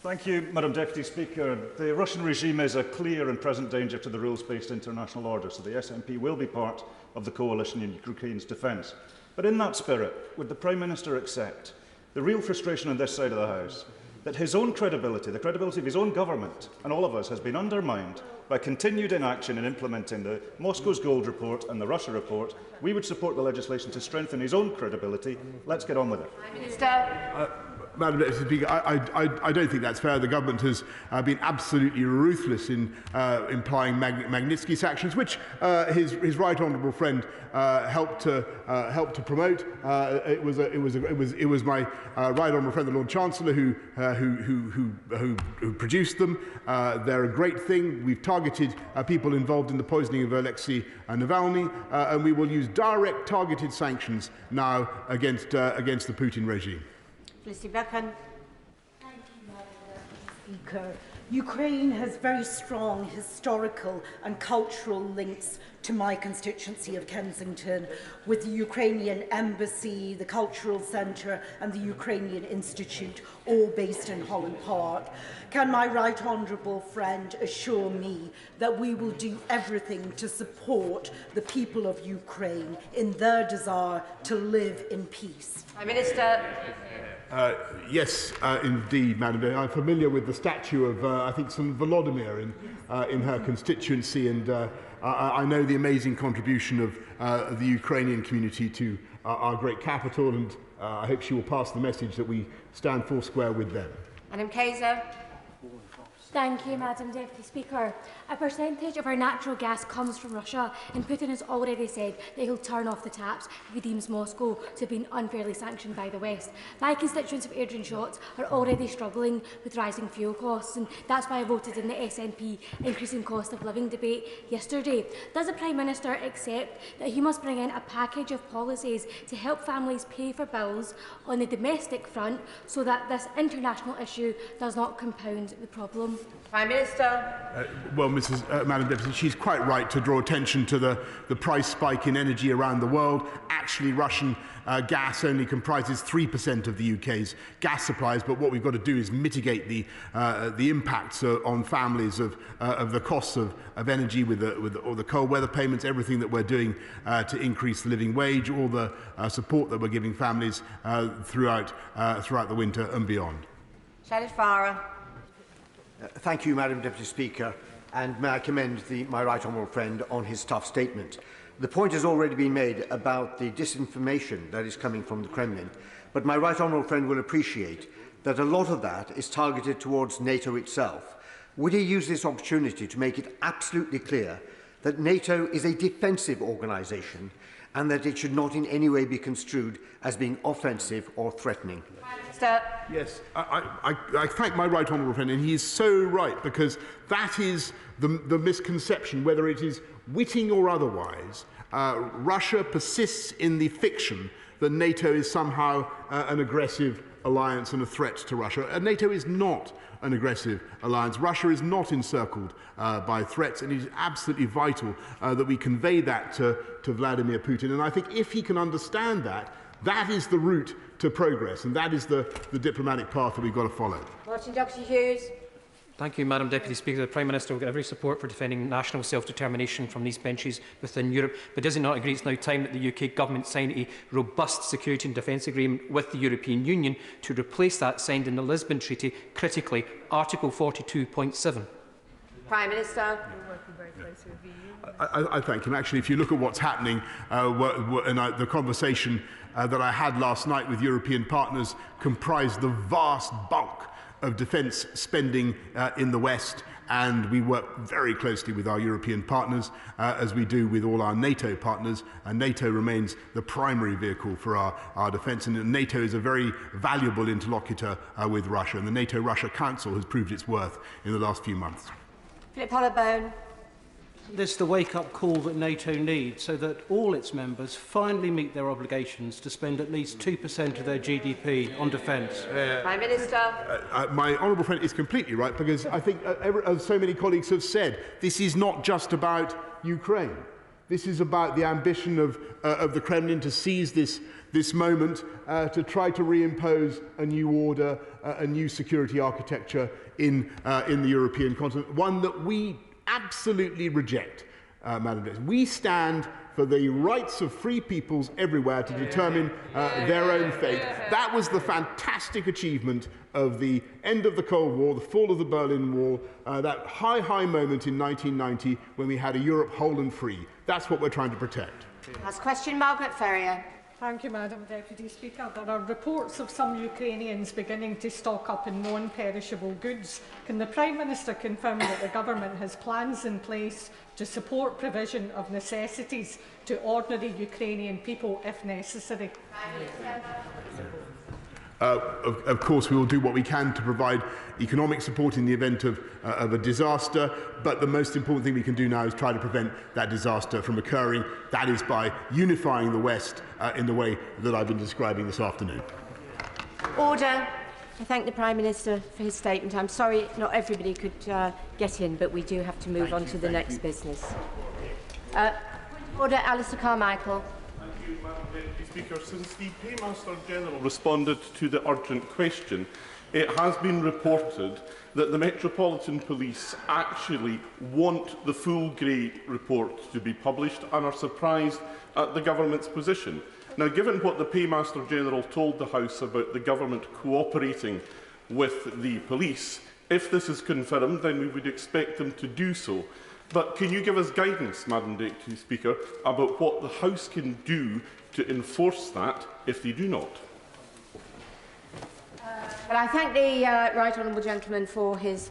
Thank you, Madam Deputy Speaker. The Russian regime is a clear and present danger to the rules-based international order, so the SNP will be part of the coalition in Ukraine's defence. But in that spirit, would the Prime Minister accept the real frustration on this side of the House that his own credibility, the credibility of his own government and all of us, has been undermined by continued inaction in implementing the Moscow's Gold Report and the Russia Report? We would support the legislation to strengthen his own credibility. Let's get on with it. Prime Minister. Madam Deputy Speaker, I don't think that's fair. The government has been absolutely ruthless in implying Magnitsky sanctions, which his right honourable friend helped to promote. It was my right honourable friend, the Lord Chancellor, who produced them. They're a great thing. We've targeted people involved in the poisoning of Alexei Navalny, and we will use direct targeted sanctions now against the Putin regime. Felicity Beckham. Thank you, Madam Speaker. Ukraine has very strong historical and cultural links to my constituency of Kensington, with the Ukrainian Embassy, the Cultural Centre and the Ukrainian Institute, all based in Holland Park. Can my right honourable friend assure me that we will do everything to support the people of Ukraine in their desire to live in peace? Prime Minister. Yes, indeed, Madam Deputy. I'm familiar with the statue of, I think, St. Volodymyr in her constituency, and I know the amazing contribution of the Ukrainian community to our great capital, and I hope she will pass the message that we stand foursquare with them. Madam Kaiser. Thank you, Madam Deputy Speaker. A percentage of our natural gas comes from Russia, and Putin has already said that he'll turn off the taps if he deems Moscow to have been unfairly sanctioned by the West. My constituents of Airdrie and Shotts are already struggling with rising fuel costs, and that's why I voted in the SNP increasing cost of living debate yesterday. Does the Prime Minister accept that he must bring in a package of policies to help families pay for bills on the domestic front so that this international issue does not compound the problem? Prime Minister. Well, Madam Deputy, she's quite right to draw attention to the price spike in energy around the world. Actually, Russian gas only comprises 3% of the UK's gas supplies, but what we've got to do is mitigate the impacts on families of the costs of energy with the cold weather payments, everything that we're doing to increase the living wage, all the support that we're giving families throughout the winter and beyond. Sheriff Farah. Thank you, Madam Deputy Speaker, and may I commend my right honourable friend on his tough statement. The point has already been made about the disinformation that is coming from the Kremlin, but my right honourable friend will appreciate that a lot of that is targeted towards NATO itself. Would he use this opportunity to make it absolutely clear that NATO is a defensive organisation and that it should not in any way be construed as being offensive or threatening? Yes, I thank my right honourable friend, and he is so right, because that is the misconception, whether it is witting or otherwise. Russia persists in the fiction that NATO is somehow an aggressive alliance and a threat to Russia. NATO is not an aggressive alliance. Russia is not encircled by threats, and it is absolutely vital that we convey that to Vladimir Putin. And I think if he can understand that, that is the route to progress, and that is the diplomatic path that we've got to follow. Martin Doxey-Hughes. Thank you, Madam Deputy Speaker. The Prime Minister will get every support for defending national self-determination from these benches within Europe, but does he not agree it's now time that the UK Government sign a robust security and defence agreement with the European Union to replace that signed in the Lisbon Treaty, critically, Article 42.7? Prime Minister. I thank him. Actually, if you look at what's happening, the conversation that I had last night with European partners comprised the vast bulk of defence spending in the West, and we work very closely with our European partners, as we do with all our NATO partners, and NATO remains the primary vehicle for our defence, and NATO is a very valuable interlocutor with Russia, and the NATO-Russia Council has proved its worth in the last few months. Philip Hollowbone. This is the wake-up call that NATO needs, so that all its members finally meet their obligations to spend at least 2% of their GDP on defence. Prime Minister. My honourable friend is completely right, because I think, as so many colleagues have said, this is not just about Ukraine. This is about the ambition of the Kremlin to seize this moment to try to reimpose a new order, a new security architecture in the European continent, one that we absolutely reject, Madam Deputy. We stand for the rights of free peoples everywhere to determine their own fate. That was the fantastic achievement of the end of the Cold War, the fall of the Berlin Wall, that high moment in 1990 when we had a Europe whole and free. That's what we're trying to protect. Last question, Margaret Ferrier. Thank you, Madam Deputy Speaker. There are reports of some Ukrainians beginning to stock up in non-perishable goods. Can the Prime Minister confirm that the government has plans in place to support provision of necessities to ordinary Ukrainian people if necessary? Of course, we will do what we can to provide economic support in the event of a disaster, but the most important thing we can do now is try to prevent that disaster from occurring. That is by unifying the West in the way that I've been describing this afternoon. Order. I thank the Prime Minister for his statement. I'm sorry not everybody could get in, but we do have to move on to the next business. Order, Alistair Carmichael. Madam Deputy Speaker, since the Paymaster General responded to the urgent question, it has been reported that the Metropolitan Police actually want the full Grey report to be published and are surprised at the Government's position. Now, given what the Paymaster General told the House about the Government cooperating with the police, if this is confirmed, then we would expect them to do so. But can you give us guidance, Madam Deputy Speaker, about what the House can do to enforce that if they do not? Well, I thank the Right Honourable Gentleman for his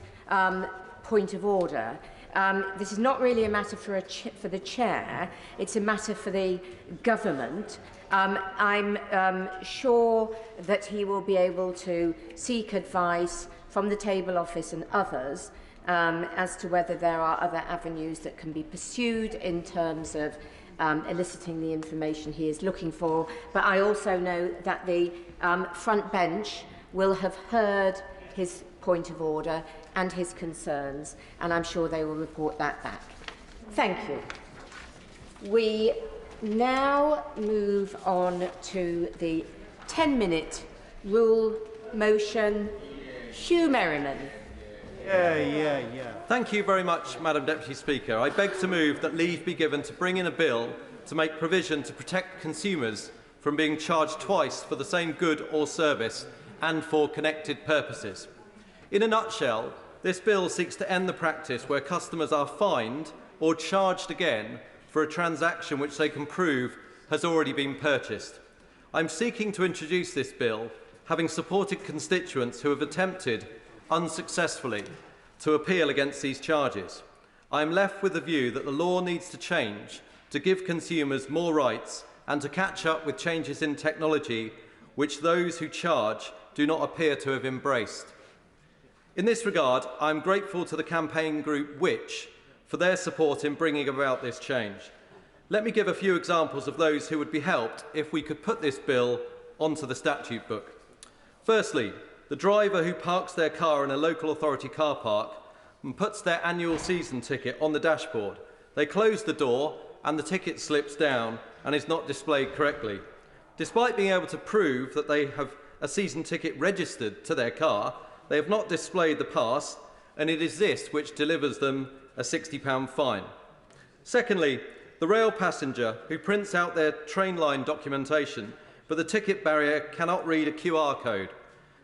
point of order. This is not really a matter for the Chair, it's a matter for the Government. I'm sure that he will be able to seek advice from the Table Office and others as to whether there are other avenues that can be pursued in terms of eliciting the information he is looking for. But I also know that the front bench will have heard his point of order and his concerns, and I'm sure they will report that back. Thank you. We now move on to the 10-minute rule motion. Hugh Merriman. Thank you very much, Madam Deputy Speaker. I beg to move that leave be given to bring in a bill to make provision to protect consumers from being charged twice for the same good or service and for connected purposes. In a nutshell, this bill seeks to end the practice where customers are fined or charged again for a transaction which they can prove has already been purchased. I'm seeking to introduce this bill, having supported constituents who have attempted, unsuccessfully, to appeal against these charges. I am left with the view that the law needs to change to give consumers more rights and to catch up with changes in technology which those who charge do not appear to have embraced. In this regard, I am grateful to the campaign group Which for their support in bringing about this change. Let me give a few examples of those who would be helped if we could put this bill onto the statute book. Firstly, the driver who parks their car in a local authority car park and puts their annual season ticket on the dashboard. They close the door and the ticket slips down and is not displayed correctly. Despite being able to prove that they have a season ticket registered to their car, they have not displayed the pass, and it is this which delivers them a £60 fine. Secondly, the rail passenger who prints out their train line documentation, but the ticket barrier cannot read a QR code.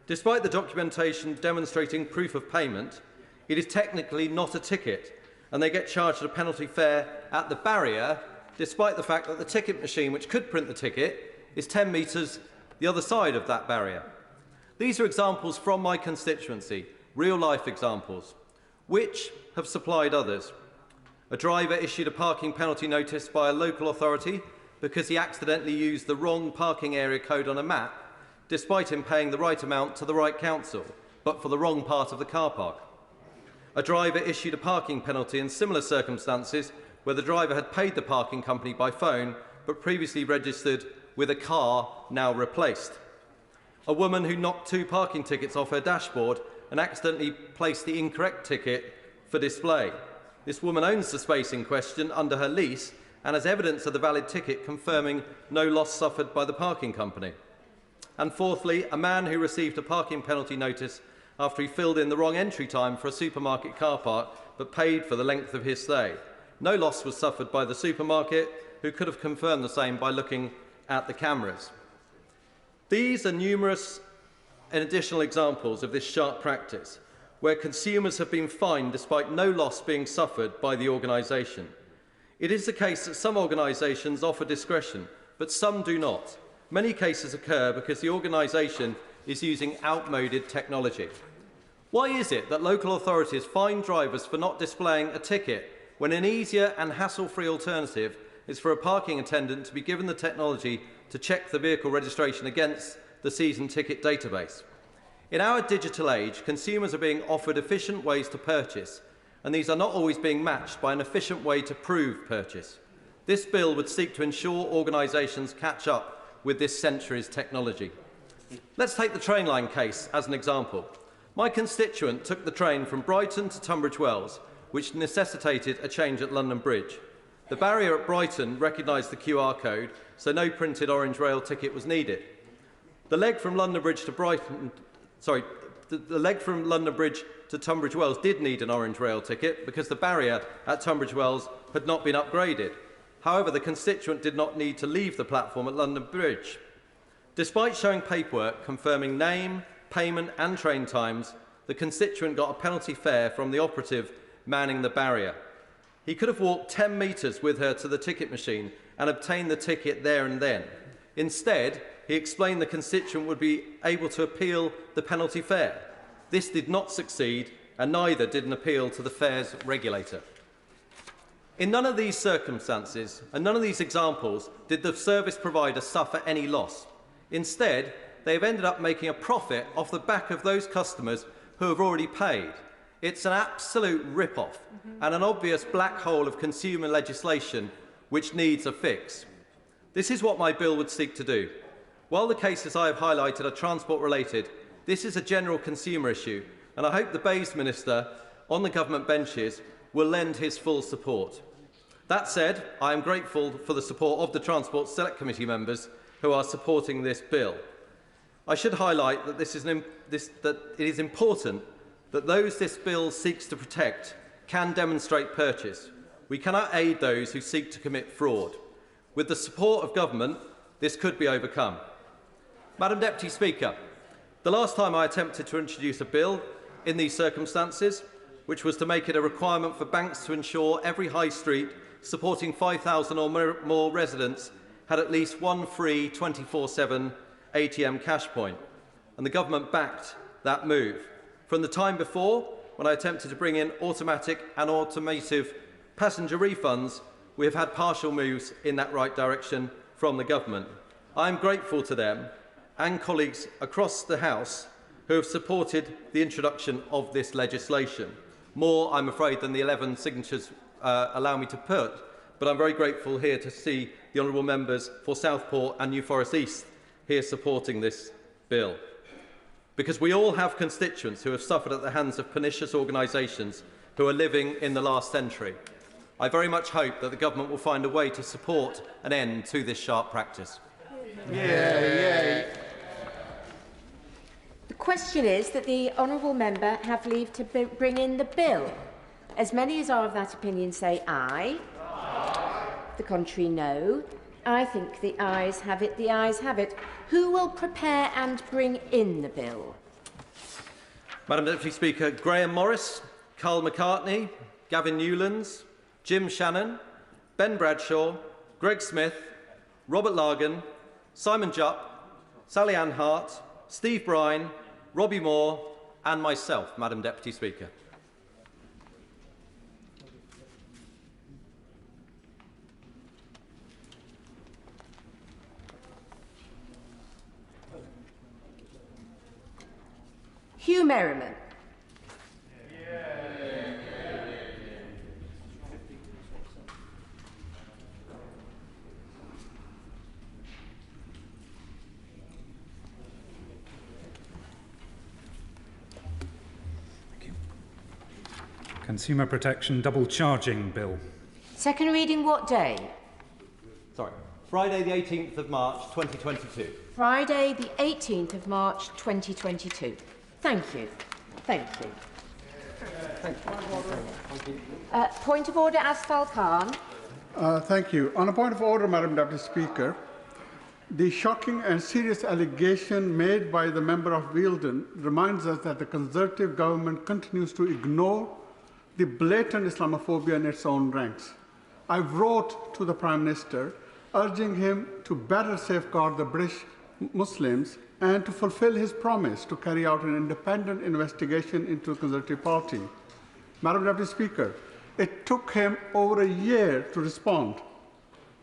Despite the documentation demonstrating proof of payment, it is technically not a ticket, and they get charged a penalty fare at the barrier, despite the fact that the ticket machine which could print the ticket is 10 metres the other side of that barrier. These are examples from my constituency, real-life examples, which have supplied others. A driver issued a parking penalty notice by a local authority because he accidentally used the wrong parking area code on a map, despite him paying the right amount to the right council, but for the wrong part of the car park. A driver issued a parking penalty in similar circumstances where the driver had paid the parking company by phone, but previously registered with a car now replaced. A woman who knocked 2 parking tickets off her dashboard and accidentally placed the incorrect ticket for display. This woman owns the space in question under her lease and has evidence of the valid ticket confirming no loss suffered by the parking company. And fourthly, a man who received a parking penalty notice after he filled in the wrong entry time for a supermarket car park but paid for the length of his stay. No loss was suffered by the supermarket, who could have confirmed the same by looking at the cameras. These are numerous and additional examples of this sharp practice, where consumers have been fined despite no loss being suffered by the organisation. It is the case that some organisations offer discretion, but some do not. Many cases occur because the organisation is using outmoded technology. Why is it that local authorities fine drivers for not displaying a ticket when an easier and hassle-free alternative is for a parking attendant to be given the technology to check the vehicle registration against the season ticket database? In our digital age, consumers are being offered efficient ways to purchase, and these are not always being matched by an efficient way to prove purchase. This bill would seek to ensure organisations catch up with this century's technology. Let's take the train line case as an example. My constituent took the train from Brighton to Tunbridge Wells, which necessitated a change at London Bridge. The barrier at Brighton recognised the QR code, so no printed orange rail ticket was needed. The leg from London Bridge to Tunbridge Wells did need an orange rail ticket because the barrier at Tunbridge Wells had not been upgraded. However, the constituent did not need to leave the platform at London Bridge. Despite showing paperwork confirming name, payment and train times, the constituent got a penalty fare from the operative manning the barrier. He could have walked 10 metres with her to the ticket machine and obtained the ticket there and then. Instead, he explained the constituent would be able to appeal the penalty fare. This did not succeed, and neither did an appeal to the fares regulator. In none of these circumstances and none of these examples did the service provider suffer any loss. Instead, they have ended up making a profit off the back of those customers who have already paid. It's an absolute rip-off and an obvious black hole of consumer legislation which needs a fix. This is what my bill would seek to do. While the cases I have highlighted are transport-related, this is a general consumer issue and I hope the Bays Minister on the government benches will lend his full support. That said, I am grateful for the support of the Transport Select Committee members who are supporting this bill. I should highlight that it is important that those this bill seeks to protect can demonstrate purchase. We cannot aid those who seek to commit fraud. With the support of government, this could be overcome. Madam Deputy Speaker, the last time I attempted to introduce a bill in these circumstances, which was to make it a requirement for banks to ensure every high street supporting 5,000 or more residents had at least one free 24/7 ATM cash point, and the government backed that move. From the time before, when I attempted to bring in automatic and automotive passenger refunds, we have had partial moves in that right direction from the government. I am grateful to them and colleagues across the House who have supported the introduction of this legislation. More, I'm afraid, than the 11 signatures allow me to put, but I'm very grateful here to see the honourable members for Southport and New Forest East here supporting this bill. Because we all have constituents who have suffered at the hands of pernicious organisations who are living in the last century. I very much hope that the government will find a way to support an end to this sharp practice. The question is that the honourable member have leave to bring in the bill. As many as are of that opinion say aye. The contrary, no. I think the ayes have it. The ayes have it. Who will prepare and bring in the bill? Madam Deputy Speaker, Graham Morris, Carl McCartney, Gavin Newlands, Jim Shannon, Ben Bradshaw, Greg Smith, Robert Largan, Simon Jupp, Sally Ann Hart, Steve Brine, Robbie Moore and myself, Madam Deputy Speaker. Hugh Merriman. Consumer Protection Double Charging Bill. Second reading what day? Friday the 18th of March 2022. Friday the 18th of March 2022. Thank you. Thank you. Point of order, Asfal Khan. Thank you. On a point of order, Madam Deputy Speaker, the shocking and serious allegation made by the member of Wealden reminds us that the Conservative government continues to ignore the blatant Islamophobia in its own ranks. I wrote to the Prime Minister urging him to better safeguard the British Muslims and to fulfil his promise to carry out an independent investigation into the Conservative Party. Madam Deputy Speaker, it took him over a year to respond.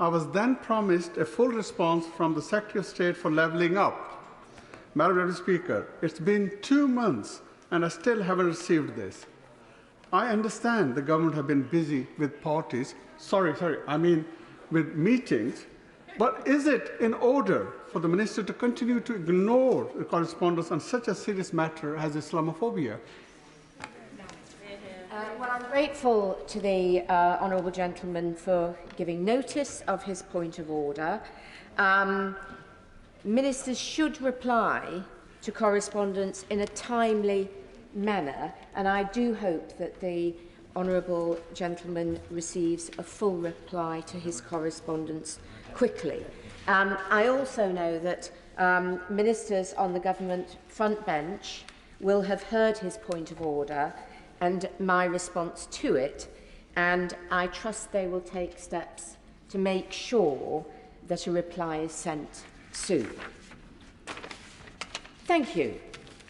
I was then promised a full response from the Secretary of State for Levelling Up. Madam Deputy Speaker, it's been 2 months and I still haven't received this. I understand the government have been busy with parties, with meetings, but is it in order for the Minister to continue to ignore the correspondence on such a serious matter as Islamophobia? Well, I'm grateful to the honourable gentleman for giving notice of his point of order. Ministers should reply to correspondence in a timely manner, and I do hope that the honourable gentleman receives a full reply to his correspondence quickly. I also know that ministers on the government front bench will have heard his point of order and my response to it, and I trust they will take steps to make sure that a reply is sent soon. Thank you.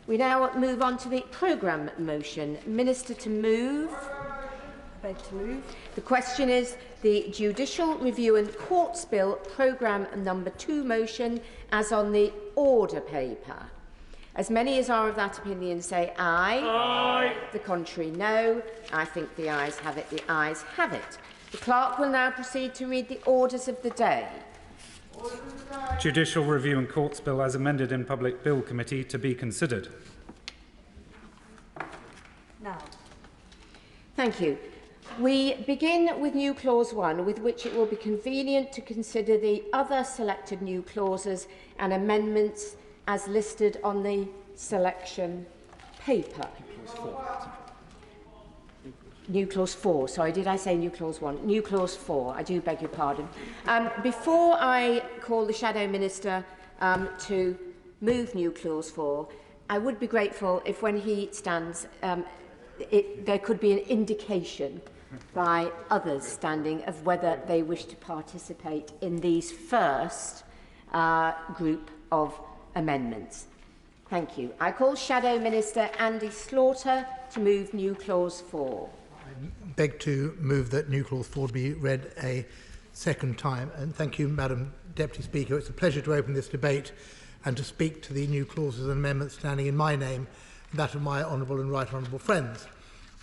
We now move on to the programme motion. Minister to move. I beg to move. The question is the Judicial Review and Courts Bill programme number 2 motion as on the order paper. As many as are of that opinion say aye. Aye. The contrary, no. I think the ayes have it. The ayes have it. The clerk will now proceed to read the orders of the day. Judicial Review and Courts Bill as amended in Public Bill Committee to be considered. Thank you. We begin with new clause 1, with which it will be convenient to consider the other selected new clauses and amendments as listed on the selection paper. New clause 4. Sorry, did I say new clause 1? New clause 4. I do beg your pardon. Before I call the Shadow Minister to move new clause 4, I would be grateful if, when he stands, there could be an indication by others standing of whether they wish to participate in these first group of amendments. Thank you. I call Shadow Minister Andy Slaughter to move new clause 4. I beg to move that new clause 4 be read a second time. And thank you, Madam Deputy Speaker. It's a pleasure to open this debate and to speak to the new clauses and amendments standing in my name and that of my honourable and right honourable friends.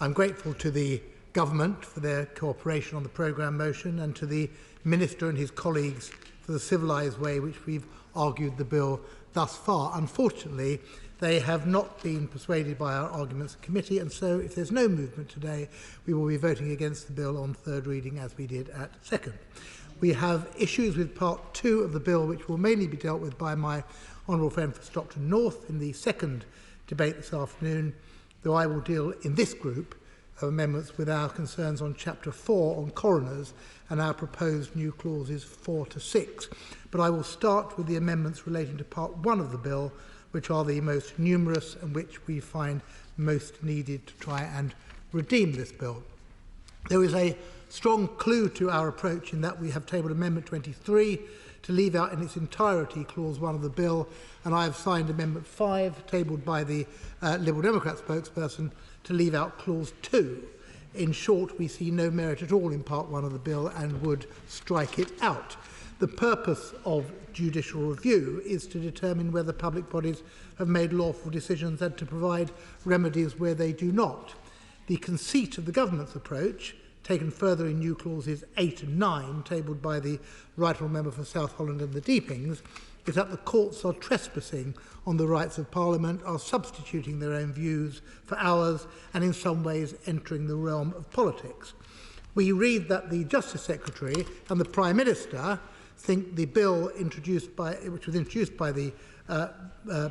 I'm grateful to the Government for their cooperation on the programme motion and to the Minister and his colleagues for the civilised way which we've argued the bill thus far. Unfortunately, they have not been persuaded by our arguments in committee, and so if there's no movement today, we will be voting against the bill on third reading as we did at second. We have issues with part 2 of the bill which will mainly be dealt with by my honourable friend for Stockton North in the second debate this afternoon, though I will deal in this group of amendments with our concerns on Chapter 4 on coroners and our proposed new clauses 4 to 6. But I will start with the amendments relating to Part 1 of the bill, which are the most numerous and which we find most needed to try and redeem this bill. There is a strong clue to our approach in that we have tabled Amendment 23 to leave out in its entirety Clause 1 of the bill, and I have signed Amendment 5, tabled by the Liberal Democrat spokesperson, to leave out Clause 2. In short, we see no merit at all in Part 1 of the bill and would strike it out. The purpose of judicial review is to determine whether public bodies have made lawful decisions and to provide remedies where they do not. The conceit of the government's approach, taken further in new clauses 8 and 9, tabled by the Right Honourable Member for South Holland and the Deepings, is that the courts are trespassing on the rights of Parliament, are substituting their own views for ours, and in some ways entering the realm of politics. We read that the Justice Secretary and the Prime Minister think the bill which was introduced by the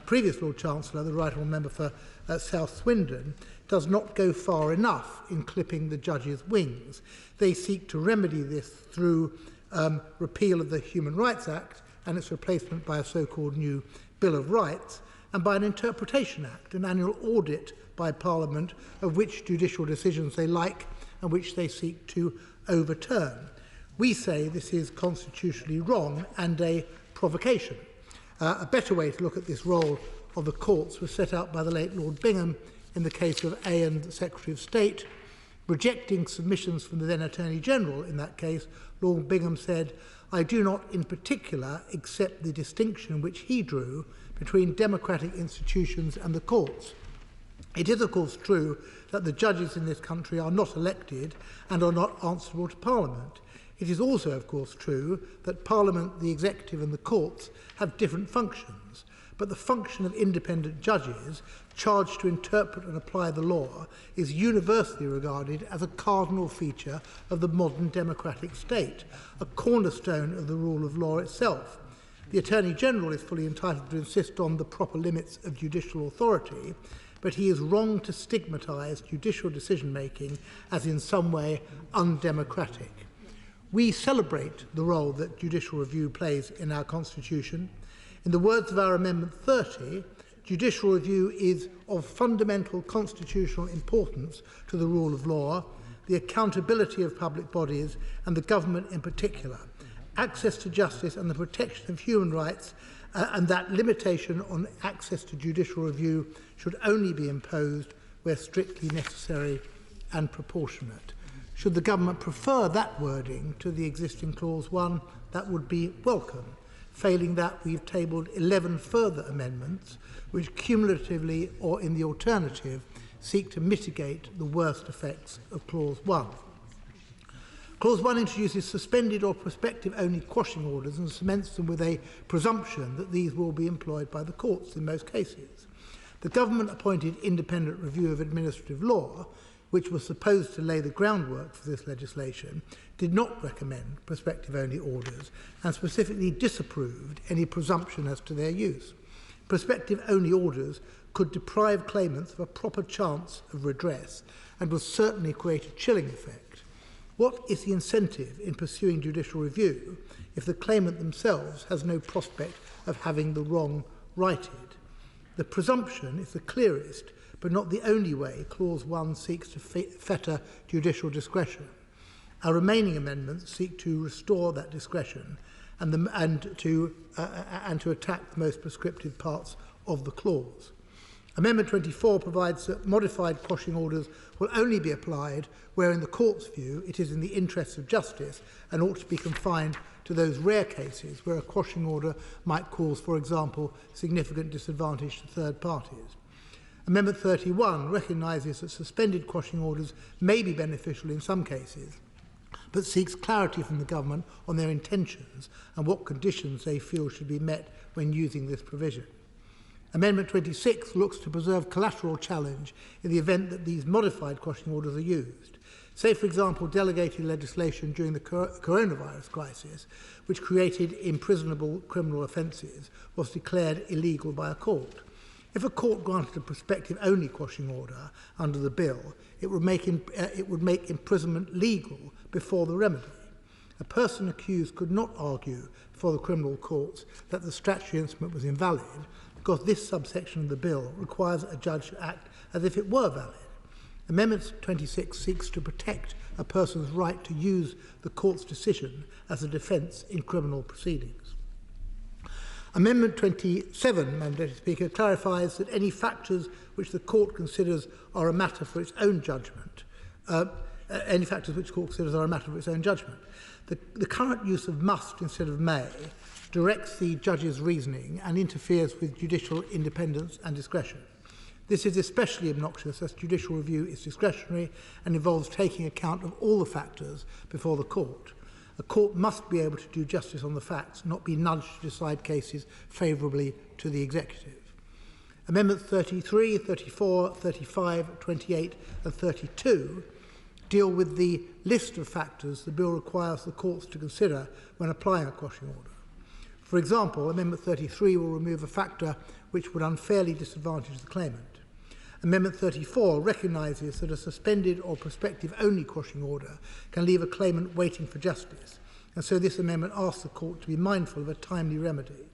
previous Lord Chancellor, the Right Honourable Member for South Swindon, does not go far enough in clipping the judges' wings. They seek to remedy this through repeal of the Human Rights Act and its replacement by a so-called new Bill of Rights, and by an Interpretation Act, an annual audit by Parliament of which judicial decisions they like and which they seek to overturn. We say this is constitutionally wrong and a provocation. A better way to look at this role of the courts was set out by the late Lord Bingham in the case of A and the Secretary of State. Rejecting submissions from the then Attorney General in that case, Lord Bingham said, "I do not in particular accept the distinction which he drew between democratic institutions and the courts. It is of course true that the judges in this country are not elected and are not answerable to Parliament. It is also of course true that Parliament, the Executive and the courts have different functions, but the function of independent judges charged to interpret and apply the law is universally regarded as a cardinal feature of the modern democratic state, a cornerstone of the rule of law itself. The Attorney General is fully entitled to insist on the proper limits of judicial authority, but he is wrong to stigmatise judicial decision-making as in some way undemocratic. We celebrate the role that judicial review plays in our Constitution. In the words of our Amendment 30, judicial review is of fundamental constitutional importance to the rule of law, the accountability of public bodies and the government in particular, access to justice and the protection of human rights, and that limitation on access to judicial review should only be imposed where strictly necessary and proportionate. Should the government prefer that wording to the existing Clause 1, that would be welcome. Failing that, we've tabled 11 further amendments which cumulatively or in the alternative seek to mitigate the worst effects of Clause 1. Clause 1 introduces suspended or prospective-only quashing orders and cements them with a presumption that these will be employed by the courts in most cases. The government-appointed independent review of administrative law which was supposed to lay the groundwork for this legislation, did not recommend prospective-only orders and specifically disapproved any presumption as to their use. Prospective-only orders could deprive claimants of a proper chance of redress and would certainly create a chilling effect. What is the incentive in pursuing judicial review if the claimant themselves has no prospect of having the wrong righted? The presumption is the clearest, but not the only way Clause 1 seeks to fetter judicial discretion. Our remaining amendments seek to restore that discretion and to attack the most prescriptive parts of the clause. Amendment 24 provides that modified quashing orders will only be applied where, in the court's view, it is in the interests of justice and ought to be confined to those rare cases where a quashing order might cause, for example, significant disadvantage to third parties. Amendment 31 recognises that suspended quashing orders may be beneficial in some cases, but seeks clarity from the government on their intentions and what conditions they feel should be met when using this provision. Amendment 26 looks to preserve collateral challenge in the event that these modified quashing orders are used. Say, for example, delegated legislation during the coronavirus crisis, which created imprisonable criminal offences, was declared illegal by a court. If a court granted a prospective-only quashing order under the bill, it would make imprisonment legal before the remedy. A person accused could not argue before the criminal courts that the statutory instrument was invalid, because this subsection of the bill requires a judge to act as if it were valid. Amendment 26 seeks to protect a person's right to use the court's decision as a defence in criminal proceedings. Amendment 27, Madam Deputy Speaker, clarifies that any factors which the court considers are a matter for its own judgment, The current use of must instead of may directs the judge's reasoning and interferes with judicial independence and discretion. This is especially obnoxious as judicial review is discretionary and involves taking account of all the factors before the court. A court must be able to do justice on the facts, not be nudged to decide cases favourably to the executive. Amendments 33, 34, 35, 28 and 32 deal with the list of factors the bill requires the courts to consider when applying a quashing order. For example, Amendment 33 will remove a factor which would unfairly disadvantage the claimant. Amendment 34 recognises that a suspended or prospective-only quashing order can leave a claimant waiting for justice, and so this amendment asks the court to be mindful of a timely remedy.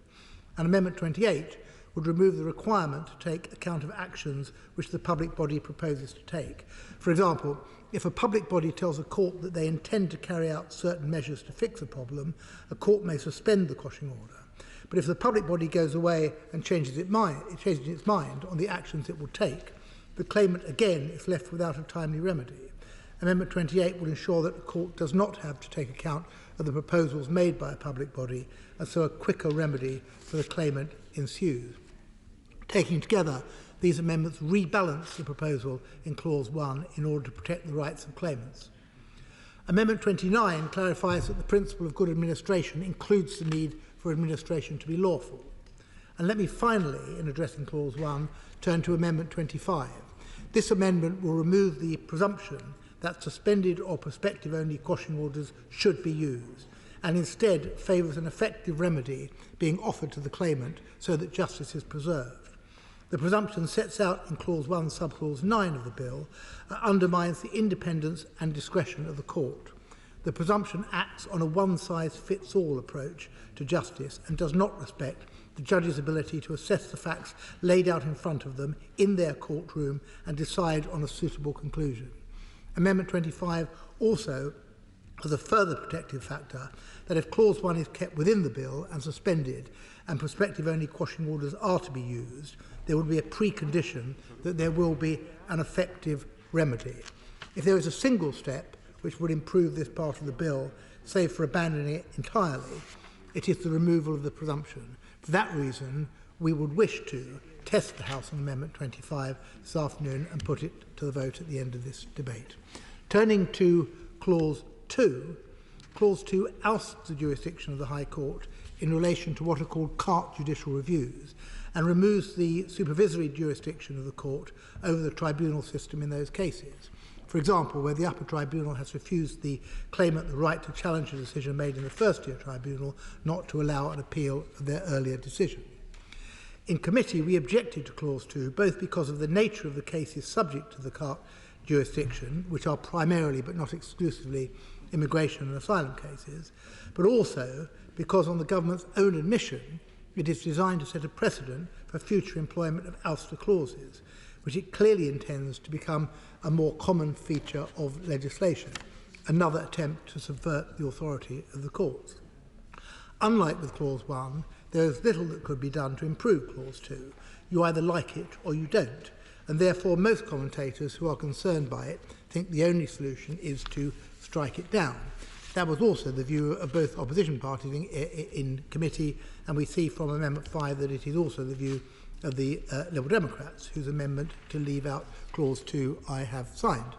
And Amendment 28 would remove the requirement to take account of actions which the public body proposes to take. For example, if a public body tells a court that they intend to carry out certain measures to fix a problem, a court may suspend the quashing order. But if the public body goes away and changes its mind on the actions it will take, the claimant again is left without a timely remedy. Amendment 28 will ensure that the court does not have to take account of the proposals made by a public body, and so a quicker remedy for the claimant ensues. Taking together, these amendments rebalance the proposal in Clause 1 in order to protect the rights of claimants. Amendment 29 clarifies that the principle of good administration includes the need for administration to be lawful. And let me finally, in addressing Clause 1, turn to Amendment 25. This amendment will remove the presumption that suspended or prospective-only quashing orders should be used, and instead favours an effective remedy being offered to the claimant so that justice is preserved. The presumption sets out in Clause 1, Subclause 9 of the bill, undermines the independence and discretion of the court. The presumption acts on a one-size-fits-all approach to justice and does not respect the judge's ability to assess the facts laid out in front of them in their courtroom and decide on a suitable conclusion. Amendment 25 also has a further protective factor that if Clause 1 is kept within the bill and suspended and prospective-only quashing orders are to be used, there will be a precondition that there will be an effective remedy. If there is a single step which would improve this part of the bill, save for abandoning it entirely, it is the removal of the presumption. For that reason, we would wish to test the House on Amendment 25 this afternoon and put it to the vote at the end of this debate. Turning to Clause 2, Clause 2 ousts the jurisdiction of the High Court in relation to what are called carte judicial reviews and removes the supervisory jurisdiction of the court over the tribunal system in those cases. For example, where the upper tribunal has refused the claimant the right to challenge a decision made in the first-tier tribunal not to allow an appeal of their earlier decision. In committee, we objected to Clause 2, both because of the nature of the cases subject to the CART jurisdiction, which are primarily but not exclusively immigration and asylum cases, but also because, on the government's own admission, it is designed to set a precedent for future employment of ouster clauses, which it clearly intends to become a more common feature of legislation, another attempt to subvert the authority of the courts. Unlike with Clause 1, there is little that could be done to improve Clause 2. You either like it or you don't, and therefore most commentators who are concerned by it think the only solution is to strike it down. That was also the view of both opposition parties in committee, and we see from Amendment 5 that it is also the view of the Liberal Democrats, whose amendment to leave out Clause 2 I have signed.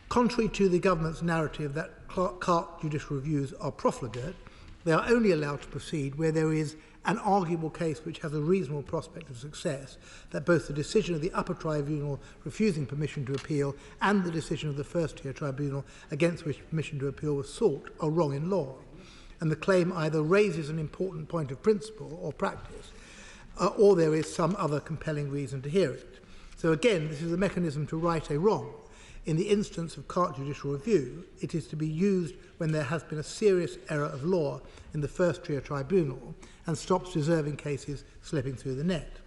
Contrary to the government's narrative that CART judicial reviews are profligate, they are only allowed to proceed where there is an arguable case which has a reasonable prospect of success, that both the decision of the upper tribunal refusing permission to appeal and the decision of the first-tier tribunal against which permission to appeal was sought are wrong in law, and the claim either raises an important point of principle or practice, or there is some other compelling reason to hear it. So again, this is a mechanism to right a wrong. In the instance of CART judicial review, it is to be used when there has been a serious error of law in the first-tier tribunal and stops deserving cases slipping through the net.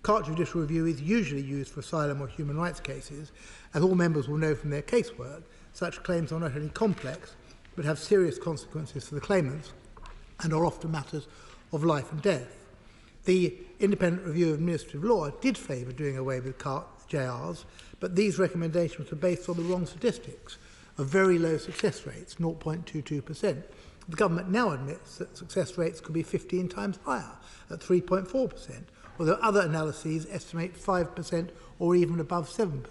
CART judicial review is usually used for asylum or human rights cases. As all members will know from their casework, such claims are not only complex, but have serious consequences for the claimants and are often matters of life and death. The independent review of administrative law did favour doing away with CART JRs, but these recommendations are based on the wrong statistics of very low success rates, 0.22%. The government now admits that success rates could be 15 times higher, at 3.4%, although other analyses estimate 5% or even above 7%.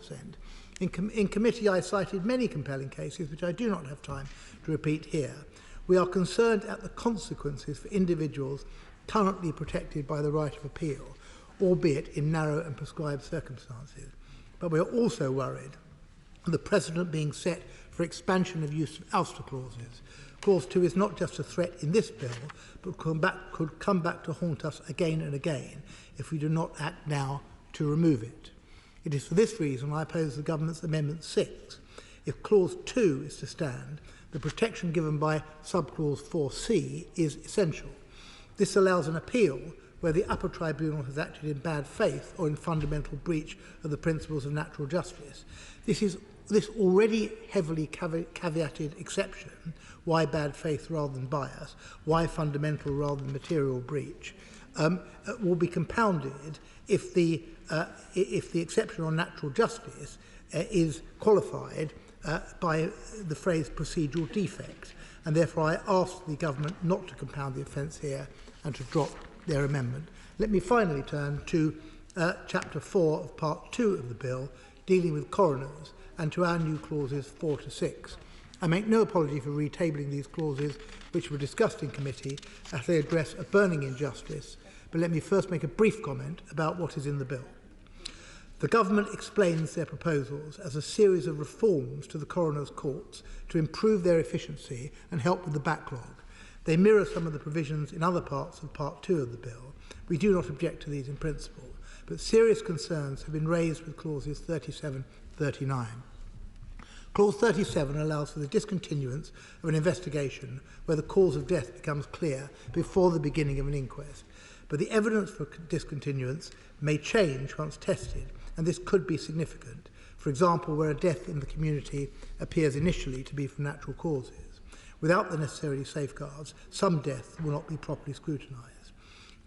In committee, I cited many compelling cases, which I do not have time to repeat here. We are concerned at the consequences for individuals currently protected by the right of appeal, albeit in narrow and prescribed circumstances. But we are also worried of the precedent being set for expansion of use of ouster clauses. Clause 2 is not just a threat in this bill, but could come back to haunt us again and again if we do not act now to remove it. It is for this reason I oppose the government's Amendment 6. If Clause 2 is to stand, the protection given by subclause 4C is essential. This allows an appeal where the upper tribunal has acted in bad faith or in fundamental breach of the principles of natural justice. This already heavily caveated exception, why bad faith rather than bias, why fundamental rather than material breach, will be compounded if the exception on natural justice is qualified by the phrase procedural defect, and therefore I ask the government not to compound the offence here and to drop their amendment. Let me finally turn to Chapter 4 of Part 2 of the bill, dealing with coroners, and to our new clauses 4 to 6. I make no apology for retabling these clauses which were discussed in committee as they address a burning injustice, but let me first make a brief comment about what is in the bill. The government explains their proposals as a series of reforms to the coroners' courts to improve their efficiency and help with the backlog. They mirror some of the provisions in other parts of Part 2 of the bill. We do not object to these in principle, but serious concerns have been raised with clauses 37-39. Clause 37 allows for the discontinuance of an investigation where the cause of death becomes clear before the beginning of an inquest, but the evidence for discontinuance may change once tested, and this could be significant, for example, where a death in the community appears initially to be from natural causes. Without the necessary safeguards, some deaths will not be properly scrutinised.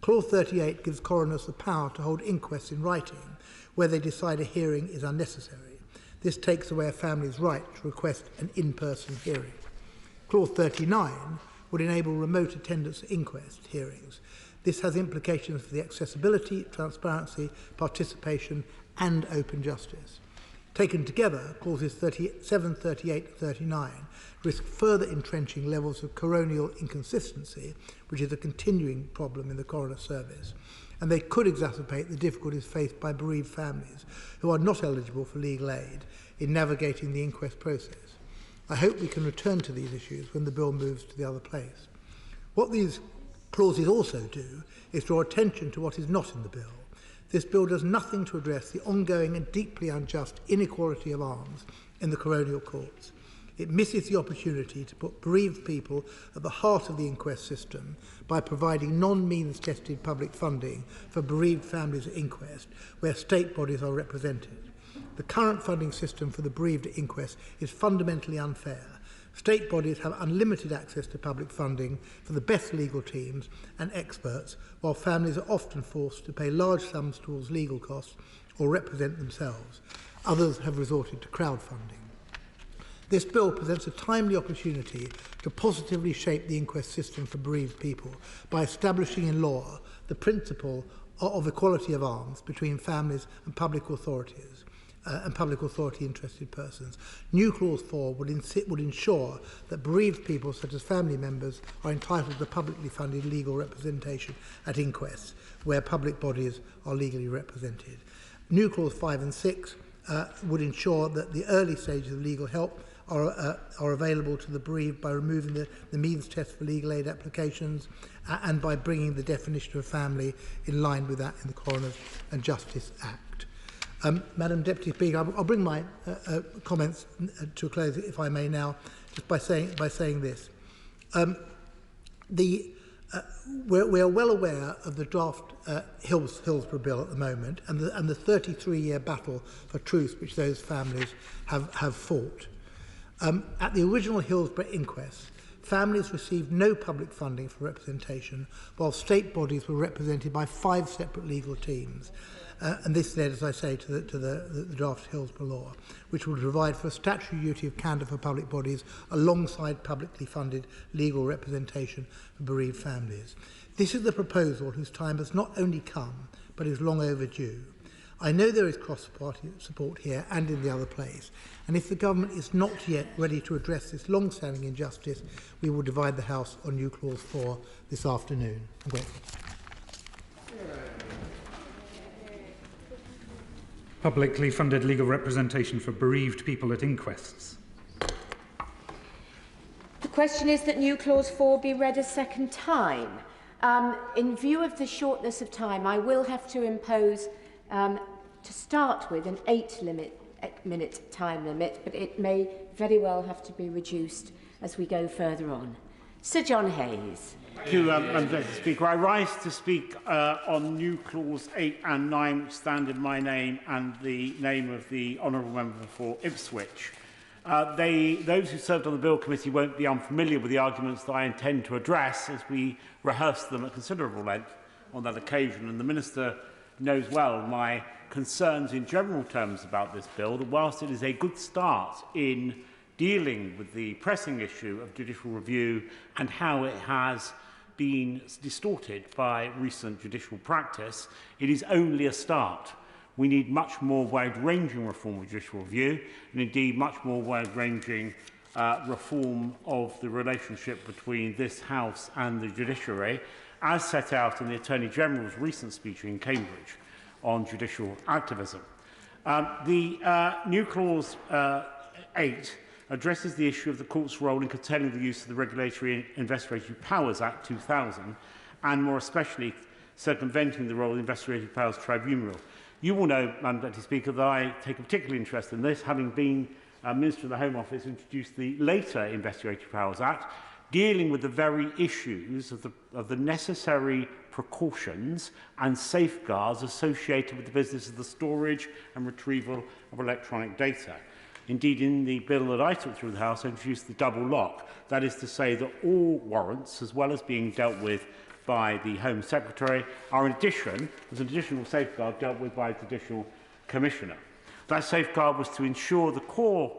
Clause 38 gives coroners the power to hold inquests in writing where they decide a hearing is unnecessary. This takes away a family's right to request an in-person hearing. Clause 39 would enable remote attendance at inquest hearings. This has implications for the accessibility, transparency, participation and open justice. Taken together, clauses 37, 38 and 39 risk further entrenching levels of coronial inconsistency, which is a continuing problem in the coroner service. and they could exacerbate the difficulties faced by bereaved families who are not eligible for legal aid in navigating the inquest process. I hope we can return to these issues when the bill moves to the other place. What these clauses also do is draw attention to what is not in the bill. This bill does nothing to address the ongoing and deeply unjust inequality of arms in the coronial courts. It misses the opportunity to put bereaved people at the heart of the inquest system by providing non-means tested public funding for bereaved families at inquest where state bodies are represented. The current funding system for the bereaved at inquest is fundamentally unfair. State bodies have unlimited access to public funding for the best legal teams and experts, while families are often forced to pay large sums towards legal costs or represent themselves. Others have resorted to crowdfunding. This bill presents a timely opportunity to positively shape the inquest system for bereaved people by establishing in law the principle of equality of arms between families and public authorities and public authority interested persons. New Clause 4 would ensure that bereaved people such as family members are entitled to publicly funded legal representation at inquests where public bodies are legally represented. New Clause 5 and 6 would ensure that the early stages of legal help are available to the bereaved by removing the means test for legal aid applications and by bringing the definition of family in line with that in the Coroner's and Justice Act. Madam Deputy Speaker, I'll bring my comments to a close, if I may now, just by saying this. We are well aware of the draft Hillsborough Bill at the moment and the 33-year battle for truth which those families have fought. At the original Hillsborough inquest, families received no public funding for representation, while state bodies were represented by 5 separate legal teams. And this led, as I say, to the draft Hillsborough law, which would provide for a statutory duty of candour for public bodies alongside publicly funded legal representation for bereaved families. This is the proposal whose time has not only come, but is long overdue. I know there is cross-party support here and in the other place, and if the government is not yet ready to address this long-standing injustice, we will divide the House on New Clause 4 this afternoon. I'm grateful. Publicly funded legal representation for bereaved people at inquests. The question is that New Clause 4 be read a second time. In view of the shortness of time, I will have to impose, to start with, an 8-minute time limit, but it may very well have to be reduced as we go further on. Sir John Hayes. Thank you, Mr. Speaker. I rise to speak on New Clause 8 and 9, which stand in my name and the name of the honourable member for Ipswich. Those who served on the Bill Committee won't be unfamiliar with the arguments that I intend to address, as we rehearsed them at considerable length on that occasion, and the Minister knows well my concerns in general terms about this bill, that whilst it is a good start in dealing with the pressing issue of judicial review and how it has been distorted by recent judicial practice, it is only a start. We need much more wide-ranging reform of judicial review, and indeed much more wide-ranging reform of the relationship between this House and the judiciary, as set out in the Attorney-General's recent speech in Cambridge on judicial activism. The New Clause 8 addresses the issue of the Court's role in curtailing the use of the Regulatory and Investigatory Powers Act 2000, and more especially circumventing the role of the Investigatory Powers Tribunal. You will know, Madam Deputy Speaker, that I take a particular interest in this, having been Minister of the Home Office who introduced the later Investigatory Powers Act, dealing with the very issues of the necessary precautions and safeguards associated with the business of the storage and retrieval of electronic data. Indeed, in the bill that I took through the House, I introduced the double lock. That is to say that all warrants, as well as being dealt with by the Home Secretary, are in addition, as an additional safeguard, dealt with by a Judicial Commissioner. That safeguard was to ensure the core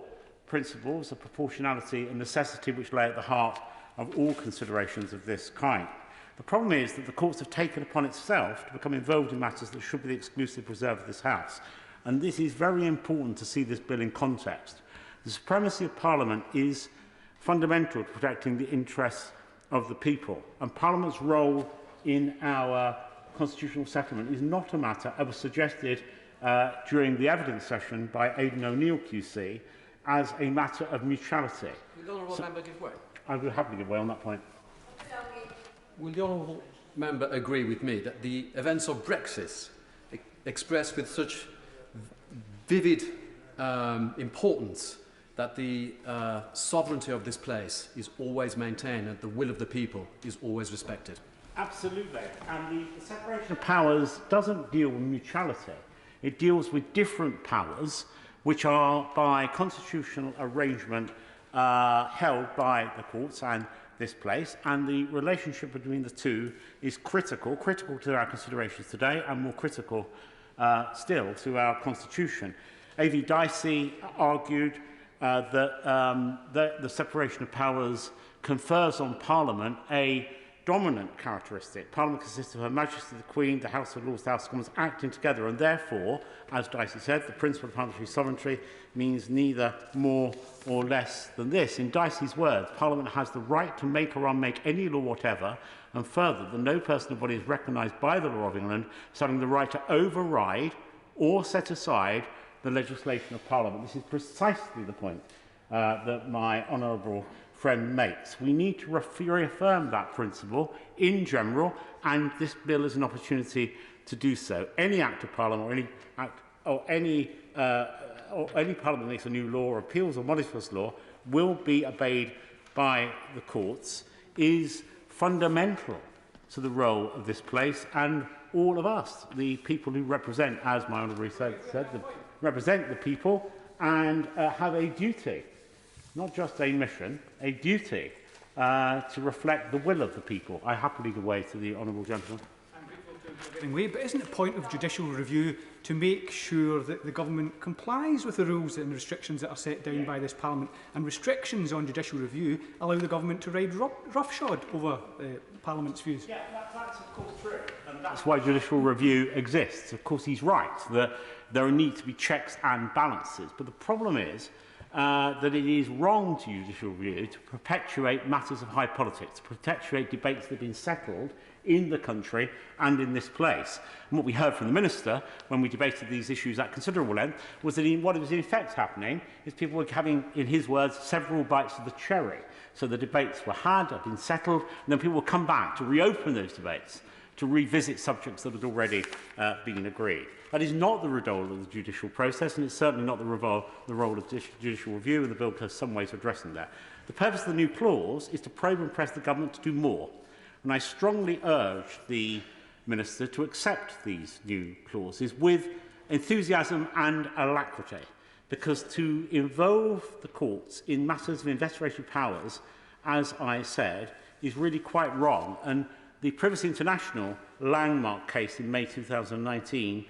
principles of proportionality and necessity which lay at the heart of all considerations of this kind. The problem is that the courts have taken upon itself to become involved in matters that should be the exclusive preserve of this House. And this is very important to see this bill in context. The supremacy of Parliament is fundamental to protecting the interests of the people, and Parliament's role in our constitutional settlement is not a matter, as was suggested during the evidence session by Aidan O'Neill QC, as a matter of neutrality. Will the honourable member give way? I will happily give way on that point. Will the honourable member agree with me that the events of Brexit, expressed with such vivid importance, that the sovereignty of this place is always maintained and the will of the people is always respected? Absolutely. And the separation of powers doesn't deal with neutrality. It deals with different powers which are, by constitutional arrangement, held by the courts and this place, and the relationship between the two is critical to our considerations today, and more critical still to our constitution. A.V. Dicey argued that the separation of powers confers on Parliament a dominant characteristic. Parliament consists of Her Majesty the Queen, the House of Lords, the House of Commons acting together, and therefore, as Dicey said, the principle of parliamentary sovereignty means neither more or less than this. In Dicey's words, Parliament has the right to make or unmake any law whatever, and further, that no person or body is recognised by the law of England as having the right to override or set aside the legislation of Parliament. This is precisely the point that my honourable friend makes. We need to reaffirm that principle in general, and this bill is an opportunity to do so. Any act of Parliament or any Parliament makes a new law or appeals or modifies law will be obeyed by the courts is fundamental to the role of this place and all of us, the people who represent, as my honourable said represent the people and have a duty, not just a mission, a duty to reflect the will of the people. I happily give way to the honourable gentleman. But isn't it a point of judicial review to make sure that the government complies with the rules and restrictions that are set down by this Parliament? And restrictions on judicial review allow the government to ride roughshod over Parliament's views. Yeah, that's of course true. And that's why judicial review exists. Of course, he's right that there need to be checks and balances. But the problem is that it is wrong to use judicial review to perpetuate matters of high politics, to perpetuate debates that have been settled in the country and in this place. And what we heard from the Minister when we debated these issues at considerable length was that what was in effect happening is people were having, in his words, several bites of the cherry. So the debates were had been settled, and then people would come back to reopen those debates, to revisit subjects that had already been agreed. That is not the role of the judicial process, and it's certainly not the role of judicial review, and the bill has some ways of addressing that. The purpose of the new clause is to probe and press the government to do more, and I strongly urge the Minister to accept these new clauses with enthusiasm and alacrity, because to involve the courts in matters of investigatory powers, as I said, is really quite wrong. And the Privacy International landmark case in May 2019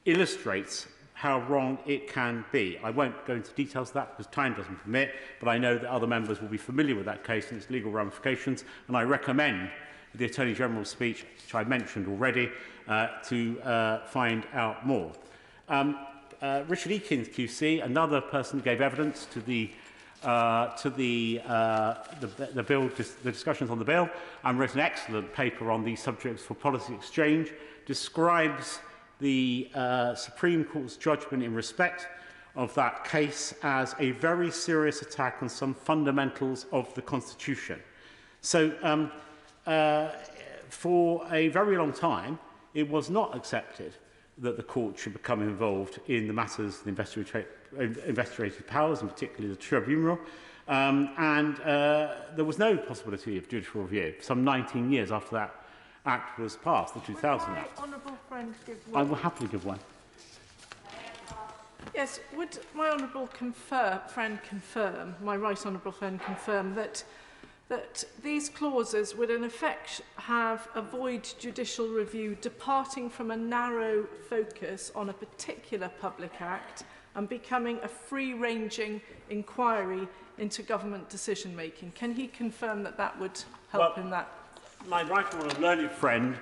illustrates how wrong it can be. I won't go into details of that because time doesn't permit, but I know that other members will be familiar with that case and its legal ramifications, and I recommend the Attorney General's speech, which I mentioned already, to find out more. Richard Eakins QC, another person who gave evidence to the bill, the discussions on the bill, and wrote an excellent paper on these subjects for policy exchange, describes the Supreme Court's judgment in respect of that case as a very serious attack on some fundamentals of the Constitution. So for a very long time, it was not accepted that the court should become involved in the matters of investigative powers, and particularly the tribunal. There was no possibility of judicial review some 19 years after that Act was passed, the 2000 Act. Honourable friend give way? I will happily give one. Yes, would my honourable friend confirm, my right honourable friend confirm, that these clauses would in effect avoid judicial review departing from a narrow focus on a particular public act and becoming a free-ranging inquiry into government decision-making? Can he confirm that that would help in that? My right honourable learned friend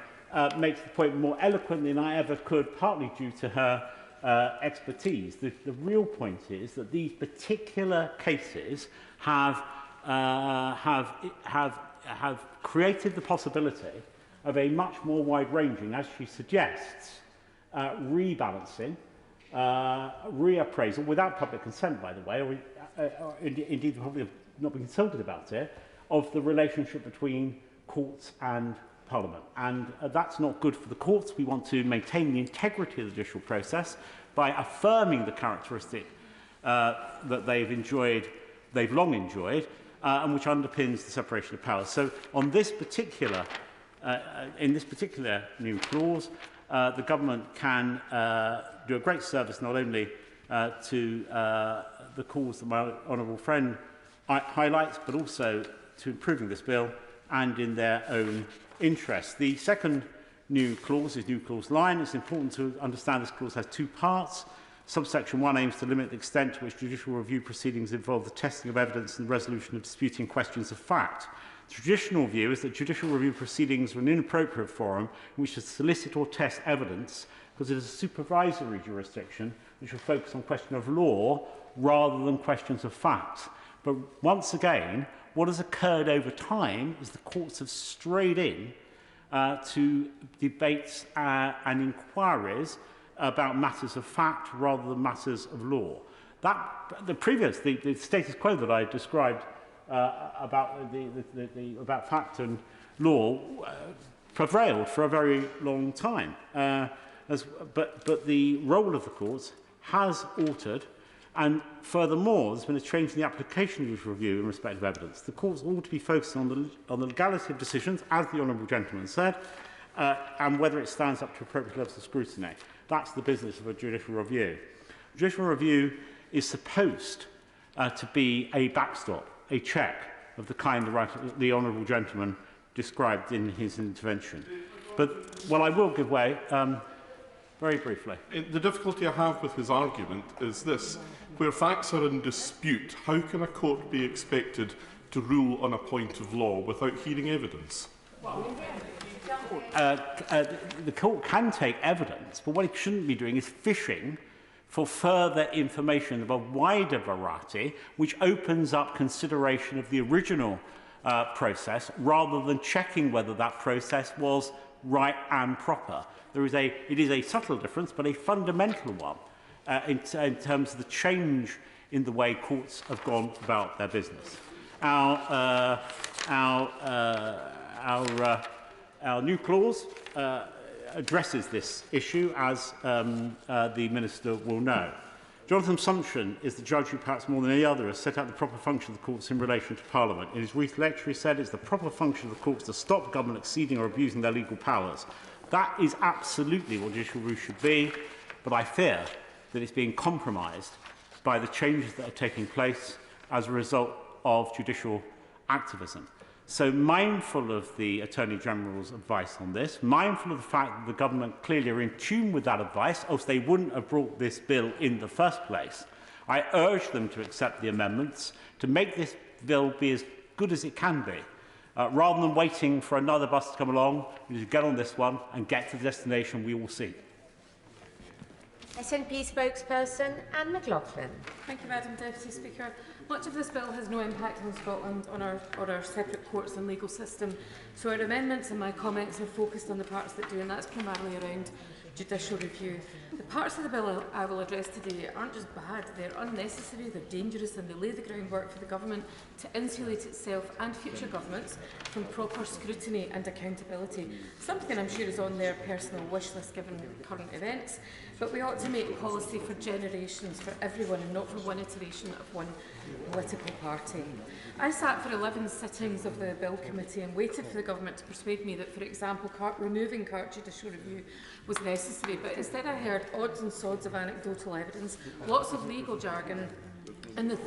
makes the point more eloquently than I ever could, partly due to her expertise. The real point is that these particular cases have created the possibility of a much more wide-ranging, as she suggests, rebalancing, reappraisal, without public consent, by the way, or indeed probably not been consulted about it, of the relationship between courts and Parliament. And that's not good for the courts. We want to maintain the integrity of the judicial process by affirming the characteristic that they've long enjoyed, and which underpins the separation of powers. So on this particular, in this particular new clause, the government can do a great service not only to the cause that my honourable friend highlights, but also to improving this bill and in their own interest. The second new clause is new clause 9. It's important to understand this clause has two parts. Subsection 1 aims to limit the extent to which judicial review proceedings involve the testing of evidence and the resolution of disputing questions of fact. The traditional view is that judicial review proceedings are an inappropriate forum in which to solicit or test evidence because it is a supervisory jurisdiction which will focus on questions of law rather than questions of fact. But once again, what has occurred over time is the courts have strayed in to debates and inquiries about matters of fact rather than matters of law. The status quo that I described about fact and law prevailed for a very long time. But the role of the courts has altered, and furthermore, there's been a change in the application of judicial review in respect of evidence. The courts ought to be focused on the legality of decisions, as the honourable gentleman said, and whether it stands up to appropriate levels of scrutiny. That's the business of a judicial review. Judicial review is supposed to be a backstop, a check of the kind the honourable gentleman described in his intervention. But, well, I will give way very briefly. The difficulty I have with his argument is this. Where facts are in dispute, how can a court be expected to rule on a point of law without hearing evidence? The court can take evidence, but what it shouldn't be doing is fishing for further information of a wider variety, which opens up consideration of the original process, rather than checking whether that process was right and proper. It is a subtle difference, but a fundamental one in terms of the change in the way courts have gone about their business. Our new clause addresses this issue, as the Minister will know. Jonathan Sumption is the judge who, perhaps more than any other, has set out the proper function of the courts in relation to Parliament. In his recent lecture, he said it's the proper function of the courts to stop government exceeding or abusing their legal powers. That is absolutely what judicial review should be, but I fear that it's being compromised by the changes that are taking place as a result of judicial activism. So, mindful of the Attorney General's advice on this, mindful of the fact that the government clearly are in tune with that advice, else they wouldn't have brought this bill in the first place, I urge them to accept the amendments to make this bill be as good as it can be. Rather than waiting for another bus to come along, we need to get on this one and get to the destination we all seek. SNP spokesperson Anne McLaughlin. Thank you, Madam Deputy Speaker. Much of this bill has no impact on Scotland, on our separate courts and legal system, so our amendments and my comments are focused on the parts that do, and that's primarily around judicial review. The parts of the bill I will address today aren't just bad, they're unnecessary, they're dangerous, and they lay the groundwork for the government to insulate itself and future governments from proper scrutiny and accountability. Something I'm sure is on their personal wish list given current events, but we ought to make policy for generations, for everyone, and not for one iteration of one political party. I sat for 11 sittings of the Bill Committee and waited for the government to persuade me that, for example, removing CART judicial review was necessary, but instead I heard odds and sods of anecdotal evidence, lots of legal jargon, and the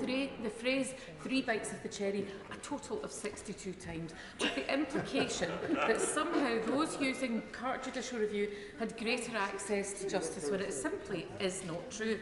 phrase "three bites of the cherry" a total of 62 times, with the implication that somehow those using CART judicial review had greater access to justice, when it simply is not true.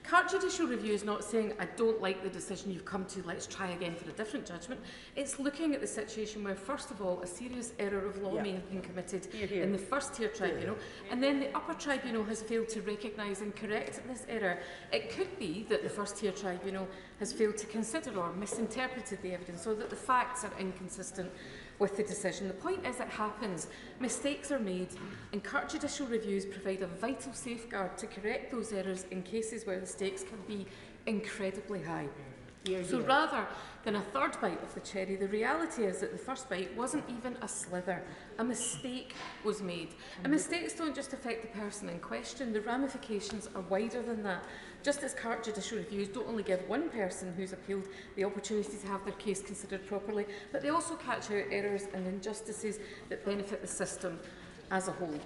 CART judicial review is not saying, I don't like the decision you've come to, let's try again for a different judgment. It's looking at the situation where, first of all, a serious error of law may have been committed in the first-tier tribunal, and then the upper tribunal has failed to recognise and correct this error. It could be that the first-tier tribunal has failed to consider or misinterpreted the evidence, or that the facts are inconsistent with the decision. The point is it happens, mistakes are made, and court judicial reviews provide a vital safeguard to correct those errors in cases where the stakes can be incredibly high. So rather than a third bite of the cherry, the reality is that the first bite wasn't even a slither. A mistake was made. And mistakes don't just affect the person in question, the ramifications are wider than that. Just as court judicial reviews don't only give one person who's appealed the opportunity to have their case considered properly, but they also catch out errors and injustices that benefit the system as a whole.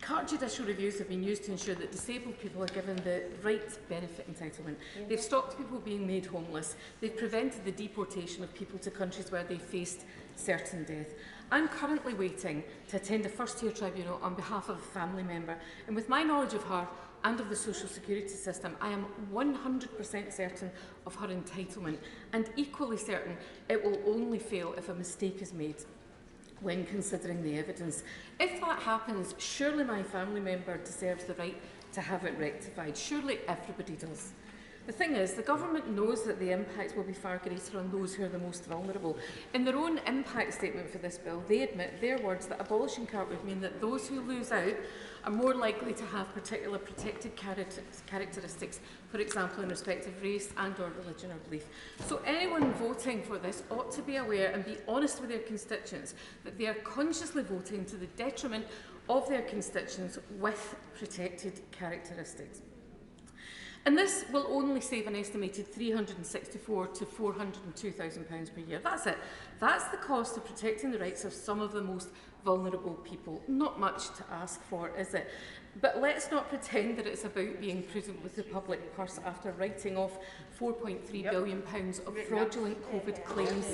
Court judicial reviews have been used to ensure that disabled people are given the right benefit entitlement. They've stopped people being made homeless. They've prevented the deportation of people to countries where they faced certain death. I'm currently waiting to attend a first-tier tribunal on behalf of a family member, and with my knowledge of her and of the social security system, I am 100% certain of her entitlement, and equally certain it will only fail if a mistake is made when considering the evidence. If that happens, surely my family member deserves the right to have it rectified. Surely everybody does. The thing is, the government knows that the impact will be far greater on those who are the most vulnerable. In their own impact statement for this bill, they admit, their words, that abolishing CART would mean that those who lose out are more likely to have particular protected characteristics, for example, in respect of race and or religion or belief. So anyone voting for this ought to be aware and be honest with their constituents that they are consciously voting to the detriment of their constituents with protected characteristics. And this will only save an estimated £364,000 to £402,000 per year. That's it. That's the cost of protecting the rights of some of the most vulnerable people. Not much to ask for, is it? But let's not pretend that it's about being prudent with the public purse after writing off £4.3 billion of fraudulent COVID claims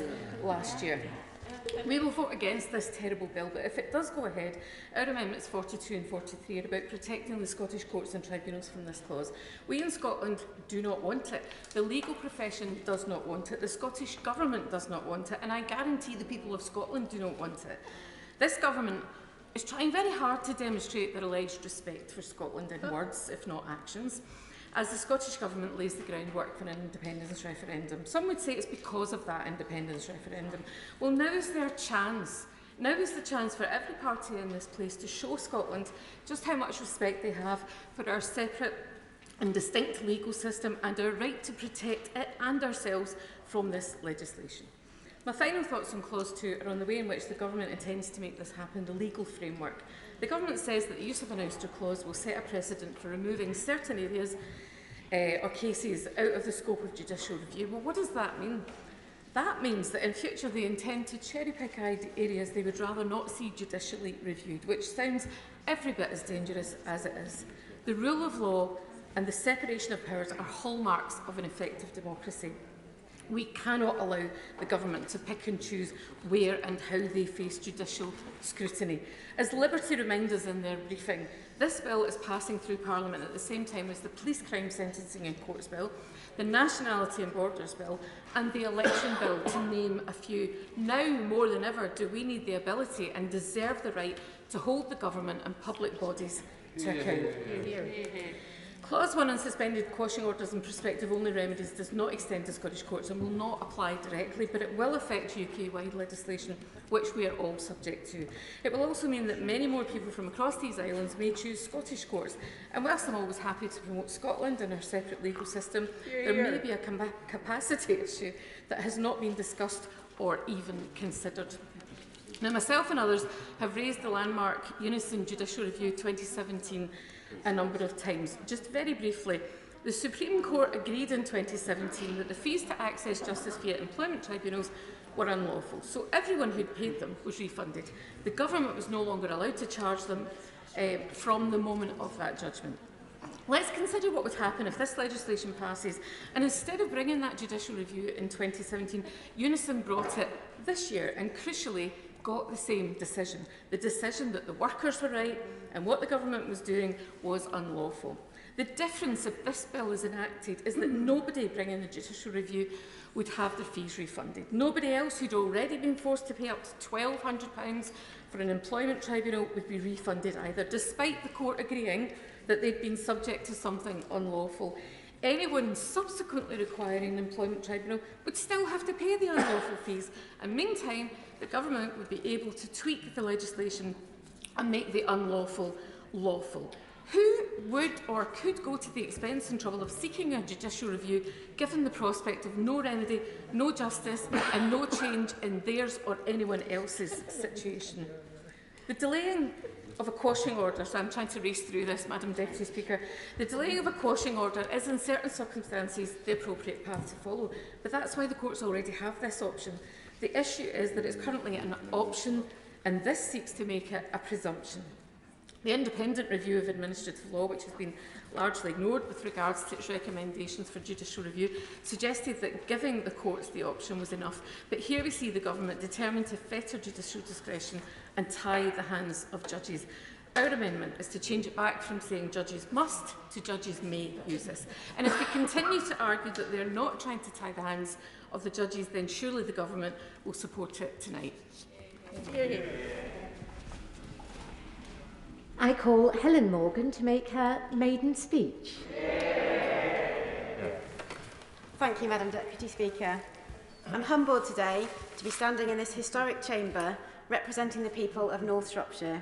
last year. We will vote against this terrible bill, but if it does go ahead, our amendments 42 and 43 are about protecting the Scottish courts and tribunals from this clause. We in Scotland do not want it. The legal profession does not want it. The Scottish Government does not want it. And I guarantee the people of Scotland do not want it. This Government is trying very hard to demonstrate their alleged respect for Scotland in words, if not actions, as the Scottish Government lays the groundwork for an independence referendum. Some would say it's because of that independence referendum. Well, now is their chance. Now is the chance for every party in this place to show Scotland just how much respect they have for our separate and distinct legal system and our right to protect it and ourselves from this legislation. My final thoughts on Clause 2 are on the way in which the Government intends to make this happen, the legal framework. The Government says that the use of an ouster clause will set a precedent for removing certain areas or cases out of the scope of judicial review. Well, what does that mean? That means that in future they intend to cherry-pick areas they would rather not see judicially reviewed, which sounds every bit as dangerous as it is. The rule of law and the separation of powers are hallmarks of an effective democracy. We cannot allow the Government to pick and choose where and how they face judicial scrutiny. As Liberty remind us in their briefing, this bill is passing through Parliament at the same time as the Police Crime Sentencing and Courts Bill, the Nationality and Borders Bill and the Election Bill, to name a few. Now more than ever do we need the ability and deserve the right to hold the Government and public bodies to account. Clause 1 on suspended quashing orders and prospective-only remedies does not extend to Scottish courts and will not apply directly, but it will affect UK-wide legislation, which we are all subject to. It will also mean that many more people from across these islands may choose Scottish courts. And whilst I'm always happy to promote Scotland and our separate legal system, there may be a capacity issue that has not been discussed or even considered. Now, myself and others have raised the landmark Unison Judicial Review 2017 a number of times. Just very briefly, the Supreme Court agreed in 2017 that the fees to access justice via employment tribunals were unlawful, so everyone who'd paid them was refunded. The Government was no longer allowed to charge them from the moment of that judgment. Let's consider what would happen if this legislation passes and instead of bringing that judicial review in 2017, Unison brought it this year and crucially got the same decision. The decision that the workers were right and what the Government was doing was unlawful. The difference if this bill is enacted is that nobody bringing the judicial review would have their fees refunded. Nobody else who'd already been forced to pay up to £1,200 for an employment tribunal would be refunded either, despite the court agreeing that they'd been subject to something unlawful. Anyone subsequently requiring an employment tribunal would still have to pay the unlawful fees, and meantime the government would be able to tweak the legislation and make the unlawful lawful. Who would or could go to the expense and trouble of seeking a judicial review given the prospect of no remedy, no justice and no change in theirs or anyone else's situation? The delaying of a quashing order, so I'm trying to race through this, Madam Deputy Speaker. The delaying of a quashing order is in certain circumstances the appropriate path to follow, but that's why the courts already have this option. The issue is that it's currently an option, and this seeks to make it a presumption. The independent review of administrative law, which has been largely ignored with regards to its recommendations for judicial review, suggested that giving the courts the option was enough. But here we see the government determined to fetter judicial discretion and tie the hands of judges. Our amendment is to change it back from saying judges must to judges may use this. And if we continue to argue that they're not trying to tie the hands of the judges, then surely the government will support it tonight. I call Helen Morgan to make her maiden speech. Thank you, Madam Deputy Speaker. I'm humbled today to be standing in this historic chamber representing the people of North Shropshire.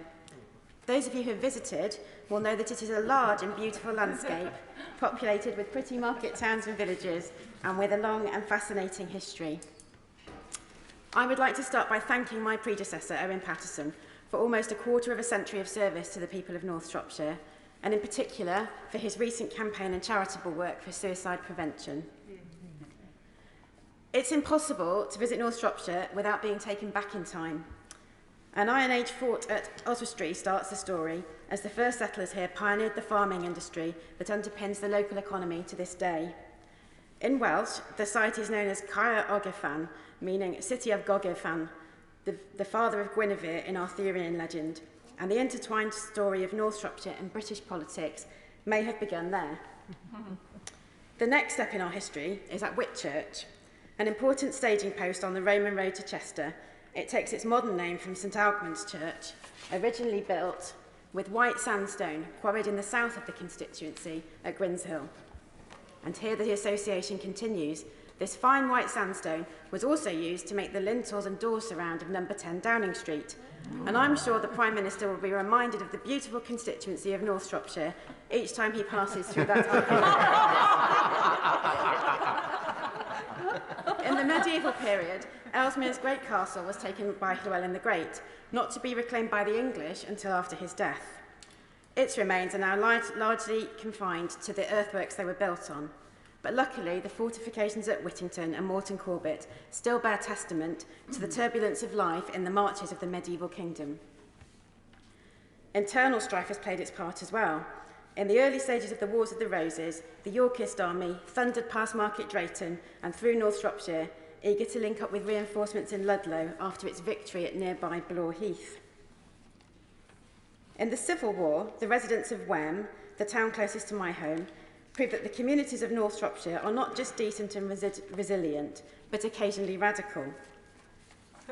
Those of you who have visited will know that it is a large and beautiful landscape, populated with pretty market towns and villages, and with a long and fascinating history. I would like to start by thanking my predecessor, Owen Paterson, for almost a quarter of a century of service to the people of North Shropshire, and in particular for his recent campaign and charitable work for suicide prevention. It's impossible to visit North Shropshire without being taken back in time. An Iron Age fort at Oswestry starts the story, as the first settlers here pioneered the farming industry that underpins the local economy to this day. In Welsh, the site is known as Caer Ogefan, meaning City of Gogefan, the father of Guinevere in Arthurian legend, and the intertwined story of North Shropshire and British politics may have begun there. The next step in our history is at Whitchurch, an important staging post on the Roman road to Chester. It takes its modern name from St Alkmund's Church, originally built with white sandstone quarried in the south of the constituency at Grinshill. And here the association continues. This fine white sandstone was also used to make the lintels and door surround of number 10 Downing Street. And I'm sure the Prime Minister will be reminded of the beautiful constituency of North Shropshire each time he passes through that iconic. In the medieval period, Ellesmere's great castle was taken by Llewellyn the Great, not to be reclaimed by the English until after his death. Its remains are now largely confined to the earthworks they were built on. But luckily, the fortifications at Whittington and Morton Corbett still bear testament to the turbulence of life in the marches of the medieval kingdom. Internal strife has played its part as well. In the early stages of the Wars of the Roses, the Yorkist army thundered past Market Drayton and through North Shropshire, eager to link up with reinforcements in Ludlow after its victory at nearby Blore Heath. In the Civil War, the residents of Wem, the town closest to my home, prove that the communities of North Shropshire are not just decent and resilient, but occasionally radical.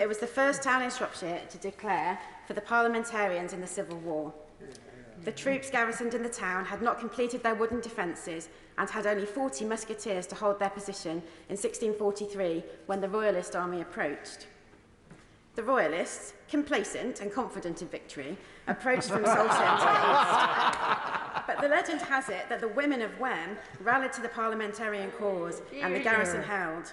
It was the first town in Shropshire to declare for the parliamentarians in the Civil War. The troops garrisoned in the town had not completed their wooden defences and had only 40 musketeers to hold their position in 1643 when the Royalist army approached. The Royalists, complacent and confident in victory, approached from Saltend to the east. But the legend has it that the women of Wem rallied to the parliamentarian cause and the garrison held.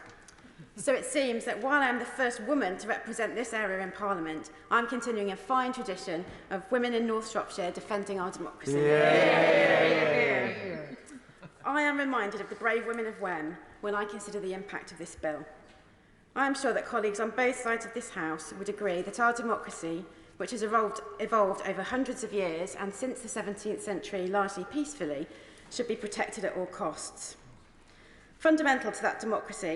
So it seems that while I am the first woman to represent this area in Parliament, I'm continuing a fine tradition of women in North Shropshire defending our democracy. I am reminded of the brave women of Wem when I consider the impact of this bill. I am sure that colleagues on both sides of this House would agree that our democracy, which has evolved over hundreds of years and since the 17th century largely peacefully, should be protected at all costs. Fundamental to that democracy